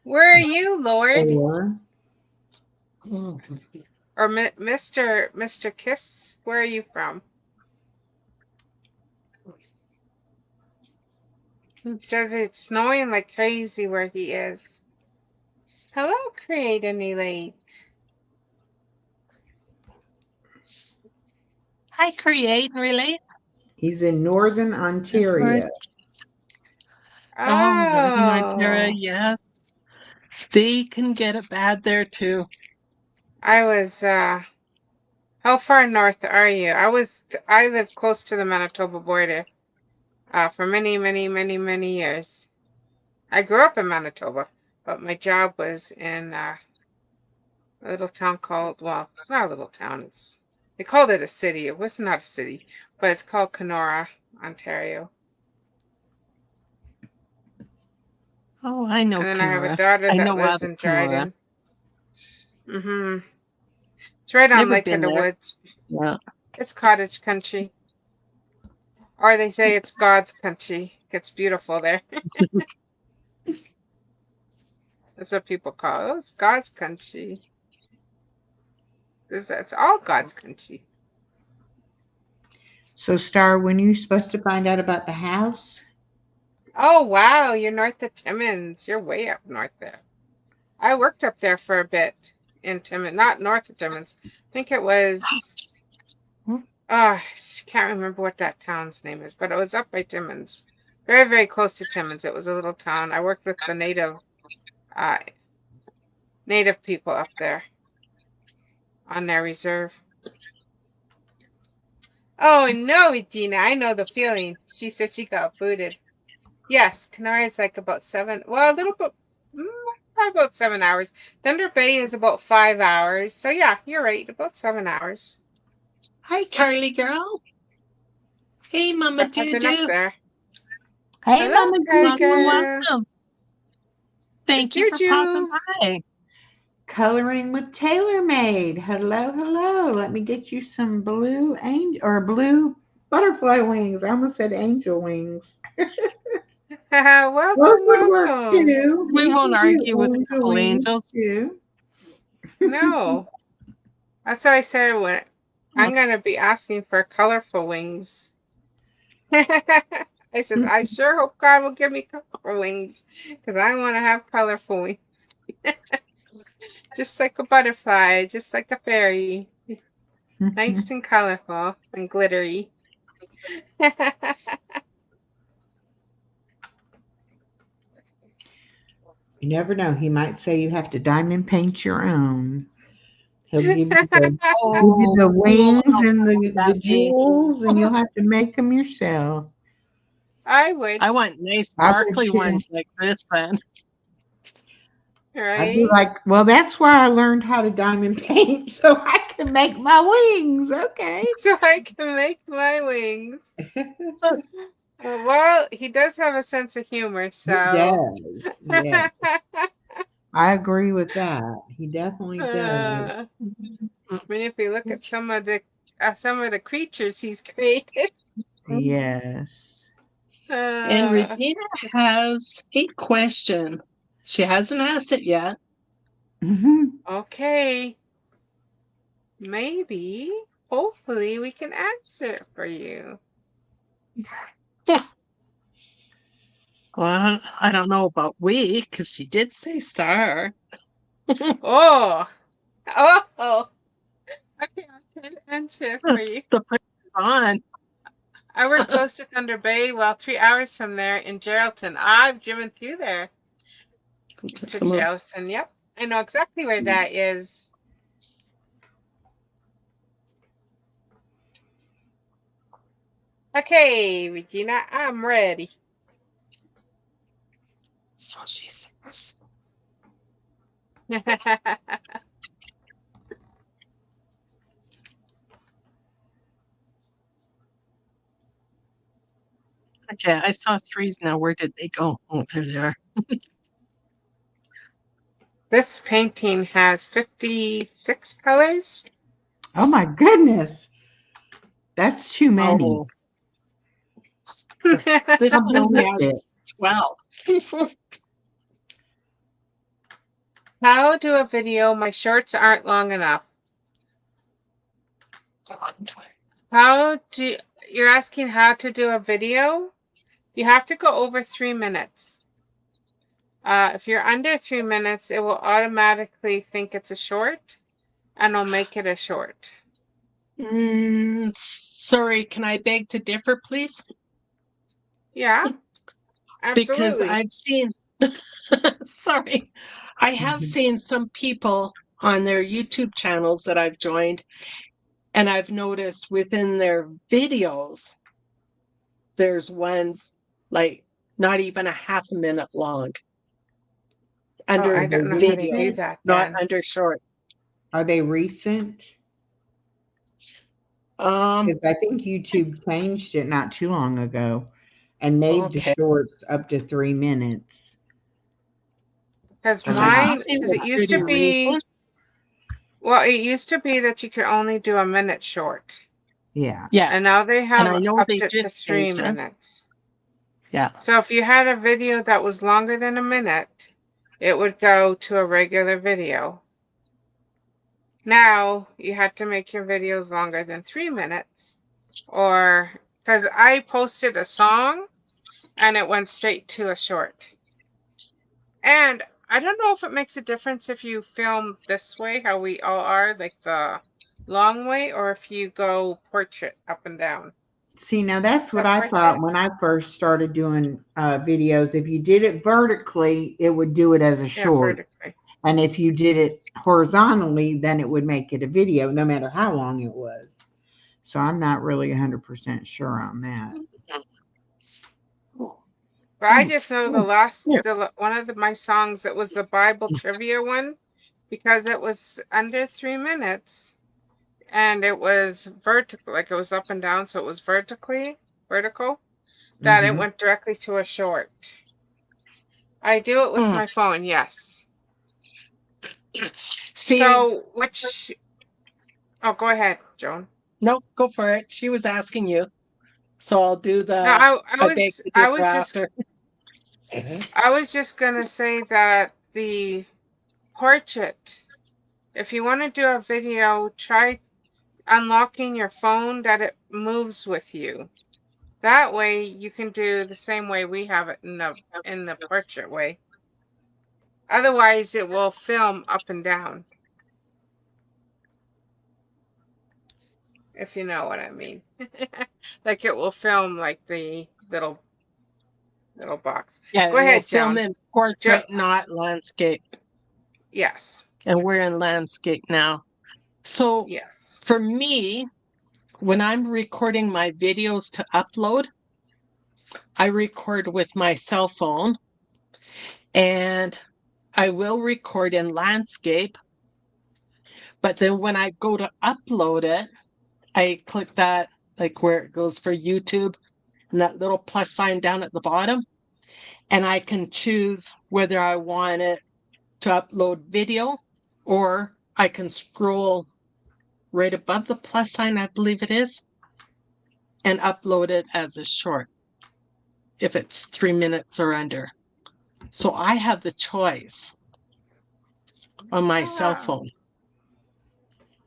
where are you, Lord? 4. Mm. Or Mr. Kiss? Where are you from? Says it's snowing like crazy where he is. Hello, Create and Relate. Hi, Create and Relate. He's in Northern Ontario. Oh, Northern Ontario, Oh, yes. They can get it bad there too. I was, how far north are you? I lived close to the Manitoba border, for many, many, many, many years. I grew up in Manitoba, but my job was in, a little town called, well, it's not a little town, they called it a city. It was not a city, but it's called Kenora, Ontario. Oh, I know And then I have a Kenora. daughter I that know lives of in Kenora. Dryden. It's right on Never Lake of been the there. Woods. Yeah. It's cottage country. Or they say it's God's country. It's beautiful there. That's what people call it. Oh, it's God's country. It's all God's country. So, Star, when are you supposed to find out about the house? Oh, wow. You're north of Timmins. You're way up north there. I worked up there for a bit in Timmins. Not north of Timmins. I think it was, I can't remember what that town's name is, but it was up by Timmins. Very, very close to Timmins. It was a little town. I worked with the uh, native people up there on their reserve. Oh no, Edina, I know the feeling. She said she got booted. Yes, Kenora is like about 7, well, a little bit, probably about 7 hours. Thunder Bay is about 5 hours. So yeah, you're right, about 7 hours. Hi, Carly girl. Hey, Mama But I've been up Doo. there. Hey, Hello, Mama Carly Welcome, girl. welcome. Thank you for popping Juju. by. Coloring with TaylorMade. Hello, hello. Let me get you some blue blue butterfly wings. I almost said angel wings. Those Welcome, would work welcome. too. We We won't can do argue with a angel couple wings angels. too. No, that's why I said I'm gonna be asking for colorful wings. I I says, I sure hope God will give me colorful wings because I want to have colorful wings. Just like a butterfly, just like a fairy. Nice and colorful and glittery. You never know. He might say you have to diamond paint your own. He'll give you the Oh, cool. wings and the That be. jewels, and you'll have to make them yourself. I would, I want nice I would sparkly too. ones like this then. I'd be right? like, well, that's why I learned how to diamond paint, so I can make my wings. Okay. So I can make my wings. Well, he does have a sense of humor, He so. does. Yeah, I agree with that. He definitely does. I mean, if you look at some of the creatures he's created. Yes. And Uh, Regina has a question. She hasn't asked it yet. okay, maybe, hopefully, we can answer it for you. Well, I don't know about we, because she did say star. Oh, oh, okay, I can answer it for you. The put on. I work close to Thunder Bay, well, 3 hours from there in Geraldton. I've driven through there to Geraldton. Yep, I know exactly where that is. Okay, Regina, I'm ready. So she says. Okay, I saw threes now. Where did they go? Oh, there they are. This painting has 56 colors. Oh my goodness. That's too many. Oh, this How one big only is has it? 12. How do a video? My shorts aren't long enough. You're asking how to do a video? You have to go over 3 minutes. If you're under 3 minutes, it will automatically think it's a short and it'll make it a short. Sorry, can I beg to differ, please? Yeah, Because absolutely. I've seen, sorry, I have seen some people on their YouTube channels that I've joined, and I've noticed within their videos, there's ones like not even a half a minute long. Under I don't know how to do that not then. under short. Are they recent? Because I think YouTube changed it not too long ago and made the shorts up to 3 minutes. Because I it was used to pretty be, recent. well, it used to be that you could only do a minute short. Yeah. Yeah. And now they And have I know up they to just 3 changed it. minutes. Yeah. So if you had a video that was longer than a minute, it would go to a regular video. Now you have to make your videos longer than 3 minutes, or because I posted a song and it went straight to a short. And I don't know if it makes a difference if you film this way, how we all are, like the long way, or if you go portrait up and down. See, now that's what I thought when I first started doing videos. If you did it vertically, it would do it as a short. Vertically. And if you did it horizontally, then it would make it a video, no matter how long it was. So I'm not really 100% sure on that. But I just know one of my songs, it was the Bible trivia one, because it was under 3 minutes and it was vertical, like it was up and down, so it was vertical, that it went directly to a short. I do it with my phone, yes. See, so go ahead, Joan. No, go for it. She was asking you. So I'll do the No, I was just gonna say that the portrait, if you want to do a video, try unlocking your phone that it moves with you. That way you can do the same way we have it in the portrait way. Otherwise it will film up and down. If you know what I mean. Like it will film like the little box. Yeah, Go ahead, film Joan. in portrait, not landscape. Yes. And we're in landscape now. So Yes. for me, when I'm recording my videos to upload, I record with my cell phone, and I will record in landscape. But then when I go to upload it, I click that, like where it goes for YouTube, and that little plus sign down at the bottom. And I can choose whether I want it to upload video, or I can scroll right above the plus sign, I believe it is, and upload it as a short if it's 3 minutes or under. So I have the choice on my cell phone.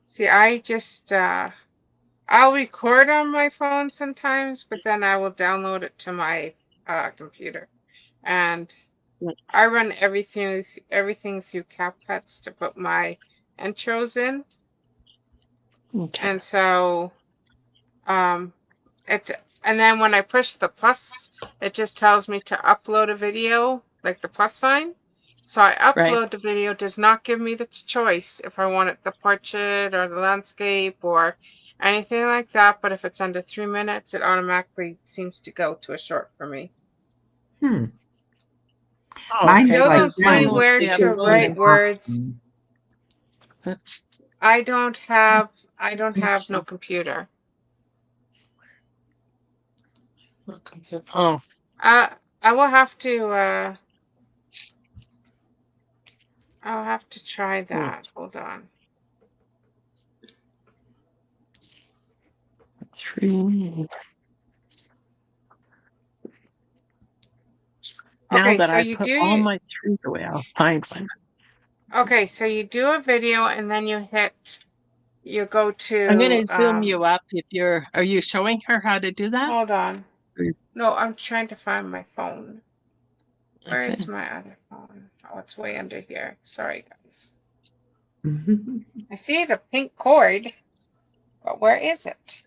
See, I just I'll record on my phone sometimes, but then I will download it to my computer, and I run everything through CapCut to put my intros in. Okay. And so and then when I push the plus, it just tells me to upload a video, like the plus sign. So I upload the video. Does not give me the choice if I want it the portrait or the landscape or anything like that. But if it's under 3 minutes, it automatically seems to go to a short for me. Oh, I still don't see where to write words. I don't have no computer. Oh. I will have to I'll have to try that. Hold on. 3. Okay, Now that so I you put do all my 3s away, I'll find one. Okay, so you do a video and then you go to I'm going to zoom you up if you're, are you showing her how to do that? Hold on. No, I'm trying to find my phone. Where is my other phone? Oh, it's way under here. Sorry, guys. I see the pink cord, but where is it?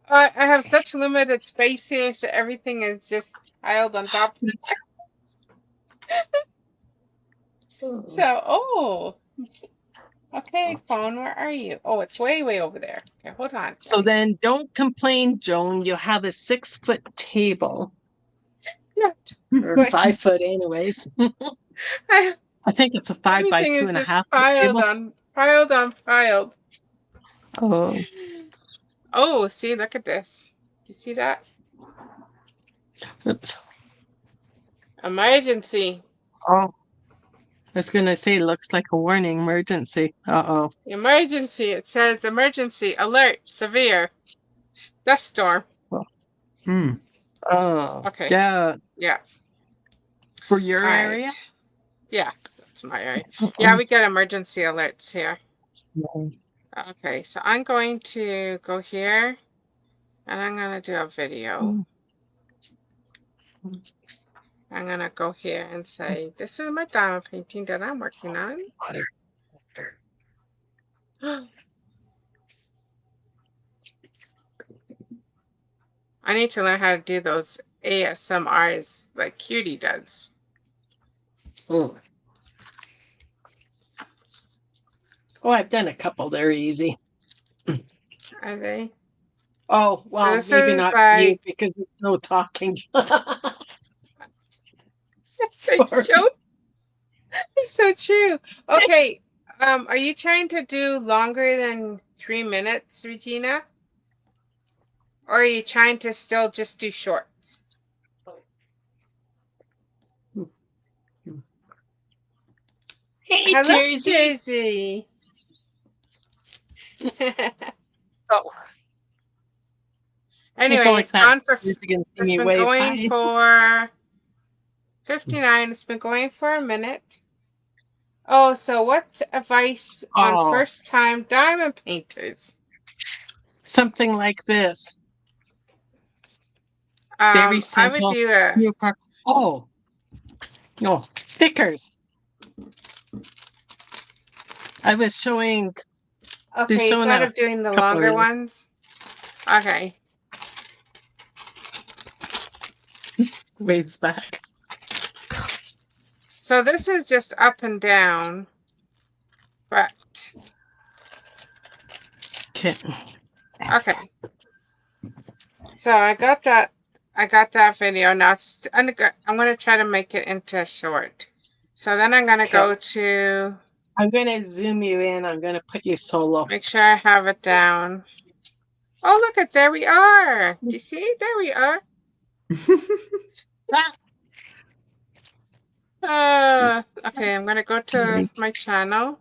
I have such limited space here, so everything is just piled on top of it. So, okay, phone, where are you? Oh, it's way over there. Okay, hold on. So then don't complain, Joan. You have a 6-foot table. Or 5 foot anyways. I think it's a 5 by 2.5 piled on piled. Oh. Oh, see, look at this. Do you see that? Oops. Emergency. Oh. I was going to say, looks like a warning, emergency. Uh-oh. Emergency. It says emergency, alert, severe, dust storm. Well. Oh. Okay. Yeah. For your area? Yeah, that's my area. Yeah, we get emergency alerts here. Okay, so I'm going to go here, and I'm going to do a video. I'm going to go here and say, this is my diamond painting that I'm working on. I need to learn how to do those ASMRs like Cutie does. Oh, I've done a couple. They're easy. Are they? Oh, well, so maybe not like, you because there's no talking. It's so true. Okay. Are you trying to do longer than 3 minutes, Regina? Or are you trying to still just do shorts? Hey, hello, Jersey. Oh. Anyway, it's gone for. It's been going for 59. It's been going for a minute. Oh, so what's advice on first-time diamond painters? Something like this. Very I would simple. do a. New part. Oh, no, stickers. I was showing, Okay, you showing thought a of doing the couple longer earlier. ones? Okay. Waves back. So this is just up and down, but Okay. okay. So I got that. I got that video. Now I'm gonna try to make it into a short. So then I'm gonna Okay. go to I'm going to zoom you in. I'm going to put you solo. make sure I have it down. Oh, look at there we are. Do you see? There we are. Okay, I'm gonna go to my channel.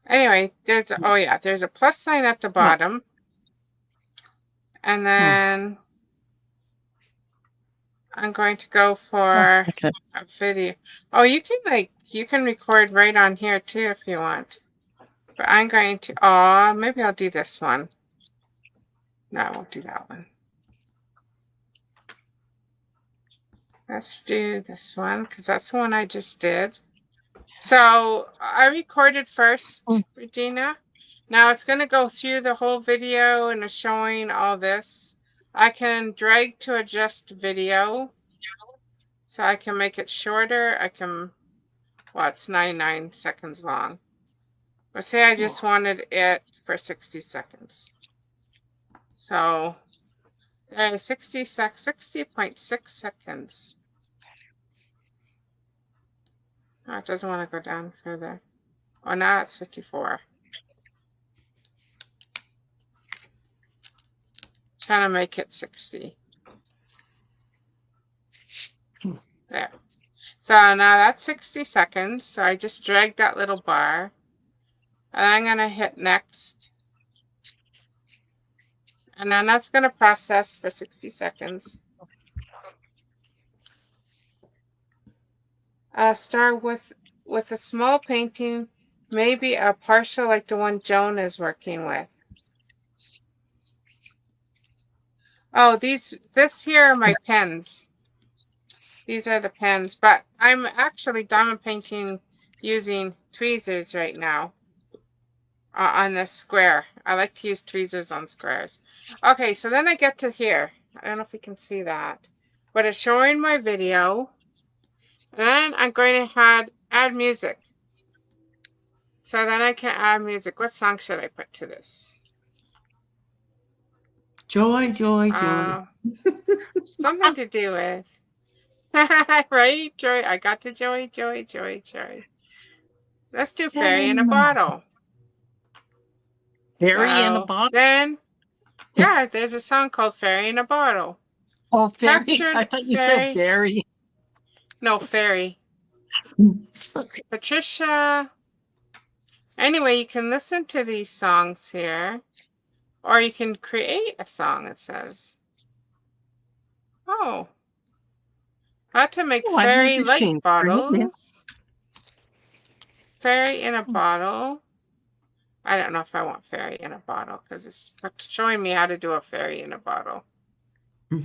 Anyway, there's a plus sign at the bottom. And then I'm going to go for Okay. a video. Oh, you can record right on here too if you want. But I'm going to, maybe I'll do this one. No, I won't do that one. Let's do this one because that's the one I just did. So I recorded first, Regina. Now it's going to go through the whole video and it's showing all this. I can drag to adjust video. So I can make it shorter. Well, it's 99 seconds long. But say I just wanted it for 60 seconds. So there's 60.6 seconds. Oh, it doesn't want to go down further. Oh, now it's 54. Trying to make it 60. There. So now that's 60 seconds. So I just dragged that little bar. And I'm going to hit next. And then that's going to process for 60 seconds. Start with a small painting, maybe a partial like the one Joan is working with. Oh, this here are my pens. These are the pens, but I'm actually diamond painting using tweezers right now on this square. I like to use tweezers on squares. Okay, so then I get to here. I don't know if you can see that, but it's showing my video. Then I'm going to add music. So then I can add music. What song should I put to this? Joy, joy, joy. Something to do with, right? Joy. I got the joy, joy, joy, joy. Let's do Fairy in a Bottle. Fairy in a bottle? Then, yeah, there's a song called Fairy in a Bottle. Oh, Fairy. Captured I thought you Fairy. said Barry. No, Fairy. Sorry. Patricia. Anyway, you can listen to these songs here. Or you can create a song, it says. Oh. How to make fairy light bottles. Fairy in a bottle. I don't know if I want fairy in a bottle because it's showing me how to do a fairy in a bottle.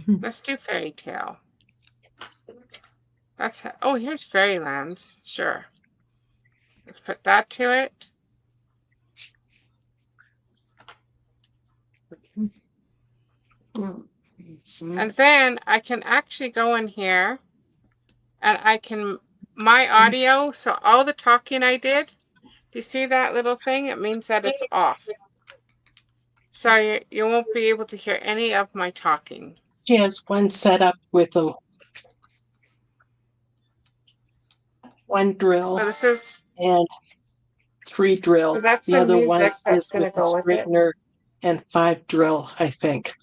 Let's do fairy tale. Here's Fairylands. Sure. Let's put that to it. And then I can actually go in here and my audio, so all the talking I did, do you see that little thing? It means that it's off. So you won't be able to hear any of my talking. She has one set up with one drill. So this is and 3 drill. So that's the other one that's is with a straightener and 5 drill, I think.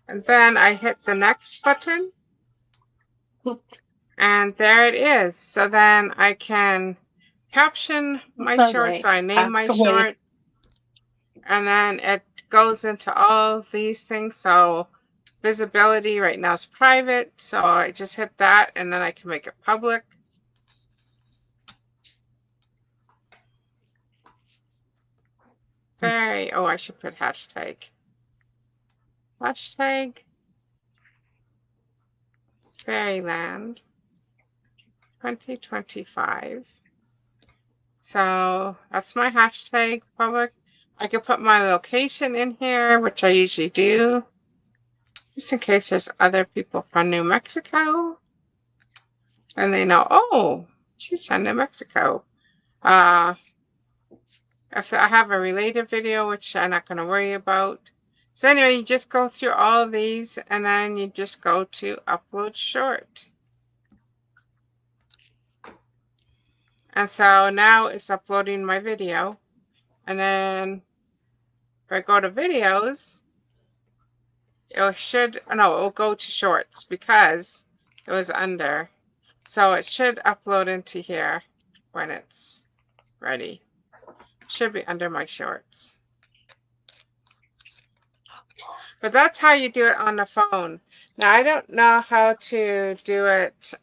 And then I hit the next button. And there it is. So then I can caption my short. So I name my short. And then it goes into all these things. So visibility right now is private. So I just hit that and then I can make it public. Fairy. Oh, I should put hashtag. Hashtag Fairyland 2025. So that's my hashtag public. I could put my location in here, which I usually do, just in case there's other people from New Mexico. And they know, oh, she's from New Mexico. If I have a related video, which I'm not going to worry about. So anyway, you just go through all of these and then you just go to upload short. And so now it's uploading my video. And then if I go to videos, it will go to shorts because it was under. So it should upload into here when it's ready. Should be under my shorts. But that's how you do it on the phone. Now I don't know how to do it.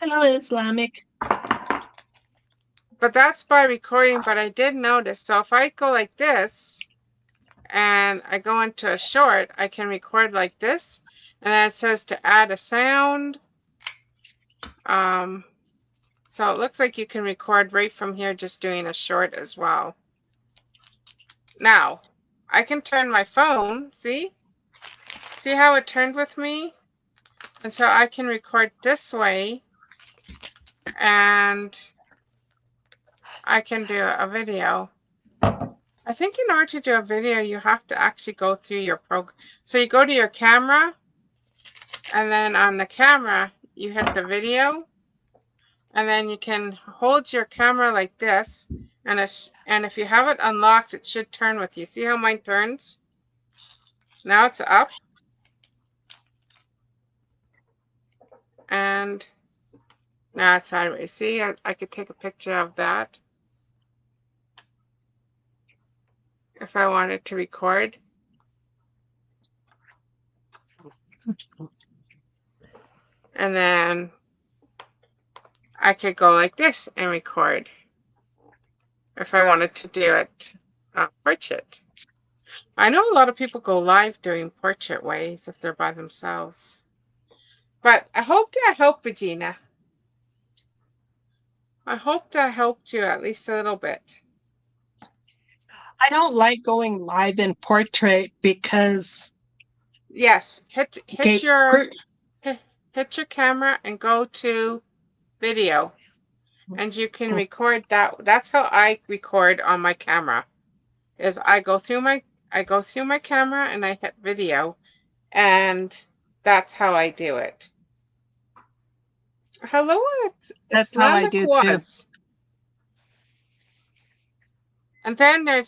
Hello, Islamic. But that's by recording. But I did notice. So if I go like this and I go into a short, I can record like this. And then it says to add a sound. So it looks like you can record right from here just doing a short as well. Now, I can turn my phone, see? See how it turned with me? And so I can record this way and I can do a video. I think in order to do a video, you have to actually go through your program. So you go to your camera and then on the camera, you hit the video. And then you can hold your camera like this, and if you have it unlocked, it should turn with you. See how mine turns? Now it's up. And now it's sideways. See, I could take a picture of that if I wanted to record. And then I could go like this and record if I wanted to do it portrait. I know a lot of people go live doing portrait ways if they're by themselves. But I hope that helped, Regina. I hope that helped you at least a little bit. I don't like going live in portrait because yes, hit your camera and go to video, and you can record that. That's how I record on my camera. Is I go through my camera and I hit video, and that's how I do it. Hello, that's how I do too. And then there's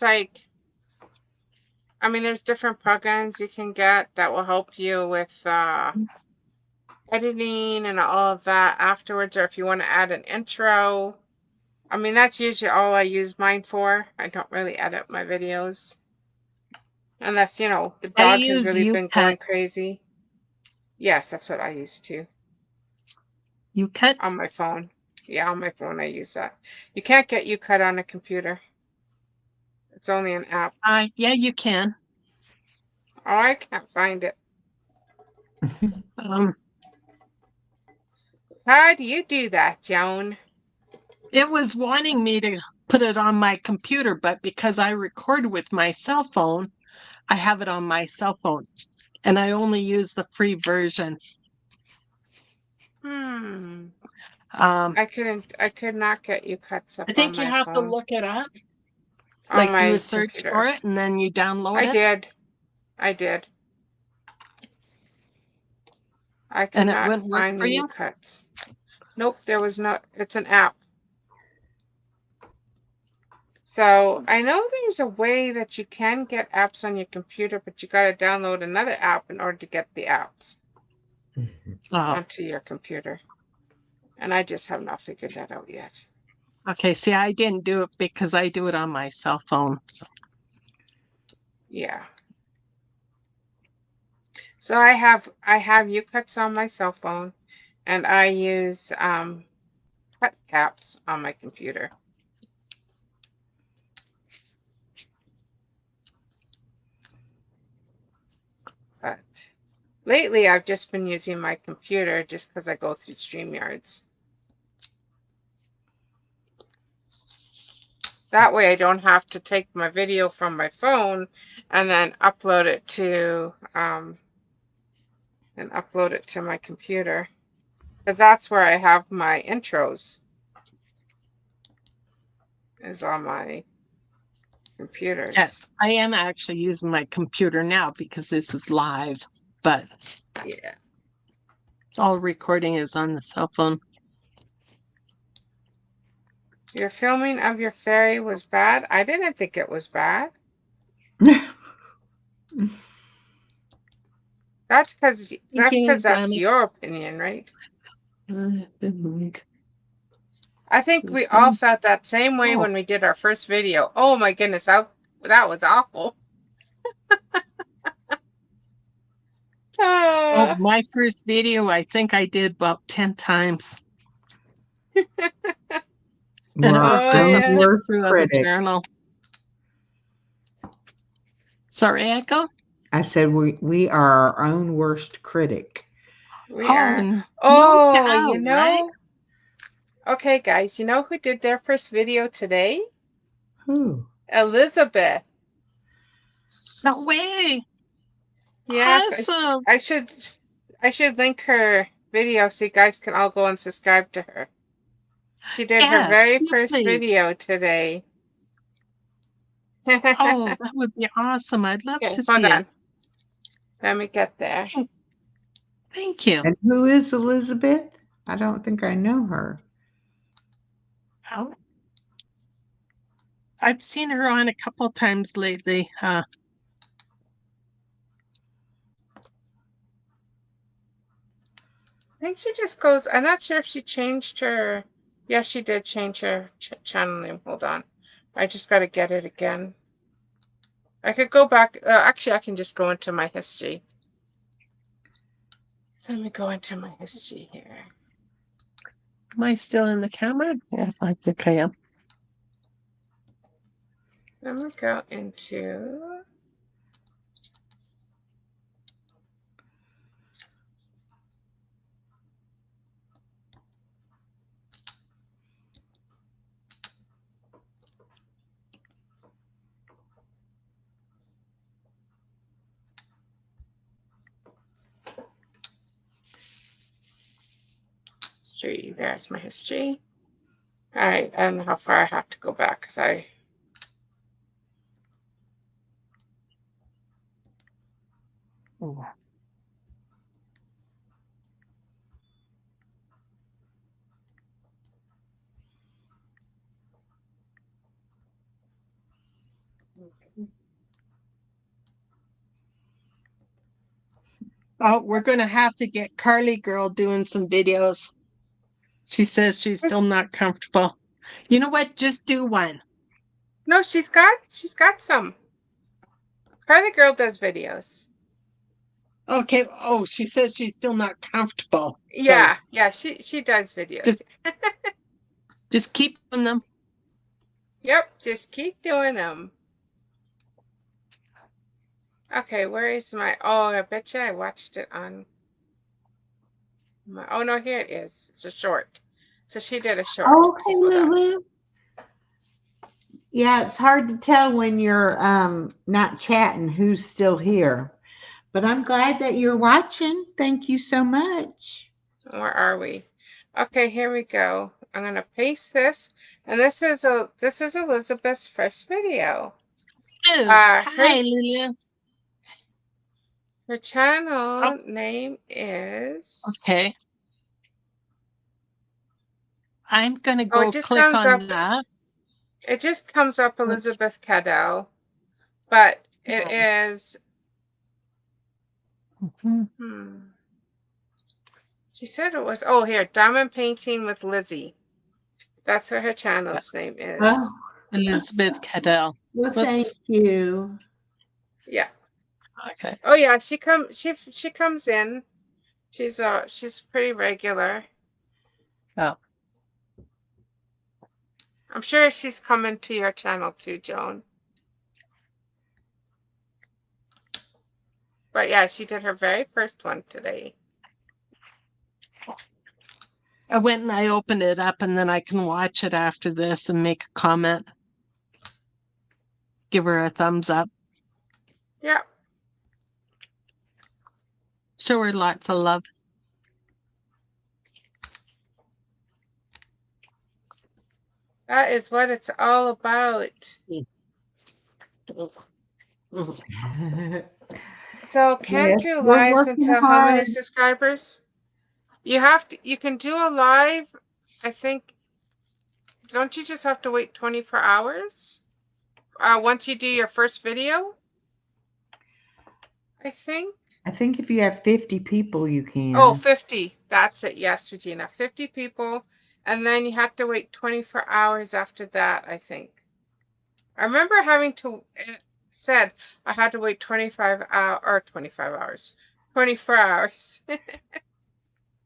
there's different programs you can get that will help you with editing and all of that afterwards, or if you want to add an intro. That's usually all I use mine for. I don't really edit my videos unless, the dog has really been going crazy. Yes, that's what I use too. YouCut? On my phone. Yeah, on my phone I use that. You can't get YouCut on a computer. It's only an app. Yeah, you can. Oh, I can't find it. How do you do that, Joan? It was wanting me to put it on my computer, but because I record with my cell phone, I have it on my cell phone, and I only use the free version. I could not get YouCut up. I think you have to look it up. Like do a search computer for it and then you download it. I did. I could not find the YouCuts. Nope, there was not. It's an app. So I know there's a way that you can get apps on your computer, but you got to download another app in order to get the apps onto your computer. And I just have not figured that out yet. Okay, see, I didn't do it because I do it on my cell phone. So. Yeah. So I have YouCuts on my cell phone, and I use cut caps on my computer. But lately, I've just been using my computer just because I go through StreamYards. That way I don't have to take my video from my phone and then upload it to my computer. Because that's where I have my intros. Is on my computers. Yes, I am actually using my computer now because this is live, but Yeah. all recording is on the cell phone. Your filming of your fairy was bad? I didn't think it was bad. That's because that's your opinion, right? I think we all felt that same way when we did our first video. Oh my goodness, that was awful. Oh, my first video, I think I did about 10 times. And it was just a flip through of a journal. Sorry, Echo? I said we are our own worst critic. We are. Oh, no doubt, you know. Right? Okay, guys, you know who did their first video today? Who? Elizabeth. No way. Yeah, awesome. I should link her video so you guys can all go and subscribe to her. She did her very first video today. Oh, that would be awesome. I'd love to see it. Let me get there. Thank you. And who is Elizabeth? I don't think I know her. Oh. I've seen her on a couple times lately. I think she just goes, I'm not sure if she changed her. Yes, she did change her channel name. Hold on. I just got to get it again. I could go back. Actually, I can just go into my history. So let me go into my history here. Am I still in the camera? Yeah, I think I am. Let me go into... history. There's my history. All right, I don't know how far I have to go back because I... Oh. Oh, we're going to have to get Carly Girl doing some videos. She says she's still not comfortable. You know what? Just do one. No, she's got some. Carly Girl does videos. Okay. Oh, she says she's still not comfortable. Yeah, so yeah, she does videos. Just keep doing them. Yep, just keep doing them. Okay, where is my... Oh, I bet you I watched it on... Oh, no, here it is. It's a short. So she did a short. Okay, Lulu. Yeah, it's hard to tell when you're not chatting who's still here. But I'm glad that you're watching. Thank you so much. Where are we? Okay, here we go. I'm going to paste this. And this is Elizabeth's first video. Hi, Lulu. Her channel name is... Okay. I'm going to go click on that. It just comes up Elizabeth Cadell. But it is... She said it was... Oh, here. Diamond Painting with Lizzie. That's what her channel's name is. Oh. Elizabeth Cadell. Well, thank you. Yeah. Okay. Oh yeah, she comes in. She's pretty regular. Oh. I'm sure she's coming to your channel too, Joan. But yeah, she did her very first one today. I went and I opened it up, and then I can watch it after this and make a comment. Give her a thumbs up. Yeah. Show her lots of love. That is what it's all about. So can't Yes, do we're lives working until how many hard. subscribers? You can do a live, I think. Don't you just have to wait 24 hours? Once you do your first video? I think. I think if you have 50 people, you can. Oh, 50. That's it. Yes, Regina. 50 people. And then you have to wait 24 hours after that, I think. I remember having to, it said I had to wait 25 hours, 24 hours.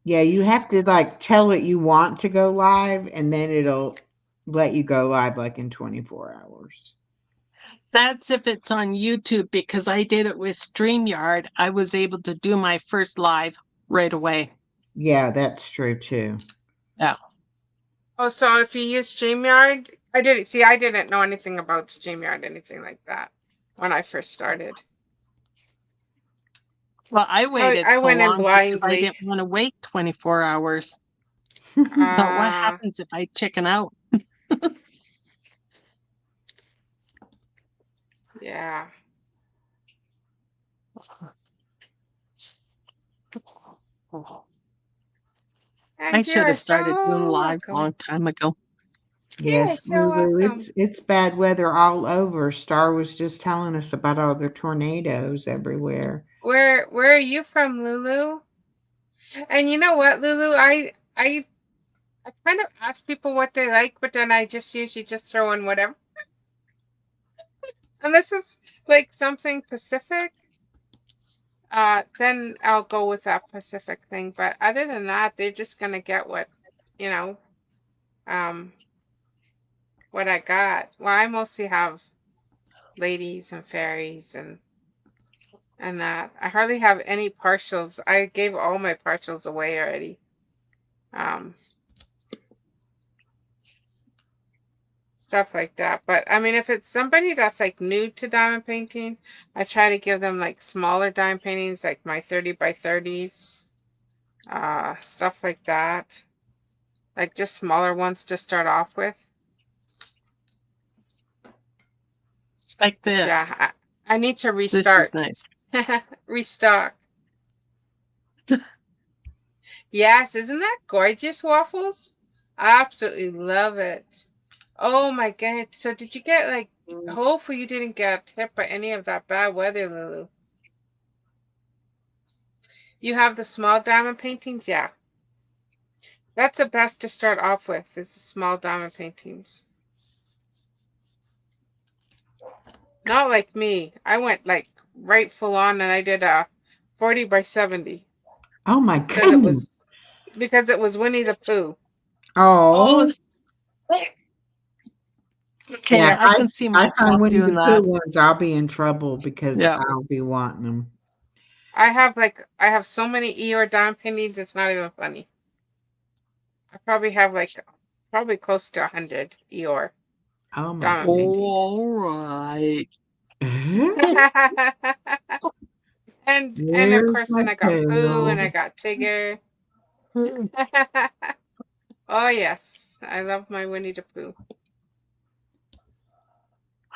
Yeah, you have to like tell it you want to go live, and then it'll let you go live like in 24 hours. That's if it's on YouTube, because I did it with StreamYard. I was able to do my first live right away. Yeah, that's true too. Yeah. Oh, so if you use StreamYard, I didn't know anything about StreamYard, anything like that when I first started. Well, I waited I so went in long because I blindly. didn't want to wait 24 hours. I thought, what Uh, happens if I chicken out? yeah. I And you should are have started doing so live a welcome. long time ago. You're Yes, so Lulu, welcome. it's bad weather all over. Star was just telling us about all the tornadoes everywhere. Where are you from, Lulu? And you know what, Lulu? I kind of ask people what they like, but then I just usually just throw in whatever. Unless it's like something Pacific, then I'll go with that Pacific thing. But other than that, they're just gonna get what, you know, um, what I got. Well, I mostly have ladies and fairies and that. I hardly have any partials. I gave all my partials away already. Stuff like that. But I mean, if it's somebody that's like new to diamond painting, I try to give them like smaller diamond paintings, like my 30 by 30s, stuff like that. Like just smaller ones to start off with. Like But this. yeah, I need to This is restart. nice. Restock. Yes, isn't that gorgeous, Waffles? I absolutely love it. Oh my God. So did you get like, hopefully you didn't get hit by any of that bad weather, Lulu. You have the small diamond paintings? Yeah. That's the best to start off with, is the small diamond paintings. Not like me. I went like right full on and I did a 40 by 70. Oh my goodness. Because it was Winnie the Pooh. Oh. Okay, Yeah, I can see I find myself Winnie doing the that. Pooh ones, I'll be in trouble because Yeah. I'll be wanting them. I have so many Eeyore diamond paintings, it's not even funny. I probably have probably close to 100 Eeyore Oh my diamond paintings. All right. and of course then I got Pooh and I tail? got Tigger. Oh yes, I love my Winnie the Pooh.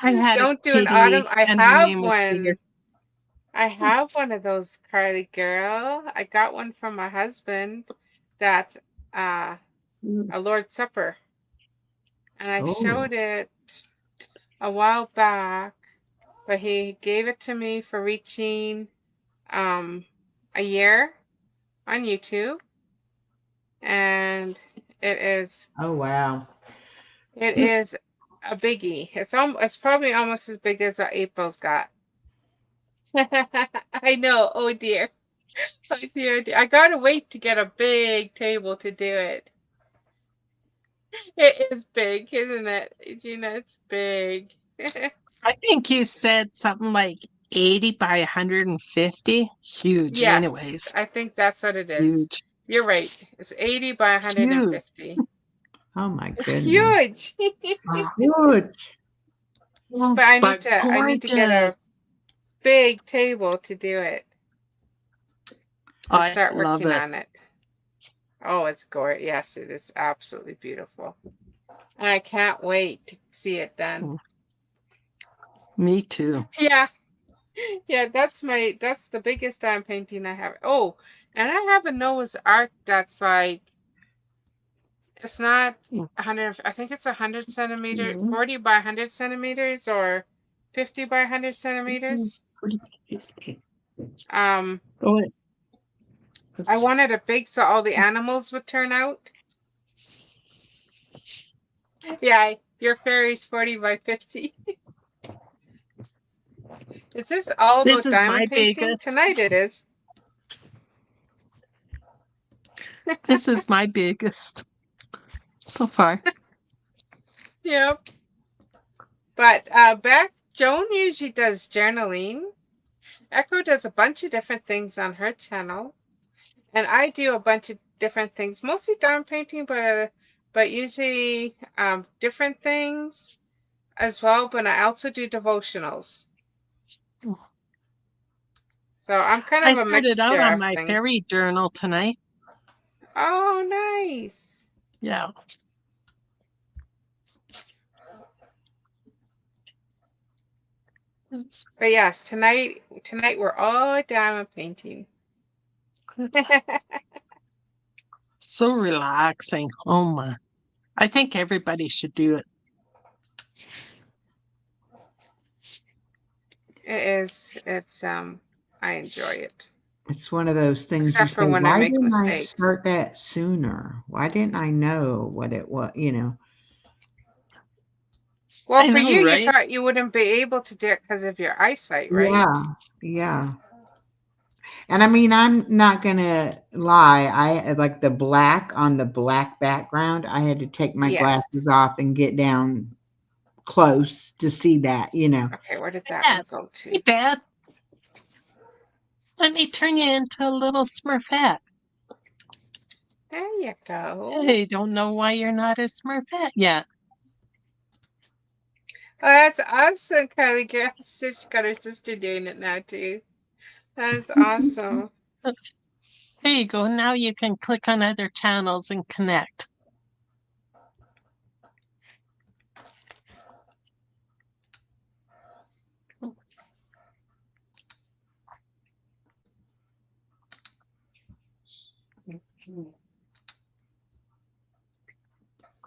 I had Don't a do an kitty, autumn. and her name was Tigger. I have one of those, Carly girl. I got one from my husband. That's a Lord's Supper, and I showed it a while back, but he gave it to me for reaching a year on YouTube, and it is Oh wow. it is a biggie. It's probably almost as big as what April's got. I know. Oh dear. Oh dear, dear. I gotta wait to get a big table to do it. It is big, isn't it? Gina, it's big. I think you said something like 80 by 150. Huge, Yes, anyways. I think that's what it is. Huge. You're right. It's 80 by 150. Oh my It's goodness. huge. Huge. But I need to get a gorgeous. big table to do it. To I start love working it. on it. Oh, it's gorgeous. Yes, it is absolutely beautiful. And I can't wait to see it done. Me too. Yeah. Yeah, that's the biggest diamond painting I have. Oh, and I have a Noah's Ark that's like, it's not 100, I think it's 100 centimeters, 40 by 100 centimeters or 50 by 100 centimeters. I wanted it big so all the animals would turn out. Yeah, your fairy's 40 by 50. Is this all about This is diamond my painting? biggest. Tonight it is. This is my biggest so far. Yep. But Joan usually does journaling. Echo does a bunch of different things on her channel. And I do a bunch of different things, mostly diamond painting, but usually different things as well. But I also do devotionals. So I'm kind of I a started out mixture on of my things. fairy journal tonight. Oh, nice. Yeah. But yes, tonight we're all diamond painting. So relaxing. Oh my. I think everybody should do it. It is. I enjoy it. It's one of those things Except you for say, when I why make didn't I mistakes. start that sooner? Why didn't I know what it was, you know? Well, I for know, you, right? you thought you wouldn't be able to do it because of your eyesight, right? Yeah, yeah. And I mean, I'm not gonna lie. I like the black on the black background. I had to take my glasses off and get down close to see that, you know. Okay, where did that one go to? Hey, Beth. Let me turn you into a little Smurfette. There you go. Hey, don't know why you're not a Smurfette yet. Oh, that's awesome, Kylie. She's got her sister doing it now too. That's awesome. There you go. Now you can click on other channels and connect.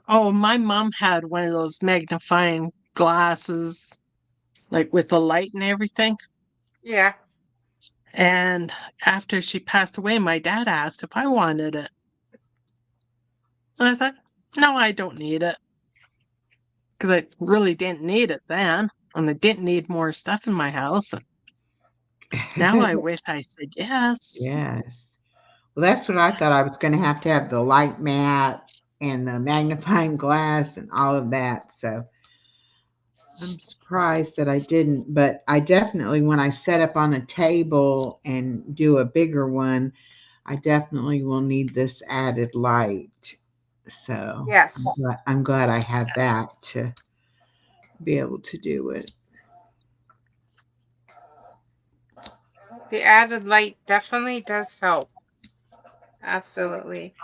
Oh, my mom had one of those magnifying glasses, like with the light and everything. Yeah. And after she passed away, my dad asked if I wanted it. And I thought, no, I don't need it. Because I really didn't need it then. And I didn't need more stuff in my house. Now I wish I said yes. Yes. Well, that's what I thought. I was going to have the light mat and the magnifying glass and all of that. So I'm surprised that I didn't, but I definitely, when I set up on a table and do a bigger one, I definitely will need this added light. So Yes. I'm glad I have that to be able to do it. The added light definitely does help. Absolutely.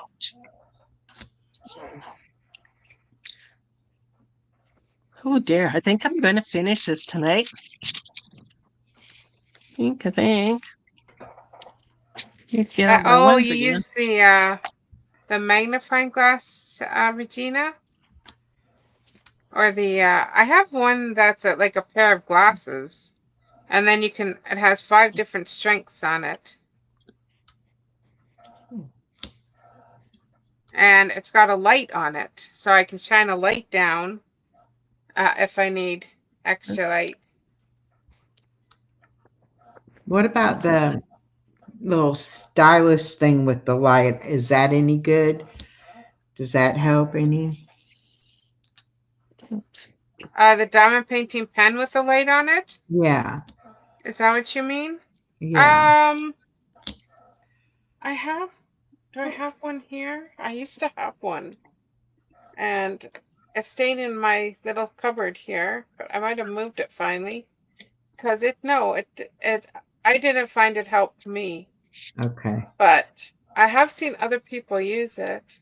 Oh dear, I think I'm going to finish this tonight. I think. You use the magnifying glass, Regina? Or the, I have one that's like a pair of glasses. And then it has 5 different strengths on it. And it's got a light on it. So I can shine a light down if I need extra light. What about the little stylus thing with the light? Is that any good? Does that help any? The diamond painting pen with the light on it? Yeah. Is that what you mean? Yeah. Do I have one here? I used to have one. And it stayed in my little cupboard here, but I might have moved it finally. Because I didn't find it helped me. Okay. But I have seen other people use it.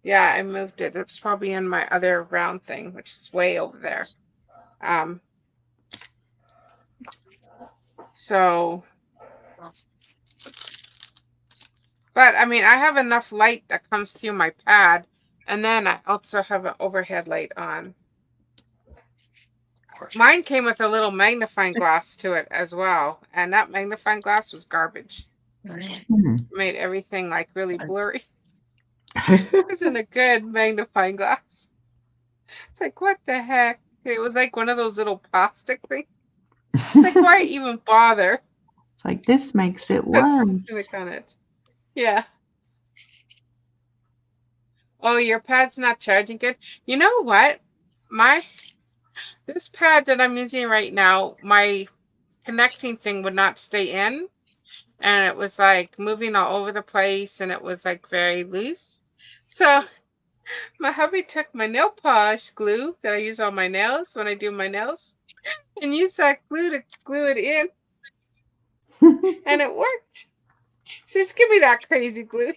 Yeah, I moved it. It's probably in my other round thing, which is way over there. So, but I mean, I have enough light that comes through my pad, and then I also have an overhead light on. Mine came with a little magnifying glass to it as well, and that magnifying glass was garbage. Made everything like really blurry. It wasn't a good magnifying glass. It's like, what the heck? It was like one of those little plastic things. It's like, why even bother? It's like, this makes it worse. Yeah. Oh, your pad's not charging good. You know what? This pad that I'm using right now, my connecting thing would not stay in, and it was like moving all over the place, and it was like very loose. So my hubby took my nail polish glue that I use on my nails when I do my nails and used that glue to glue it in, and it worked. He says, give me that crazy glue. I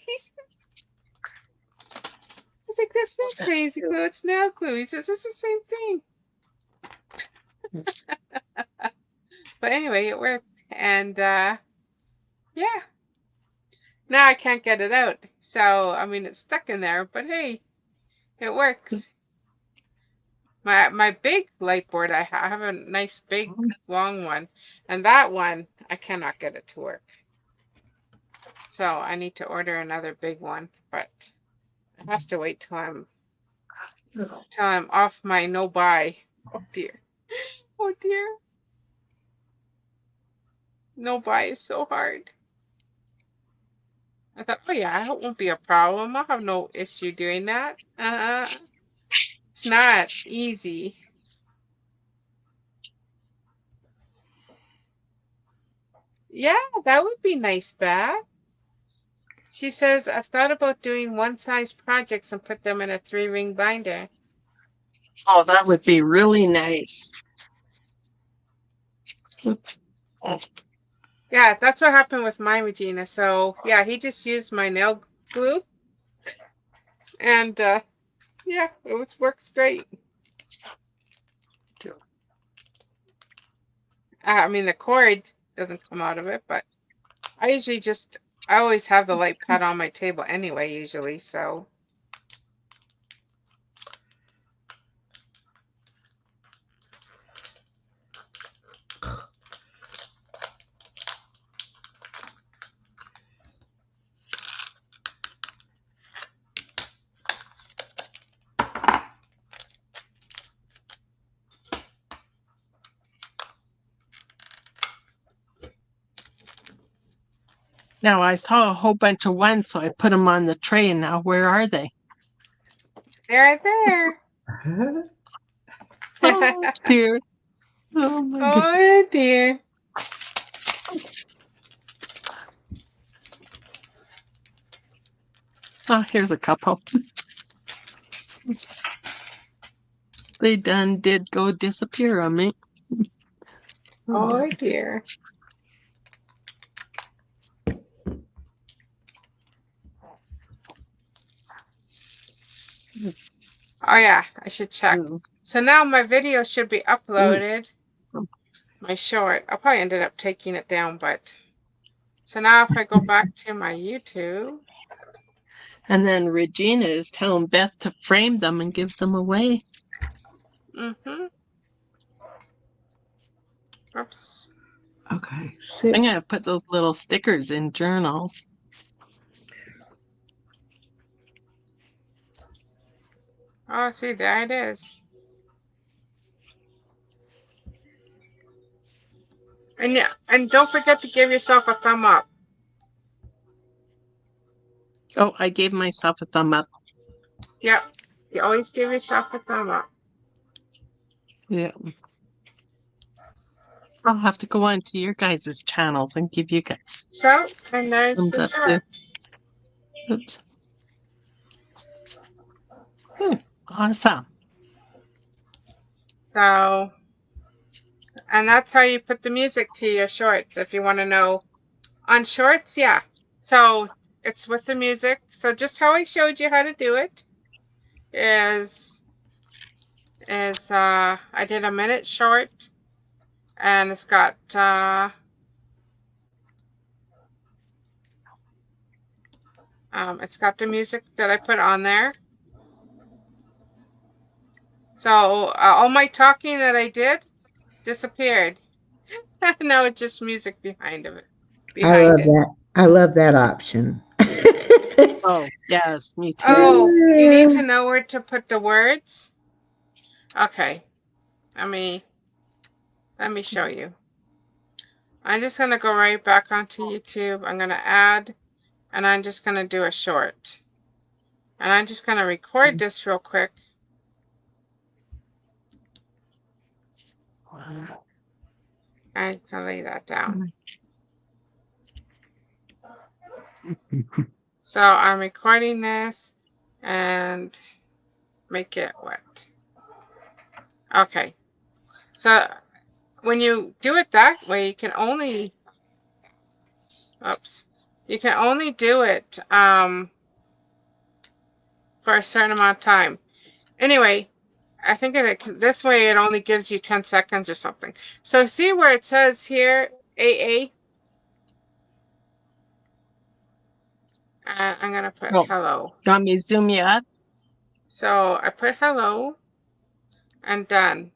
was like, that's not crazy glue, it's nail glue. He says, it's the same thing. But anyway, it worked. And yeah. Now I can't get it out. So, I mean, it's stuck in there, but hey, it works. My big light board, I have a nice big long one, and that one I cannot get it to work. So I need to order another big one, but it has to wait till I'm off my no buy. Oh dear. Oh dear. No buy is so hard. I thought, oh yeah, it won't be a problem. I'll have no issue doing that. It's not easy. Yeah, that would be nice, Beth. She says, I've thought about doing one-size projects and put them in a 3-ring binder. Oh, that would be really nice. Yeah, that's what happened with my Regina. So, yeah, he just used my nail glue. And, yeah, it works great. I mean, the cord doesn't come out of it, but I always have the light pad on my table anyway, usually, so. Now, I saw a whole bunch of ones, so I put them on the tray, and now where are they? They're right there. Oh, dear. Oh, my goodness. Oh, dear. Oh, here's a couple. They did go disappear on me. Oh, dear. Oh yeah, I should check. So now my video should be uploaded. My short. I probably ended up taking it down, but so now if I go back to my YouTube. And then Regina is telling Beth to frame them and give them away. Mm-hmm. Oops. Okay. I'm going to put those little stickers in journals. Oh, see, there it is. And yeah, and don't forget to give yourself a thumb up. Oh, I gave myself a thumb up. Yep. You always give yourself a thumb up. Yeah. I'll have to go on to your guys' channels and give you guys So, and there's thumbs the up short. too. Oops. Awesome. So, and that's how you put the music to your shorts if you want to know. On shorts, yeah. So it's with the music. So just how I showed you how to do it is I did a minute short, and it's got the music that I put on there. So all my talking that I did disappeared. Now it's just music behind it. I love that. I love that option. Oh, yes, me too. Oh, you need to know where to put the words. Okay, let me show you. I'm just gonna go right back onto YouTube. I'm gonna add, and I'm just gonna do a short. And I'm just gonna record this real quick. Wow. I can lay that down. So I'm recording this and make it wet. Okay. So when you do it that way, you can only, you can only do it for a certain amount of time. Anyway, I think this way it only gives you 10 seconds or something. So see where it says here, AA? I'm going to put hello. You want me to zoom you up? So I put hello and done.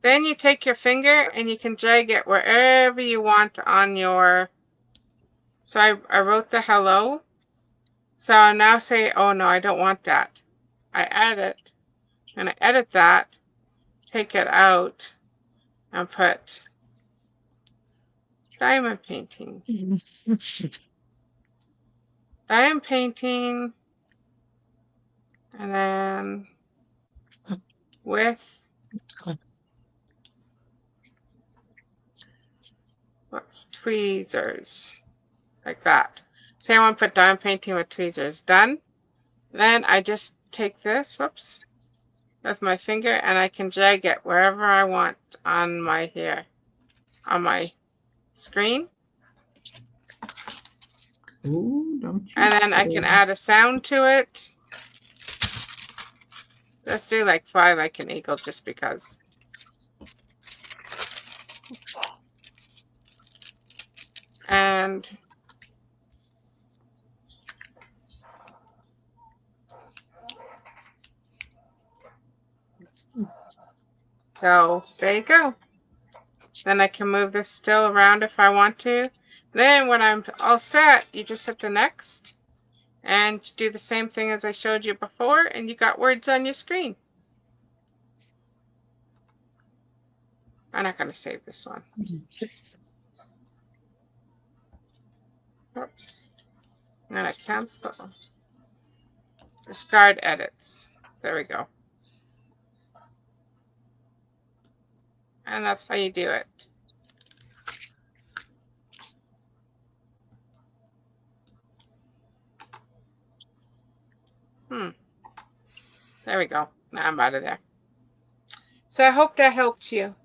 Then you take your finger and you can drag it wherever you want on your... So I wrote the hello. So I now say, oh no, I don't want that. I add it and I edit that, take it out and put diamond painting. Diamond painting, and then with tweezers, like that. Say I want to put diamond painting with tweezers. Done. Then I just take this, with my finger, and I can drag it wherever I want on my hair, on my screen. Ooh, don't you And then I can add a sound to it. Let's do like 5 like an eagle just because. And so there you go. Then I can move this still around if I want to. Then when I'm all set, you just hit the next and do the same thing as I showed you before, and you got words on your screen. I'm not going to save this one. Oops. I'm going to cancel. Discard edits. There we go. And that's how you do it. There we go. Now I'm out of there. So I hope that helped you.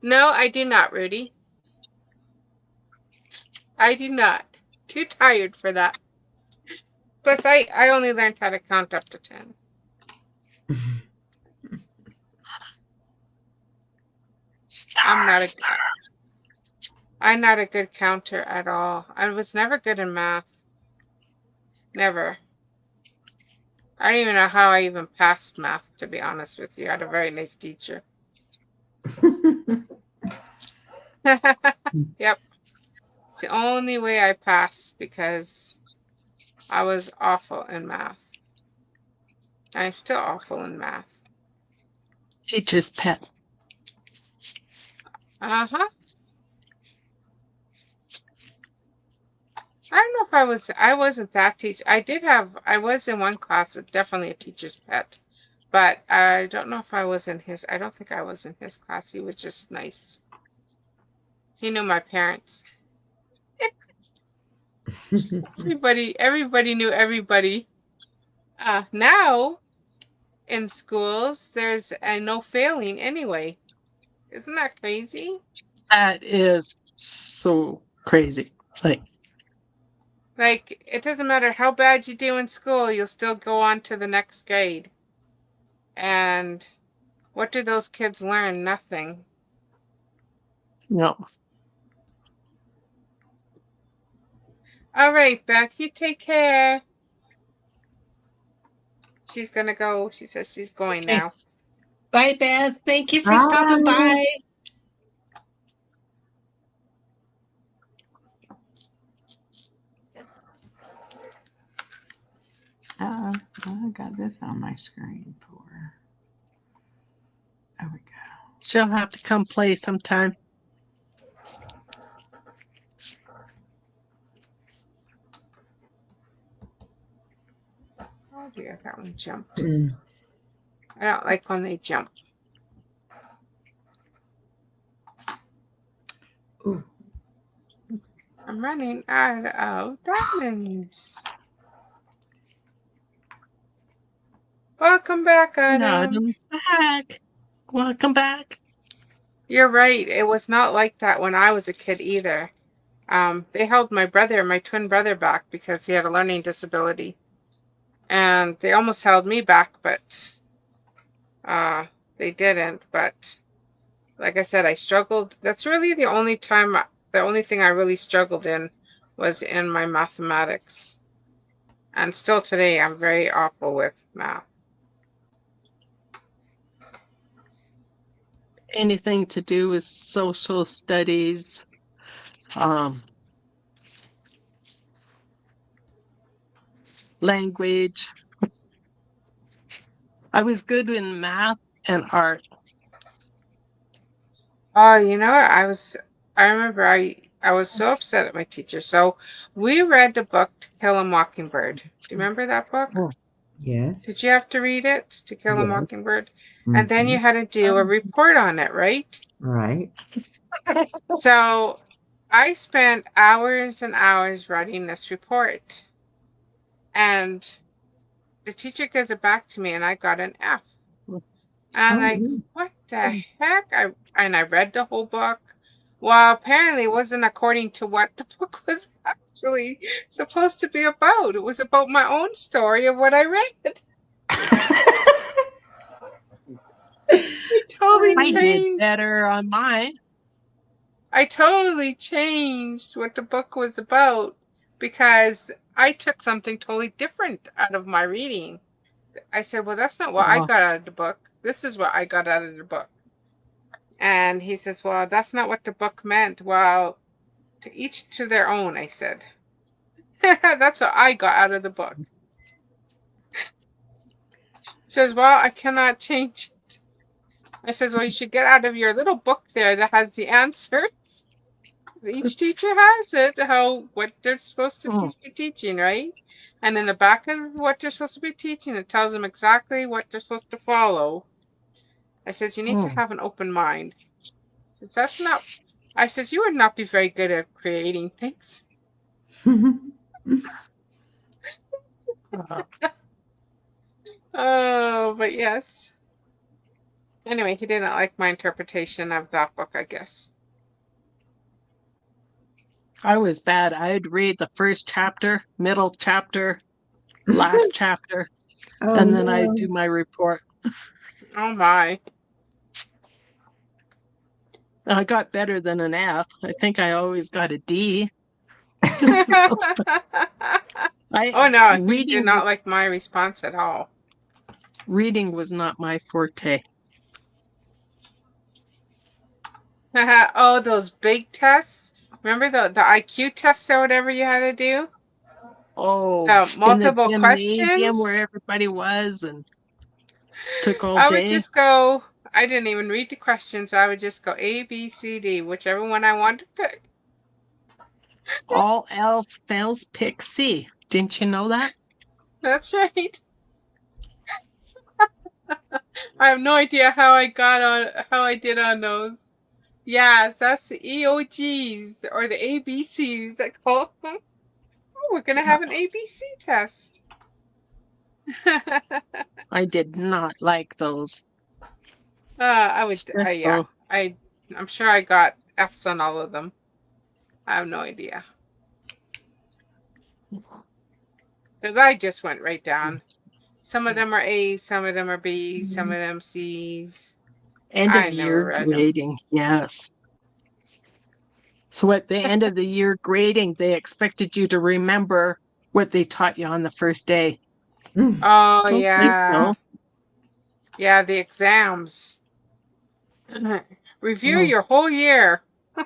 No, I do not, Rudy. I do not. Too tired for that. Plus, I only learned how to count up to 10. I'm not a good counter at all. I was never good in math. Never. I don't even know how I even passed math, to be honest with you. I had a very nice teacher. Yep. It's the only way I passed because I was awful in math. I'm still awful in math. Teacher's pet. Uh-huh. I don't know if I wasn't that teacher. I was in one class, definitely a teacher's pet. but I don't know if I was in his. I don't think I was in his class. He was just nice. He knew my parents. Everybody knew everybody. Now in schools, there's no failing anyway. Isn't that crazy? That is so crazy. Like, it doesn't matter how bad you do in school, you'll still go on to the next grade. And what do those kids learn? Nothing. no. All right, Beth, you take care. She's gonna go. She says she's going Okay. now. Bye, Beth. Thank you for Bye. stopping by. I got this on my screen for. There we go. She'll have to come play sometime. Oh dear, that one jumped. I don't like when they jump. Ooh. I'm running out of diamonds. Welcome back, Adam. Adam's back. Welcome back. You're right. It was not like that when I was a kid either. They held my twin brother back because he had a learning disability. And they almost held me back, but they didn't. But like I said, I struggled. That's really the only thing I really struggled in was in my mathematics. And still today, I'm very awful with math. Anything to do with social studies, language. I was good in math and art. Oh, you know what? I remember I was so upset at my teacher. So we read the book To Kill a Mockingbird. Do you remember that book? Oh. Yes. Did you have to read it, To Kill a Yes. Mockingbird? And then you had to do a report on it, right? Right. So I spent hours and hours writing this report. And the teacher gives it back to me and I got an F. And I'm like, what the heck? I read the whole book. Well, apparently it wasn't according to what the book was actually supposed to be about. It was about my own story of what I read. I totally I did changed. better on mine. I totally changed what the book was about because I took something totally different out of my reading. I said, well, that's not what I got out of the book. This is what I got out of the book. And he says, well, that's not what the book meant. Well, to each to their own, I said. That's what I got out of the book. He says, well, I cannot change it. I says, well, you should get out of your little book there that has the answers. Each teacher has it, what they're supposed to be teaching, right? And in the back of what they're supposed to be teaching, it tells them exactly what they're supposed to follow. I says, you need to have an open mind. I says, you would not be very good at creating things. Oh, but yes. Anyway, he didn't like my interpretation of that book, I guess. I was bad. I'd read the first chapter, middle chapter, last chapter, and then I'd do my report. Oh my. I got better than an F. I think I always got a D. Oh no, he did not like my response at all. Reading was not my forte. Oh, those big tests. Remember the IQ tests or whatever you had to do? Oh, multiple in the questions gymnasium where everybody was and took all I day. would just go. I didn't even read the questions. I would just go A, B, C, D, whichever one I wanted to pick. All else fails, pick C. Didn't you know that? That's right. I have no idea how I did on those. Yes, that's the EOGs or the ABCs. I call them. Oh, we're gonna have an ABC test. I did not like those. I would. Yeah. Stressful. I'm sure I got F's on all of them. I have no idea. Because I just went right down. Some of them are A's, some of them are B's, some of them C's. End I of never year read them. grading, yes. So at the end of the year grading, they expected you to remember what they taught you on the first day. Oh, Don't think yeah. so. Yeah, the exams. Review Oh, your whole year.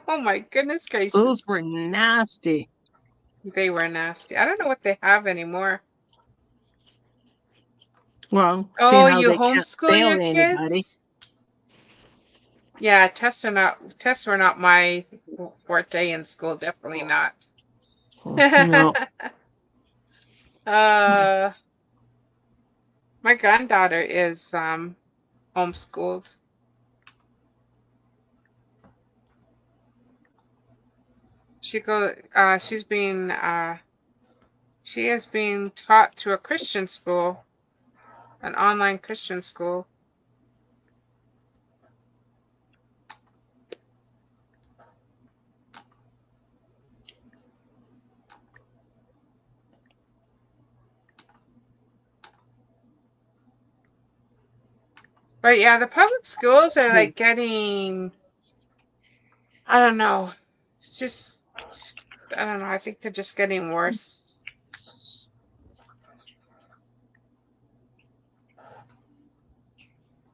Oh my goodness gracious. those were nasty. They were nasty. I don't know what they have anymore. Well, Oh, seeing how you they can't homeschool fail your anybody. kids? Yeah, tests were not my forte in school. Definitely not. No. My granddaughter is homeschooled. She has been taught through a Christian school, an online Christian school. But yeah, the public schools are like getting, I don't know. It's just, I don't know. I think they're just getting worse.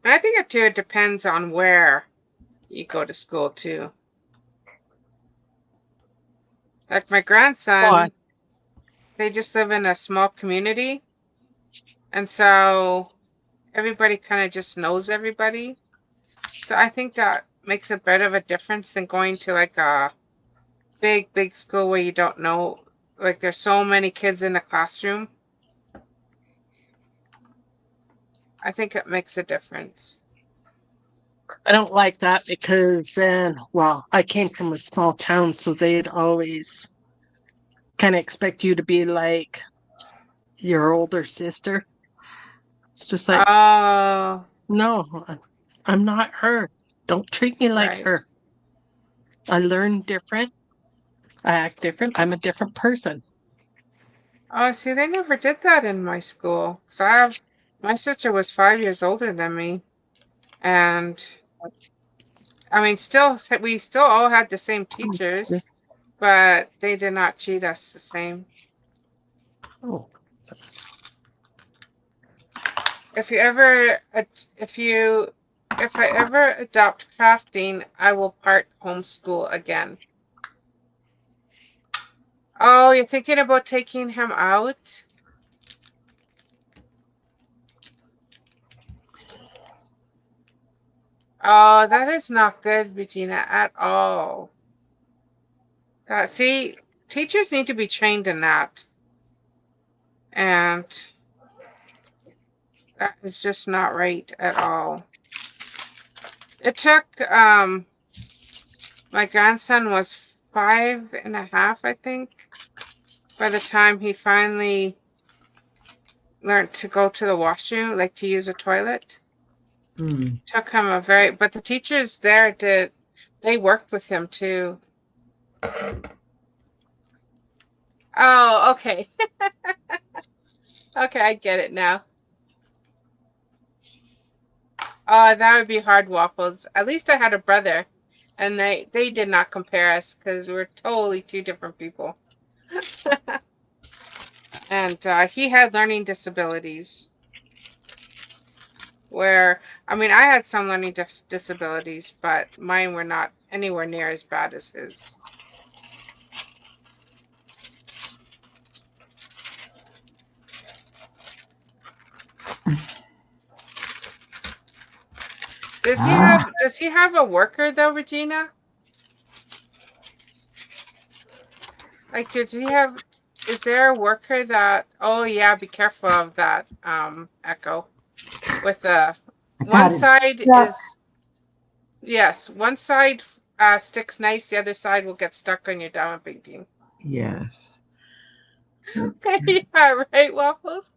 And I think it depends on where you go to school too. Like my grandson, What? they just live in a small community. And so everybody kind of just knows everybody. So I think that makes a bit of a difference than going to like a big school where you don't know, like there's so many kids in the classroom. I think it makes a difference. I don't like that because then, well, I came from a small town, so they'd always kind of expect you to be like your older sister. It's just like, Oh, no, I'm not her. Don't treat me like right. her. I learn different. I act different. I'm a different person. Oh, see, they never did that in my school. So my sister was 5 years older than me. And I mean, we still all had the same teachers, but they did not treat us the same. Oh. If I ever adopt crafting, I will part homeschool again. Oh, you're thinking about taking him out? Oh, that is not good, Regina, at all. See, teachers need to be trained in that. And that is just not right at all. It took, my grandson was 5.5, I think, by the time he finally learned to go to the washroom, like to use a toilet. Took him but the teachers there they worked with him too. Oh, okay. Okay, I get it now. Oh, that would be hard waffles. At least I had a brother, and they did not compare us because we're totally two different people. And he had learning disabilities. Where, I mean, I had some learning disabilities, but mine were not anywhere near as bad as his. Does he have a worker though, Regina? Like, is there a worker that, oh yeah, be careful of that, Echo, with the one Got it. side Yeah. is, yes, one side sticks nice, the other side will get stuck on your diamond painting. Yes. Yeah, right, Waffles?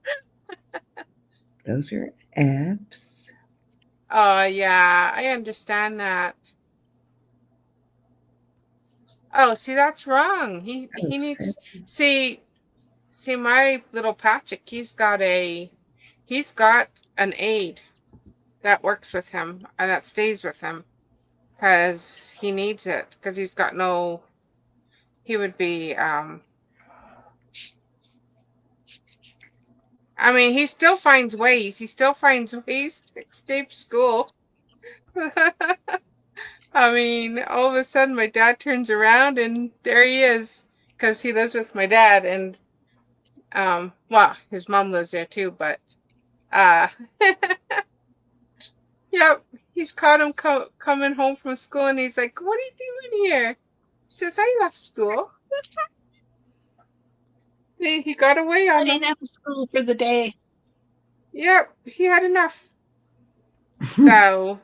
Those are F's. Oh, yeah, I understand that. Oh, see, that's wrong. He needs, see, my little Patrick, he's got an aide that works with him and that stays with him because he needs it because he would be, I mean, he still finds ways. He still finds ways to escape school. I mean, all of a sudden my dad turns around and there he is because he lives with my dad and, well, his mom lives there too, but, uh, yep, he's caught him coming home from school and he's like, "What are you doing here?" He says, "I left school." He got away I on didn't us. have to school for the day. Yep, he had enough. So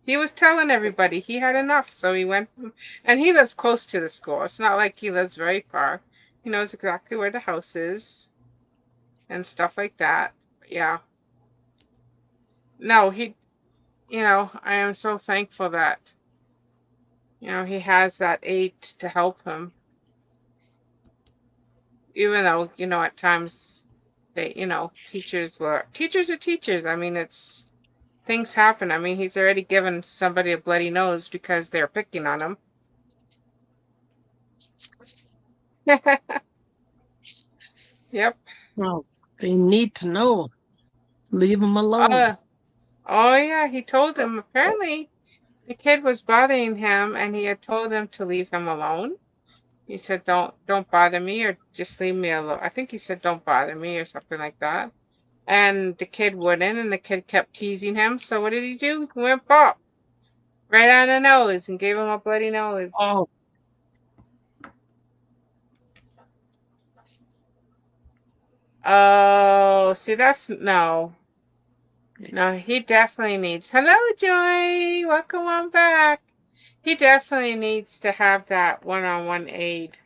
he was telling everybody he had enough. So he went, and he lives close to the school. It's not like he lives very far. He knows exactly where the house is and stuff like that. Yeah. No, I am so thankful that, he has that aid to help him. Even though, at times they, teachers are teachers. I mean, things happen. I mean, he's already given somebody a bloody nose because they're picking on him. Yep. Well, they need to know. Leave them alone. Oh yeah, he told him apparently the kid was bothering him and he had told him to leave him alone. He said, Don't bother me or just leave me alone." I think he said don't bother me or something like that. And the kid wouldn't, and the kid kept teasing him. So what did he do? He went bop right on the nose and gave him a bloody nose. Oh, Oh, see, that's no. No, he definitely needs. Hello, Joy. Welcome on back. He definitely needs to have that one-on-one aid.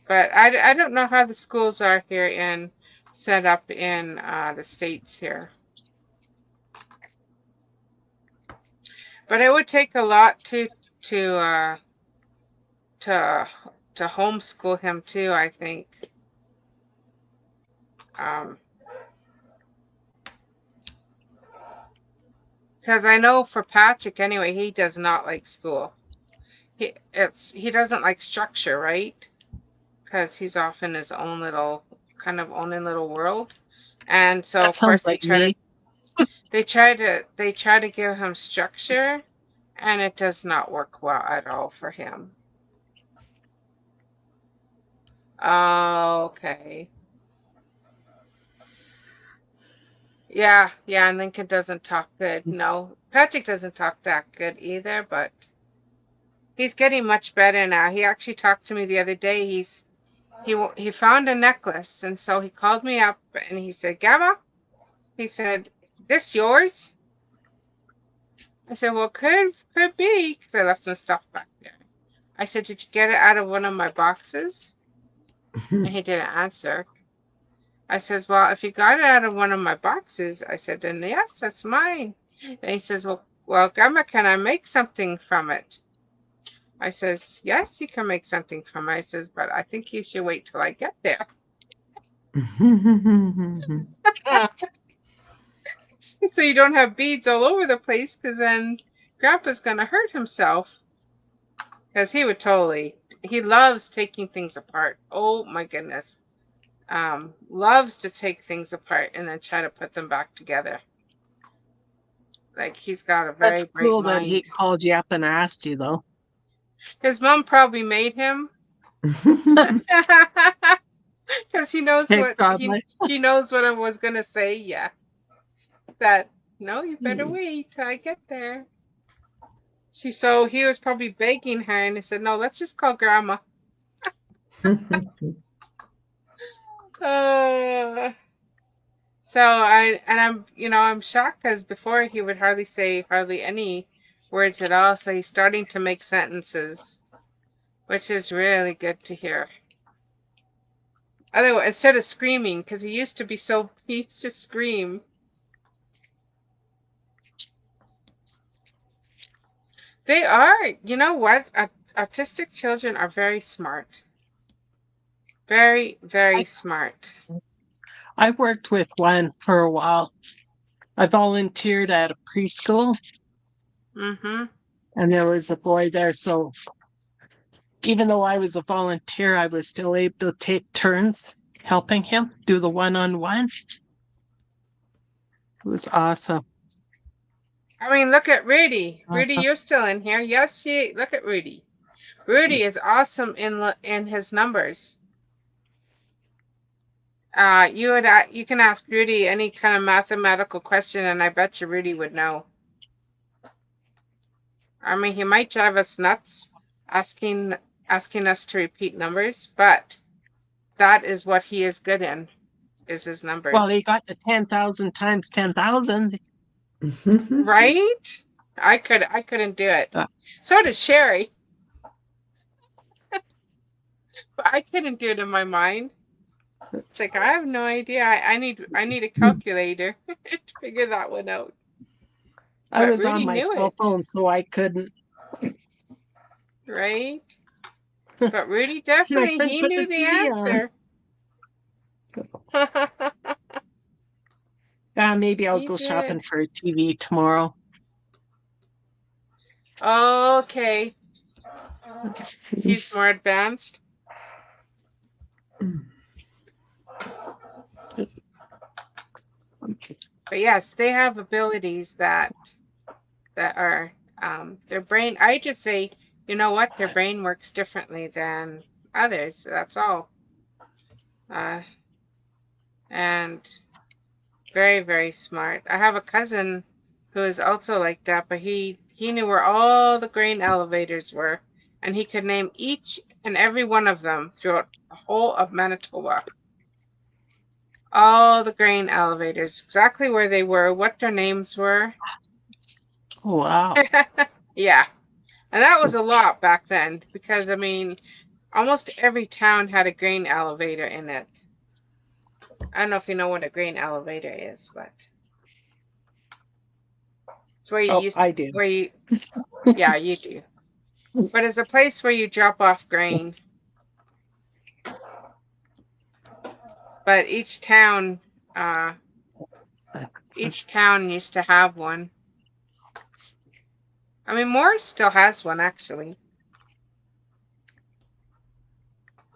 But I don't know how the schools are here set up in the States here. But it would take a lot to homeschool him too, I think. Because I know for Patrick anyway, he does not like school. He doesn't like structure, right? Because he's off in his own little world, and so that of course sounds like me. they try to give him structure, and it does not work well at all for him. Okay. Yeah, and Lincoln doesn't talk good. No, Patrick doesn't talk that good either, but he's getting much better now. He actually talked to me the other day. He found a necklace, and so he called me up and he said, "Gabba," he said, "this yours?" I said, "Well, could be," because I left some stuff back there. I said, "Did you get it out of one of my boxes?" And he didn't answer. I says, "Well, if you got it out of one of my boxes," I said, "then yes, that's mine." And he says, well, Grandma, can I make something from it?" I says, "Yes, you can make something from it." I says, "But I think you should wait till I get there." So you don't have beads all over the place, because then Grandpa's going to hurt himself. Because he loves taking things apart. Oh my goodness. Loves to take things apart and then try to put them back together. Like, he's got a very That's bright cool that mind. he called you up and asked you, though. His mom probably made him. Because he knows he knows what I was gonna say. Yeah, that no, you better wait till I get there. So he was probably begging her, and he said, "No, let's just call Grandma." So I'm shocked because before he would hardly say hardly any words at all. So he's starting to make sentences, which is really good to hear. Otherwise, instead of screaming, because he used to scream. They are, you know what? Autistic children are very smart. Very, very smart. I worked with one for a while. I volunteered at a preschool. Mm-hmm. And there was a boy there. So even though I was a volunteer, I was still able to take turns helping him do the one-on-one. It was awesome. I mean, look at Rudy. Rudy, you're still in here. Yes, look at Rudy. Rudy is awesome in his numbers. You can ask Rudy any kind of mathematical question, and I bet you Rudy would know. I mean, he might drive us nuts asking us to repeat numbers, but that is what he is good in, is his numbers. Well, he got the 10,000 times 10,000. Right? I couldn't do it. So did Sherry. But I couldn't do it in my mind. It's like I have no idea. I need a calculator to figure that one out. I was on my cell phone, so I couldn't. Right? But Rudy definitely he knew the answer. Maybe I'll go shopping for a TV tomorrow. Okay. He's more advanced. But yes, they have abilities that are their brain. I just say, you know what, their brain works differently than others. That's all. And very, very smart. I have a cousin who is also like that, but he knew where all the grain elevators were, and he could name each and every one of them throughout the whole of Manitoba. All the grain elevators, exactly where they were, what their names were. Wow. Yeah. And that was a lot back then because, I mean, almost every town had a grain elevator in it. I don't know if you know what a grain elevator is, but it's where you I do. Yeah, you do. But it's a place where you drop off grain. But each town used to have one. I mean, Morris still has one, actually.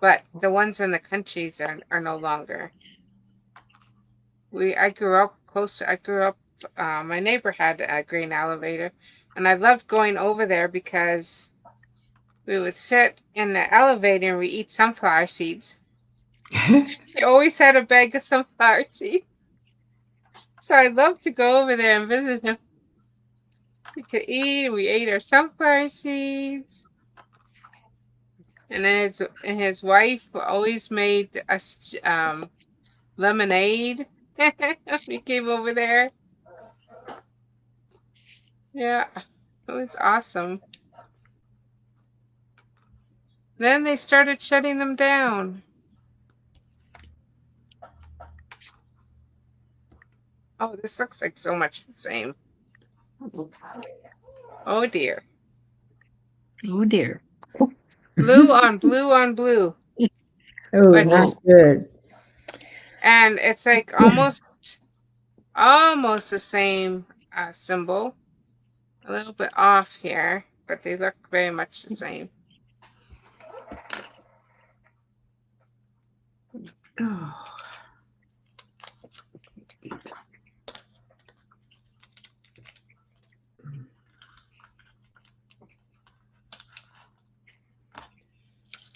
But the ones in the countries are no longer. I grew up close. My neighbor had a grain elevator, and I loved going over there because we would sit in the elevator and we eat sunflower seeds. He always had a bag of sunflower seeds. So I loved to go over there and visit him. We could eat. We ate our sunflower seeds. And then his wife always made us lemonade when we came over there. Yeah, it was awesome. Then they started shutting them down. Oh, this looks like so much the same. Oh dear. Oh dear. Blue on blue on blue. Oh, that's good. And it's like almost the same symbol. A little bit off here, but they look very much the same. Oh.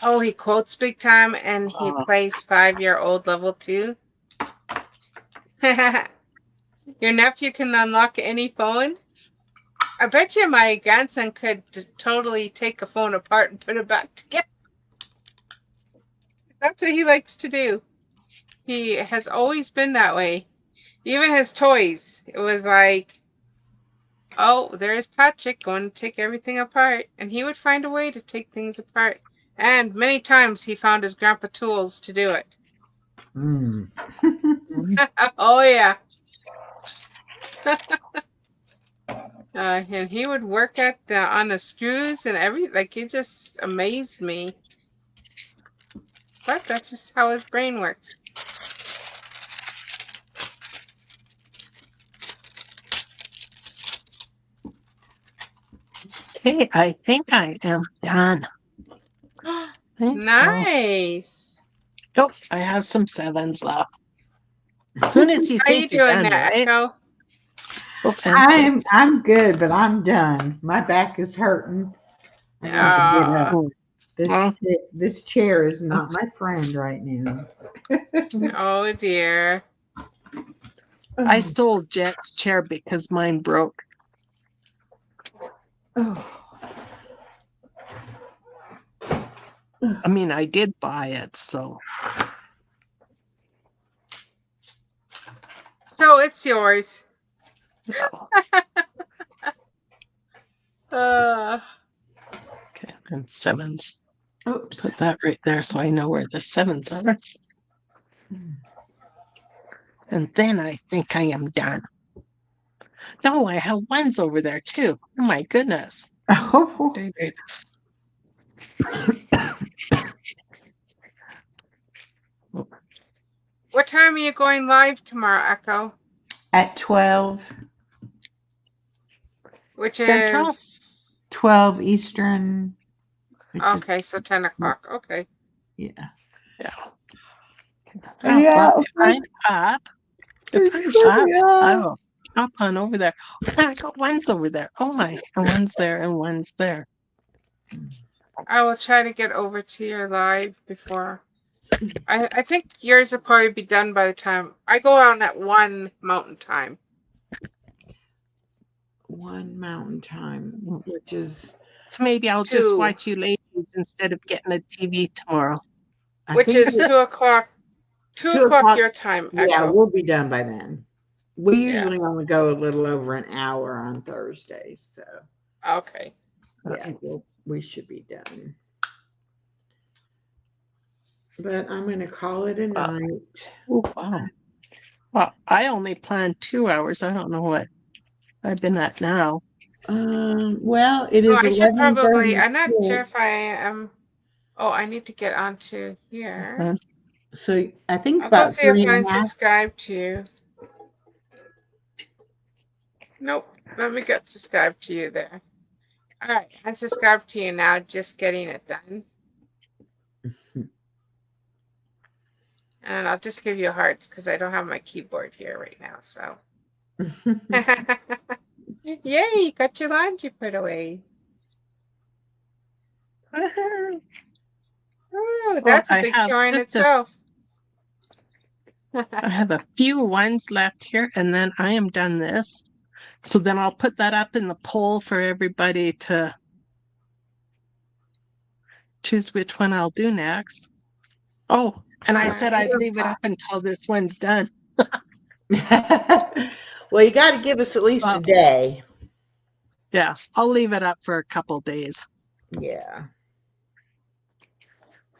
Oh, he quotes big time and he plays 5-year-old level 2. Your nephew can unlock any phone? I bet you my grandson could totally take a phone apart and put it back together. That's what he likes to do. He has always been that way. Even his toys. It was like, oh, there's Patrick going to take everything apart. And he would find a way to take things apart. And many times he found his grandpa tools to do it. Mm. Oh, yeah. And he would work at on the screws and everything. Like, it just amazed me. But that's just how his brain works. Okay, I think I am done. Think so. Nice. Oh, I have some 7s left. As soon as you How you think you're doing done, there, right? Echo? Oh, and I'm good, but I'm done. My back is hurting. I need to get up. This chair is not my friend right now. Oh dear. I stole Jet's chair because mine broke. Oh. I mean, I did buy it, so. So it's yours. No. Okay, and 7s. Oops. Put that right there so I know where the 7s are. And then I think I am done. No, I have 1s over there too. Oh my goodness. Oh. David. What time are you going live tomorrow, Echo? At 12. Which Central? is 12 Eastern. okay, so 10 o'clock. Okay. Yeah. Yeah. Yeah. Well, if I'm up, I will hop on over there. I got 1s over there. Oh my, and 1's there and 1's there. I will try to get over to your live before. I think yours will probably be done by the time I go on at 1 Mountain Time. 1 Mountain Time, which is. So maybe I'll 2. just watch you ladies instead of getting the TV tomorrow. Which is 2 o'clock. 2 o'clock your time, Echo. Yeah, we'll be done by then. We usually only go a little over an hour on Thursdays, so. Okay. Yeah, we should be done. But I'm going to call it a night. Oh, wow. Well, I only planned 2 hours. I don't know what I've been at now. Well, it is. I should probably. 11:30. I'm not sure if I am. Oh, I need to get onto here. So I think I'll go about see if 3.5. I'm subscribed to you. Nope. Let me get subscribed to you there. All right, I'm subscribed to you now. Just getting it done. And I'll just give you hearts because I don't have my keyboard here right now. So, yay! Got your laundry put away. Ooh, that's a big chore in itself. I have a few 1s left here, and then I am done this. So then I'll put that up in the poll for everybody to choose which one I'll do next. Oh, and I said I'd leave it up until this one's done. Well, you got to give us at least a day. Yeah, I'll leave it up for a couple days. Yeah.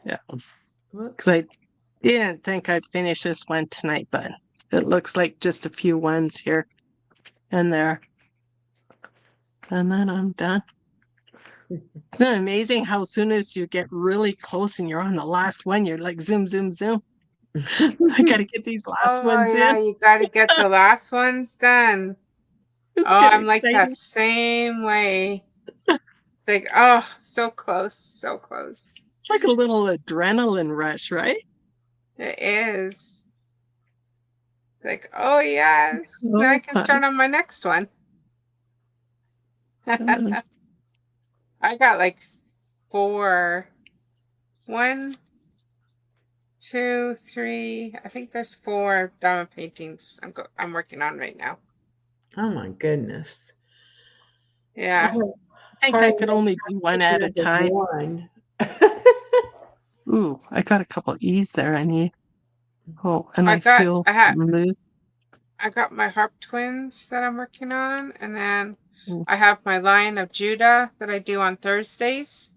Yeah. Because I didn't think I'd finish this one tonight, but it looks like just a few 1s here and there. And then I'm done. Isn't it amazing how soon as you get really close and you're on the last one, you're like zoom, zoom, zoom. I gotta get these last ones in. You gotta get the last ones done. I'm like that same way. It's like, oh, so close, so close. It's like a little adrenaline rush, right? It is. It's like, oh yes, now I can start on my next one. I got like 4. 1, 2, 3. I think there's 4 diamond paintings I'm working on right now. Oh my goodness. Yeah. I think I could only do 1 at a time. Ooh, I got a couple E's there I need. Oh, and I feel some loose. I got my harp twins that I'm working on, and then Mm. I have my Lion of Judah that I do on Thursdays.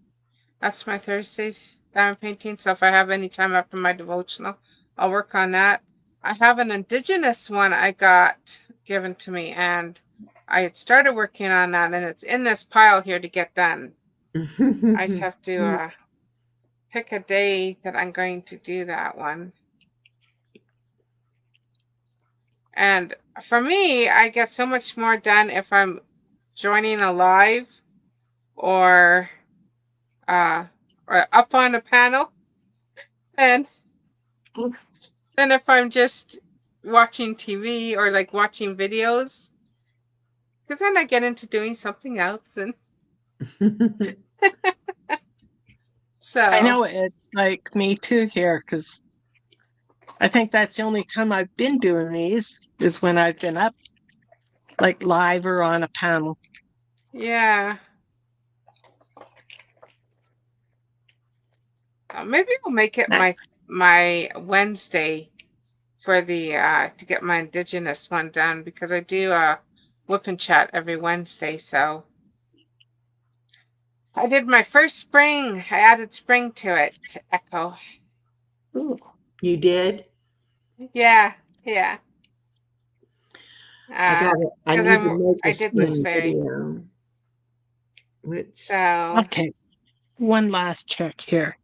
That's my Thursdays diamond painting. So if I have any time after my devotional, I'll work on that. I have an indigenous one I got given to me, and I had started working on that, and it's in this pile here to get done. I just have to pick a day that I'm going to do that one. And for me, I get so much more done if I'm joining a live or up on a panel than if I'm just watching TV or like watching videos. Because then I get into doing something else, and so I know it's like me too here, because I think that's the only time I've been doing these is when I've been up, like live or on a panel. yeah. Maybe I'll make it my Wednesday for the to get my indigenous one done, because I do whip and chat every Wednesday. So I did my first spring. I added spring to it to echo. Ooh. You did? Yeah, yeah. I got it. I Because need to make I a did this spin fairy. video. Which So Okay, one last check here.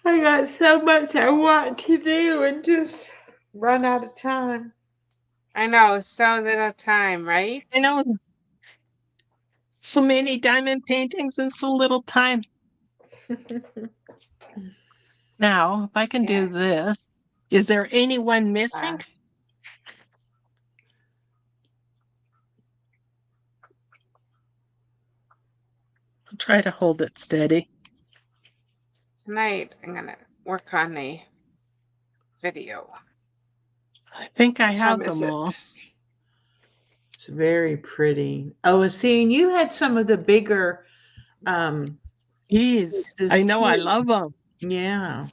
I got so much I want to do and just run out of time. I know, so little time, right? I know, so many diamond paintings in so little time. Now, if I can do Yeah. this, is there anyone missing? I'll try to hold it steady. Tonight I'm gonna work on the video. I think I What have time is them all. it? It's very pretty. Oh, and seeing you had some of the bigger These, pieces I know, I too. love them. Yeah.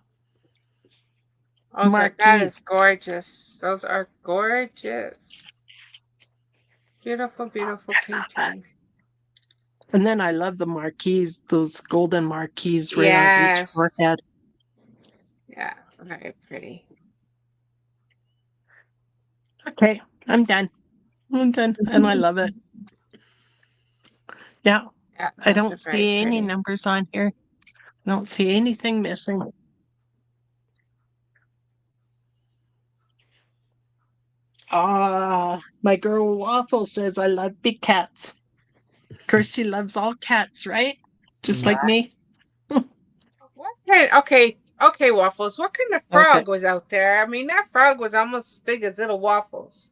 That is Marquise. gorgeous. Those are gorgeous. Beautiful, beautiful painting. And then I love the marquise, those golden marquise right on each Yes. forehead. Yeah, very pretty. Okay, I'm done. I'm done, and I love it. Yeah, Yeah, I those are don't very see any pretty. numbers on here. I don't see anything missing. My girl Waffle says I love big cats. Of course, she loves all cats, right? Just like me. What kind? Okay, Waffles. What kind of frog Okay. was out there? I mean, that frog was almost as big as little Waffles.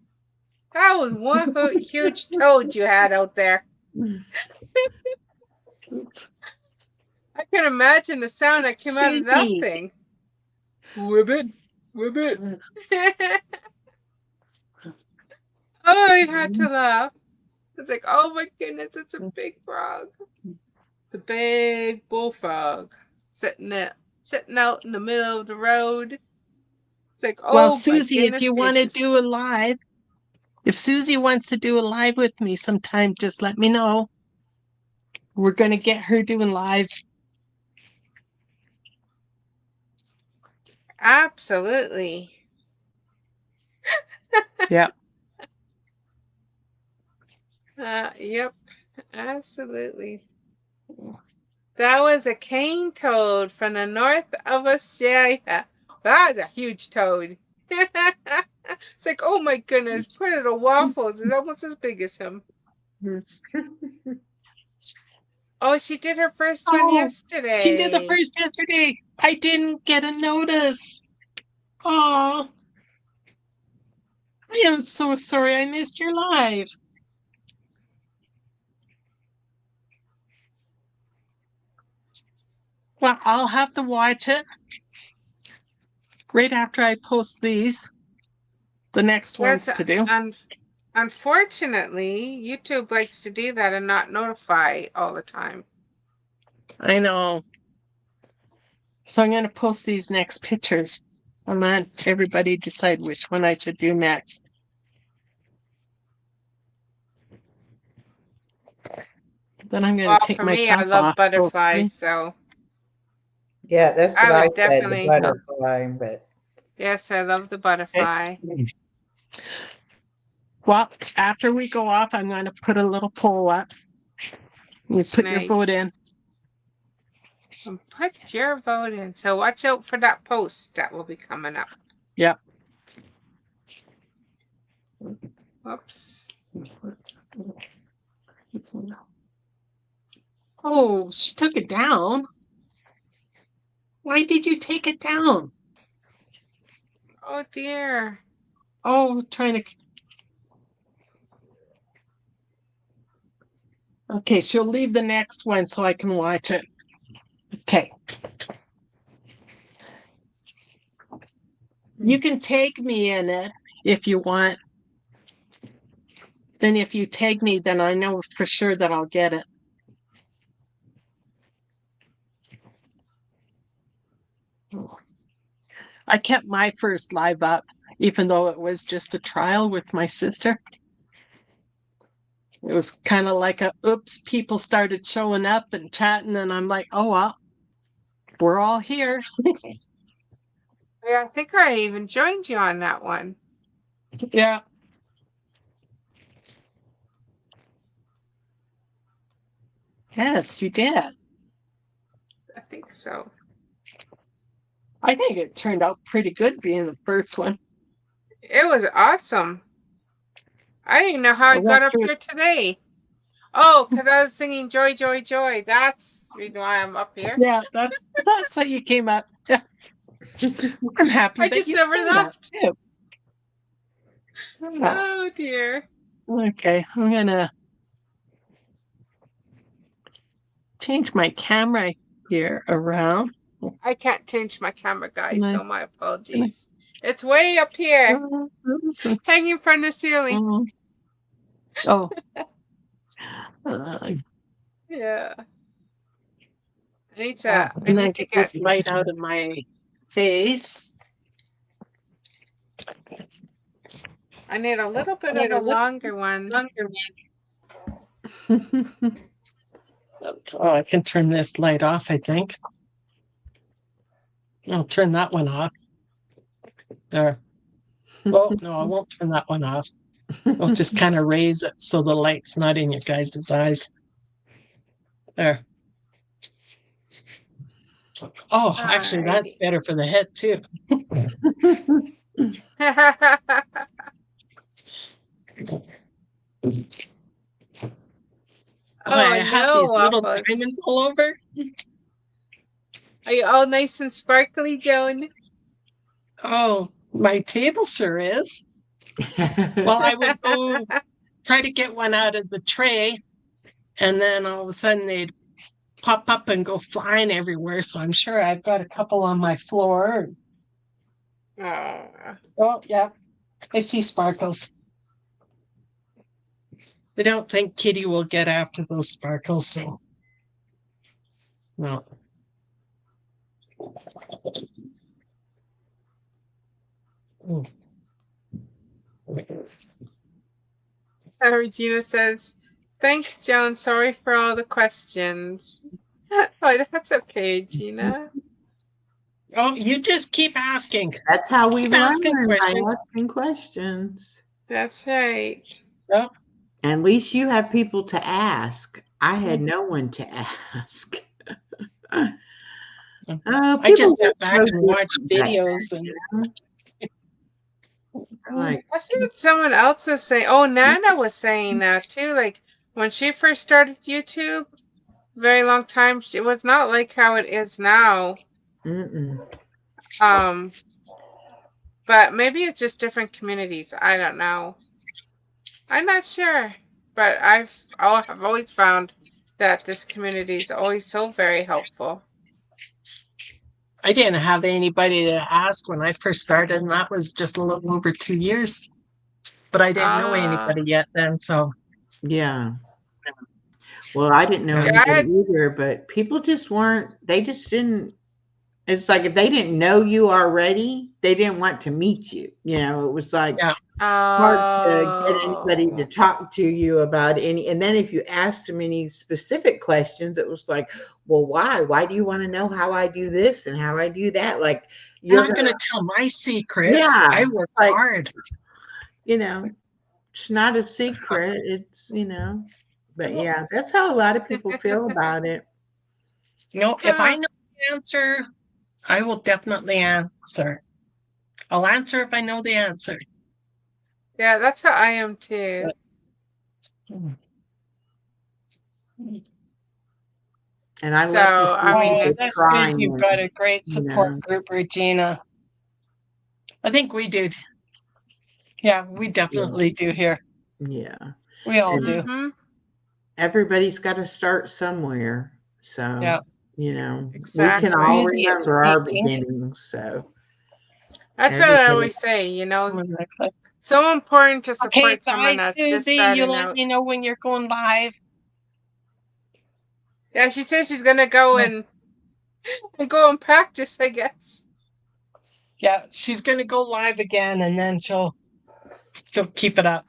That was one huge toad you had out there. I can imagine the sound that came out of that Susie. thing. Ribbit, ribbit. Oh, I had to laugh. It's like, oh my goodness, it's a big frog. It's a big bullfrog sitting out in the middle of the road. It's like, Well, oh my Susie, if goodness you want to gracious. do a live, if Susie wants to do a live with me sometime, just let me know. We're going to get her doing lives. Absolutely. Yeah. Yep, absolutely. That was a cane toad from the north of Australia. That was a huge toad. It's like, oh my goodness, poor little Waffles is almost as big as him. Oh, she did her first one yesterday. She did the first yesterday. I didn't get a notice. Oh, I am so sorry I missed your live. Well, I'll have to watch it right after I post these. The next ones to do. Unfortunately, YouTube likes to do that and not notify all the time. I know. So I'm going to post these next pictures. I'm let everybody decide which one I should do next. Then I'm going Well, to take for me, I myself love off. butterflies, so Yeah, that's what I I would said, the definitely. butterfly, but Yes, I love the butterfly. Well, after we go off, I'm going to put a little poll up. You put your vote in. And put your vote in. So watch out for that post that will be coming up. Yep. Whoops. Oh, she took it down. Why did you take it down? Oh dear. Oh, trying to. Okay, she'll leave the next one so I can watch it. Okay. You can tag me in it if you want. Then if you tag me, then I know for sure that I'll get it. I kept my first live up, even though it was just a trial with my sister. It was kind of like a oops, people started showing up and chatting, and I'm like, oh, well, we're all here. Yeah, I think I even joined you on that one. Yeah. Yes, you did. I think so. I think it turned out pretty good being the first one. It was awesome. I didn't even know how I got up here today. Oh, because I was singing Joy, Joy, Joy. That's the reason why I'm up here. Yeah, that's how you came up. Yeah. I'm happy I that just you never said left. that too. Oh dear. Okay, I'm gonna change my camera here around. I can't change my camera, guys, so my apologies. It's way up here, hanging from the ceiling. Oh. Yeah. I need to get get this light out of my face. I need a little bit of a longer one. Oh, I can turn this light off, I think. I'll turn that one off. There. Oh, no, I won't turn that one off. I'll just kind of raise it so the light's not in your guys' eyes. There. Oh, actually, that's better for the head, too. I have these little diamonds all over. Are you all nice and sparkly, Joan? Oh, my table sure is. Well, I would go try to get one out of the tray, and then all of a sudden they'd pop up and go flying everywhere. So I'm sure I've got a couple on my floor. Oh, yeah. I see sparkles. They don't think Kitty will get after those sparkles, so no. Regina says, thanks, Joan. Sorry for all the questions. Oh, that's okay, Gina. Oh, you just keep asking. That's how we learn by questions. asking questions. That's right. Yep. At least you have people to ask. I had no one to ask. I just sat back and watched videos and like, I see what someone else was saying. Oh, Nana was saying that too. Like when she first started YouTube, very long time, it was not like how it is now. But maybe it's just different communities. I don't know. I'm not sure, but I've always found that this community is always so very helpful. I didn't have anybody to ask when I first started, and that was just a little over 2 years. But I didn't know anybody yet then, so. Yeah. Well, I didn't know anybody either, but people just weren't, they just didn't It's like if they didn't know you already, they didn't want to meet you. It was like Yeah. hard to get anybody to Oh. talk to you about any. And then if you asked them any specific questions, it was like, well, why? Why do you want to know how I do this and how I do that? Like I'm you're not gonna, going to tell my secrets. yeah, I work like hard. it's not a secret. It's but yeah, that's how a lot of people feel about it. If I Huh. know the answer, I will definitely answer. I'll answer if I know the answer. Yeah, that's how I am too. And I So, love to see I mean, people That's it's good. trying You've it, got a great you support know. group, Regina. I think we did. Yeah, we definitely do here. Yeah. We all And do. mm-hmm. everybody's got to start somewhere. So, Yeah. we can Exactly. all Easy at remember our speaking. beginnings. So, That's what I everybody, always say, I'm excited. so important to Okay, support someone bye, that's just Susie. You starting let out. me know when you're going live. Yeah, she says she's gonna go and go and practice, I guess. Yeah, she's gonna go live again, and then she'll keep it up.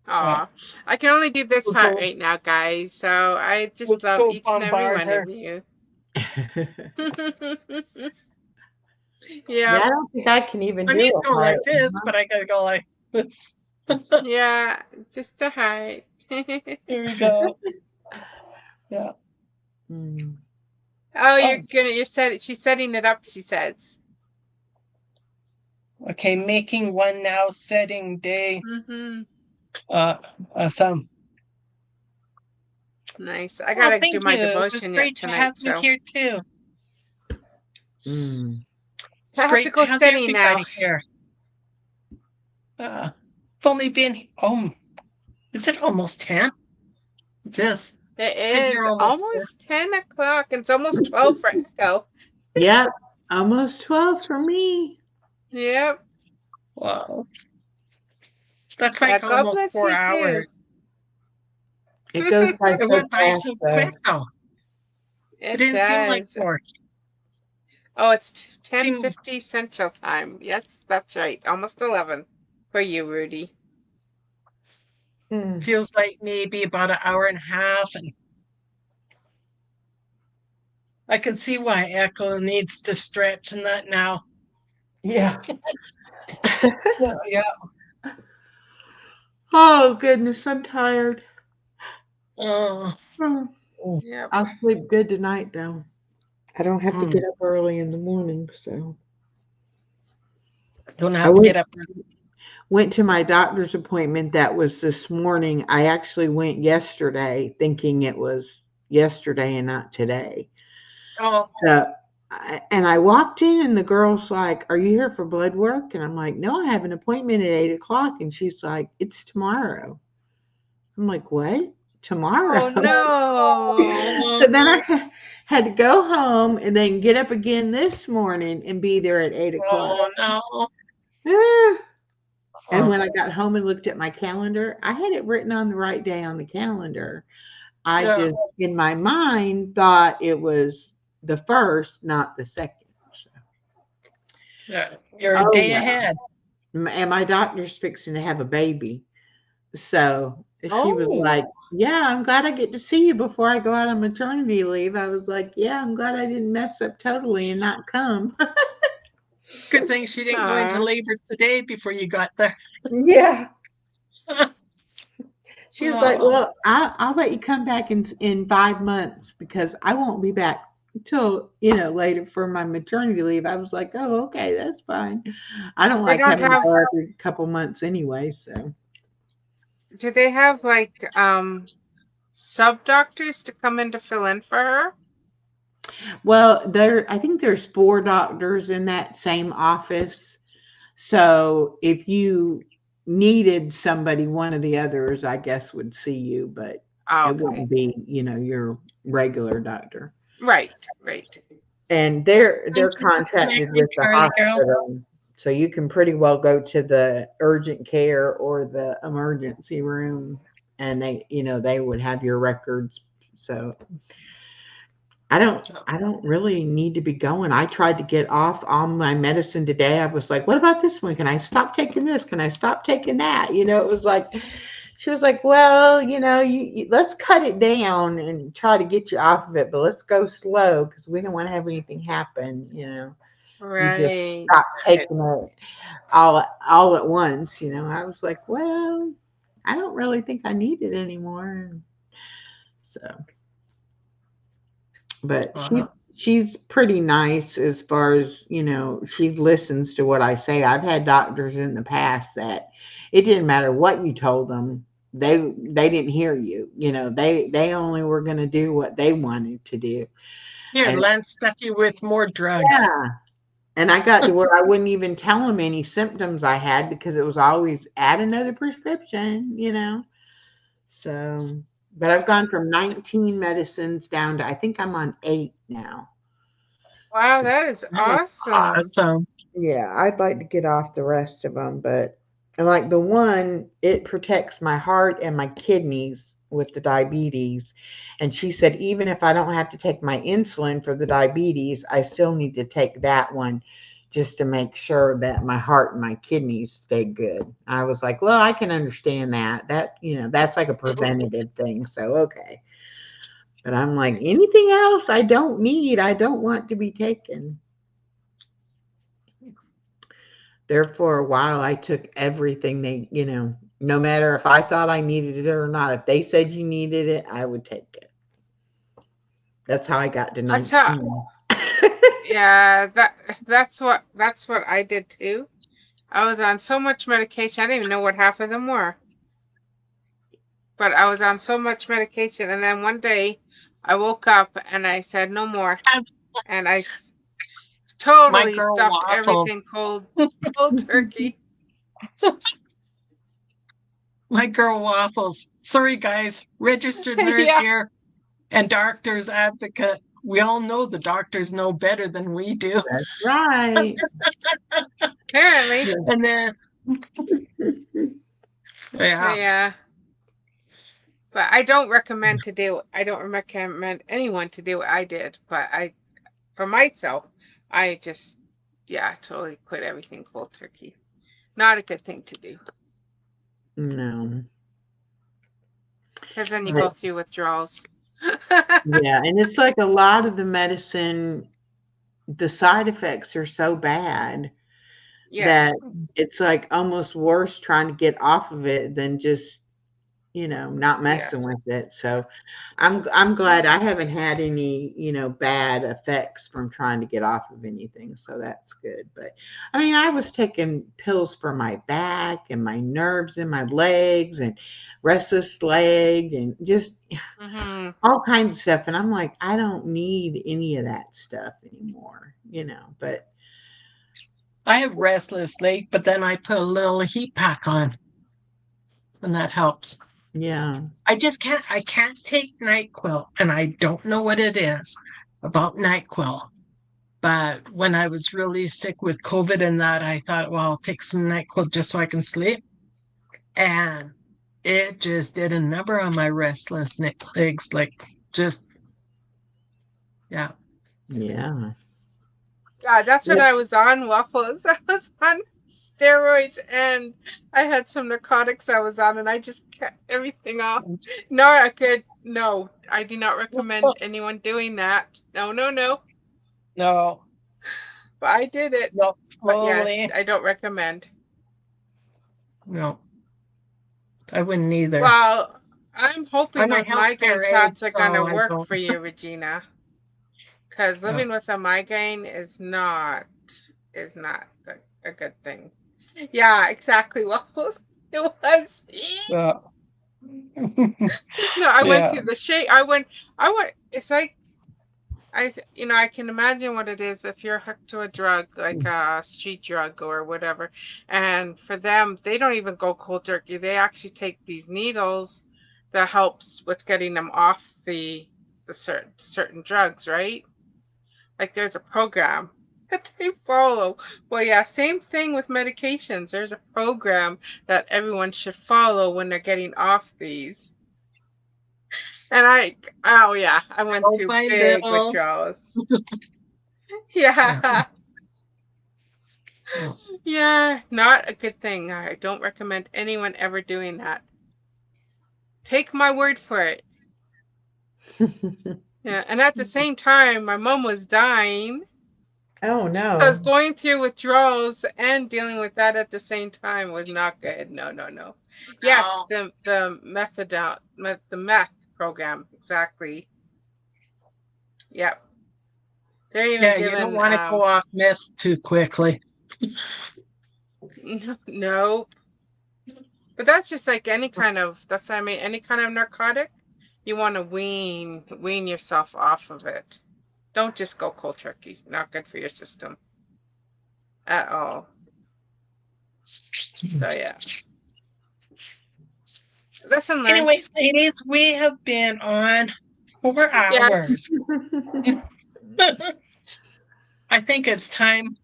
Aw, I can only do this part right now, guys. So I just love Go each and every bombard one her. of you. yeah, I Yeah, don't think I can even I do need to a go like heart. this, but I gotta go like this. yeah, just a heart. Here we go. Yeah. Mm. Oh, she's setting it up, she says. Okay, making one now, setting day. Mm-hmm. Some. Nice. I gotta do Thank my you. It was devotion great yet to have tonight, you so here too. Mm. It's I have to great go to have steady now. everybody here. It's only been is it almost 10? It is. It You're is almost there. almost 10 o'clock. It's almost 12 for Echo. Yep, almost 12 for me. Yep. Wow. That's Yeah, like God almost bless 4 you too. hours. It goes by It so went by fast, so though. quick though. It didn't seem like does. 4. Oh, it's Seemed 10:50 Central Time. Yes, that's right. Almost 11 for you, Rudy. Mm. feels like maybe about an hour and a half, and I can see why Echo needs to stretch and that now. Yeah. Yeah. Oh, goodness, I'm tired. Oh. Oh, Yep. I'll sleep good tonight, though. I don't have to Mm. get up early in the morning, so. Don't I have to get up. went to my doctor's appointment that was this morning. I actually went yesterday thinking it was yesterday and not today. Oh, So, and I walked in and the girl's like, "Are you here for blood work?" And I'm like, "No, I have an appointment at 8 o'clock." And she's like, "It's tomorrow." I'm like, "What? Tomorrow?" Oh no. So then I had to go home and then get up again this morning and be there at 8 o'clock. no. Ah. And Oh, when I got home and looked at my calendar, I had it written on the right day on the calendar. I yeah. just, in my mind, thought it was the first, not the second. So. Yeah. You're a Oh, day yeah. ahead. And my doctor's fixing to have a baby. So she was Oh. like, "Yeah, I'm glad I get to see you before I go out on maternity leave." I was like, "Yeah, I'm glad I didn't mess up totally and not come." It's a good thing she didn't go into labor today before you got there. Yeah. She was like, Oh, "Well, I'll let you come back in 5 months because I won't be back until later for my maternity leave." I was like, "Oh, okay, that's fine." I don't They like don't having to have, go every couple months anyway. So, do they have like sub doctors to come in to fill in for her? well, I think there's 4 doctors in that same office. So if you needed somebody, one of the others, I guess, would see you, but Oh, it okay. wouldn't be, your regular doctor. Right. And they're thank you for contracted connecting, with the Charlie girl. hospital, so you can pretty well go to the urgent care or the emergency room, and they would have your records. So I don't really need to be going. I tried to get off on my medicine today. I was like, what about this one? Can I stop taking this? Can I stop taking that? It was like, she was like, well, let's cut it down and try to get you off of it, but let's go slow because we don't want to have anything happen. You just Right. stop taking it all at once. I was like, well, I don't really think I need it anymore. So, but she's pretty nice as far as, she listens to what I say. I've had doctors in the past that it didn't matter what you told them. They didn't hear you. They only were going to do what they wanted to do. Here, And Len stuck you with more drugs. yeah. And I got to where I wouldn't even tell them any symptoms I had because it was always add another prescription. So, but I've gone from 19 medicines down to, I think I'm on 8 now. Wow, that is awesome. Awesome. Yeah, I'd like to get off the rest of them, but and like the one, it protects my heart and my kidneys with the diabetes. And she said, even if I don't have to take my insulin for the diabetes, I still need to take that one just to make sure that my heart and my kidneys stay good. I was like, well, I can understand that. That's like a preventative thing. So, okay. But I'm like, anything else I don't need, I don't want to be taken. There for a while, I took everything they, no matter if I thought I needed it or not. If they said you needed it, I would take it. That's how I got to 19. That's how. Yeah, that's what I did too. I was on so much medication, I didn't even know what half of them were. But I was on so much medication, and then one day I woke up and I said no more, and I totally stopped everything cold turkey. My girl Waffles. Sorry, guys. Registered nurse here and doctor's advocate. We all know the doctors know better than we do. That's right. Apparently. And then, yeah. But I don't recommend anyone to do what I did. But for myself, I just, totally quit everything cold turkey. Not a good thing to do. No. Because then you go through withdrawals. Yeah, and it's like a lot of the medicine, the side effects are so bad that it's like almost worse trying to get off of it than just not messing with it. So I'm glad I haven't had any, bad effects from trying to get off of anything. So that's good. But I mean, I was taking pills for my back and my nerves in my legs and restless leg and just all kinds of stuff. And I'm like, I don't need any of that stuff anymore, but I have restless leg, but then I put a little heat pack on and that helps. Yeah. I can't take NyQuil, and I don't know what it is about NyQuil. But when I was really sick with COVID and that, I thought, well, I'll take some NyQuil just so I can sleep. And it just did a number on my restless legs, Yeah. Yeah, that's what I was on, Waffles. I was on steroids and I had some narcotics I was on, and I just kept everything off. No, I do not recommend anyone doing that. No. But I did it. No, but yeah, I don't recommend. No, I wouldn't either. Well, I'm hoping those migraine shots are going to work for you, Regina. Because living with a migraine is not a good thing. Yeah, exactly. Well, it was. I went through the shade. I went. It's like, I can imagine what it is if you're hooked to a drug, like a street drug or whatever. And for them, they don't even go cold turkey. They actually take these needles that helps with getting them off the certain drugs, right? Like there's a program that they follow. Well, yeah, same thing with medications. There's a program that everyone should follow when they're getting off these. And I went Oh, too my big little. with Joe's. Yeah. Yeah. Yeah, not a good thing. I don't recommend anyone ever doing that. Take my word for it. Yeah, and at the same time, my mom was dying. Oh So I was no. going through withdrawals and dealing with that at the same time was not good. No, no, no. Yes, No. the the meth program, exactly. Yep. They're even Yeah, you don't given want to go off myth too quickly. no. But that's just like any kind of, that's what I mean, any kind of narcotic, you want to wean yourself off of it. Don't just go cold turkey. Not good for your system at all. So yeah. Lesson learned. Anyways, ladies, we have been on 4 Yes. hours. I think it's time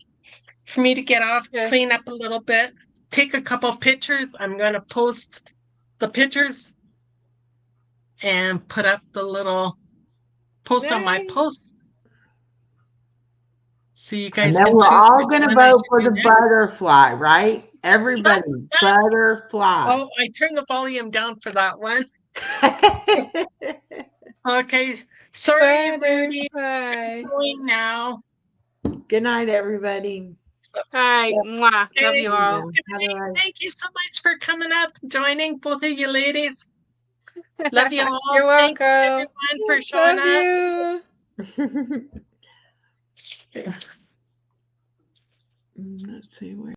for me to get off, Yeah. clean up a little bit, take a couple pictures. I'm going to post the pictures and put up the little post on my Nice. post. So you And guys then can we're choose all which going to one I vote should for do the next. butterfly, right? Everybody, butterfly. Oh, I turned the volume down for that one. Okay. Sorry, Rudy. Butterfly. Going now. Good night, everybody. All right. Mwah. Love you all. Bye-bye. Thank you so much for coming up, joining both of you ladies. Love you all. You're Thank you, welcome. everyone, for showing Love up. you. Let's see where.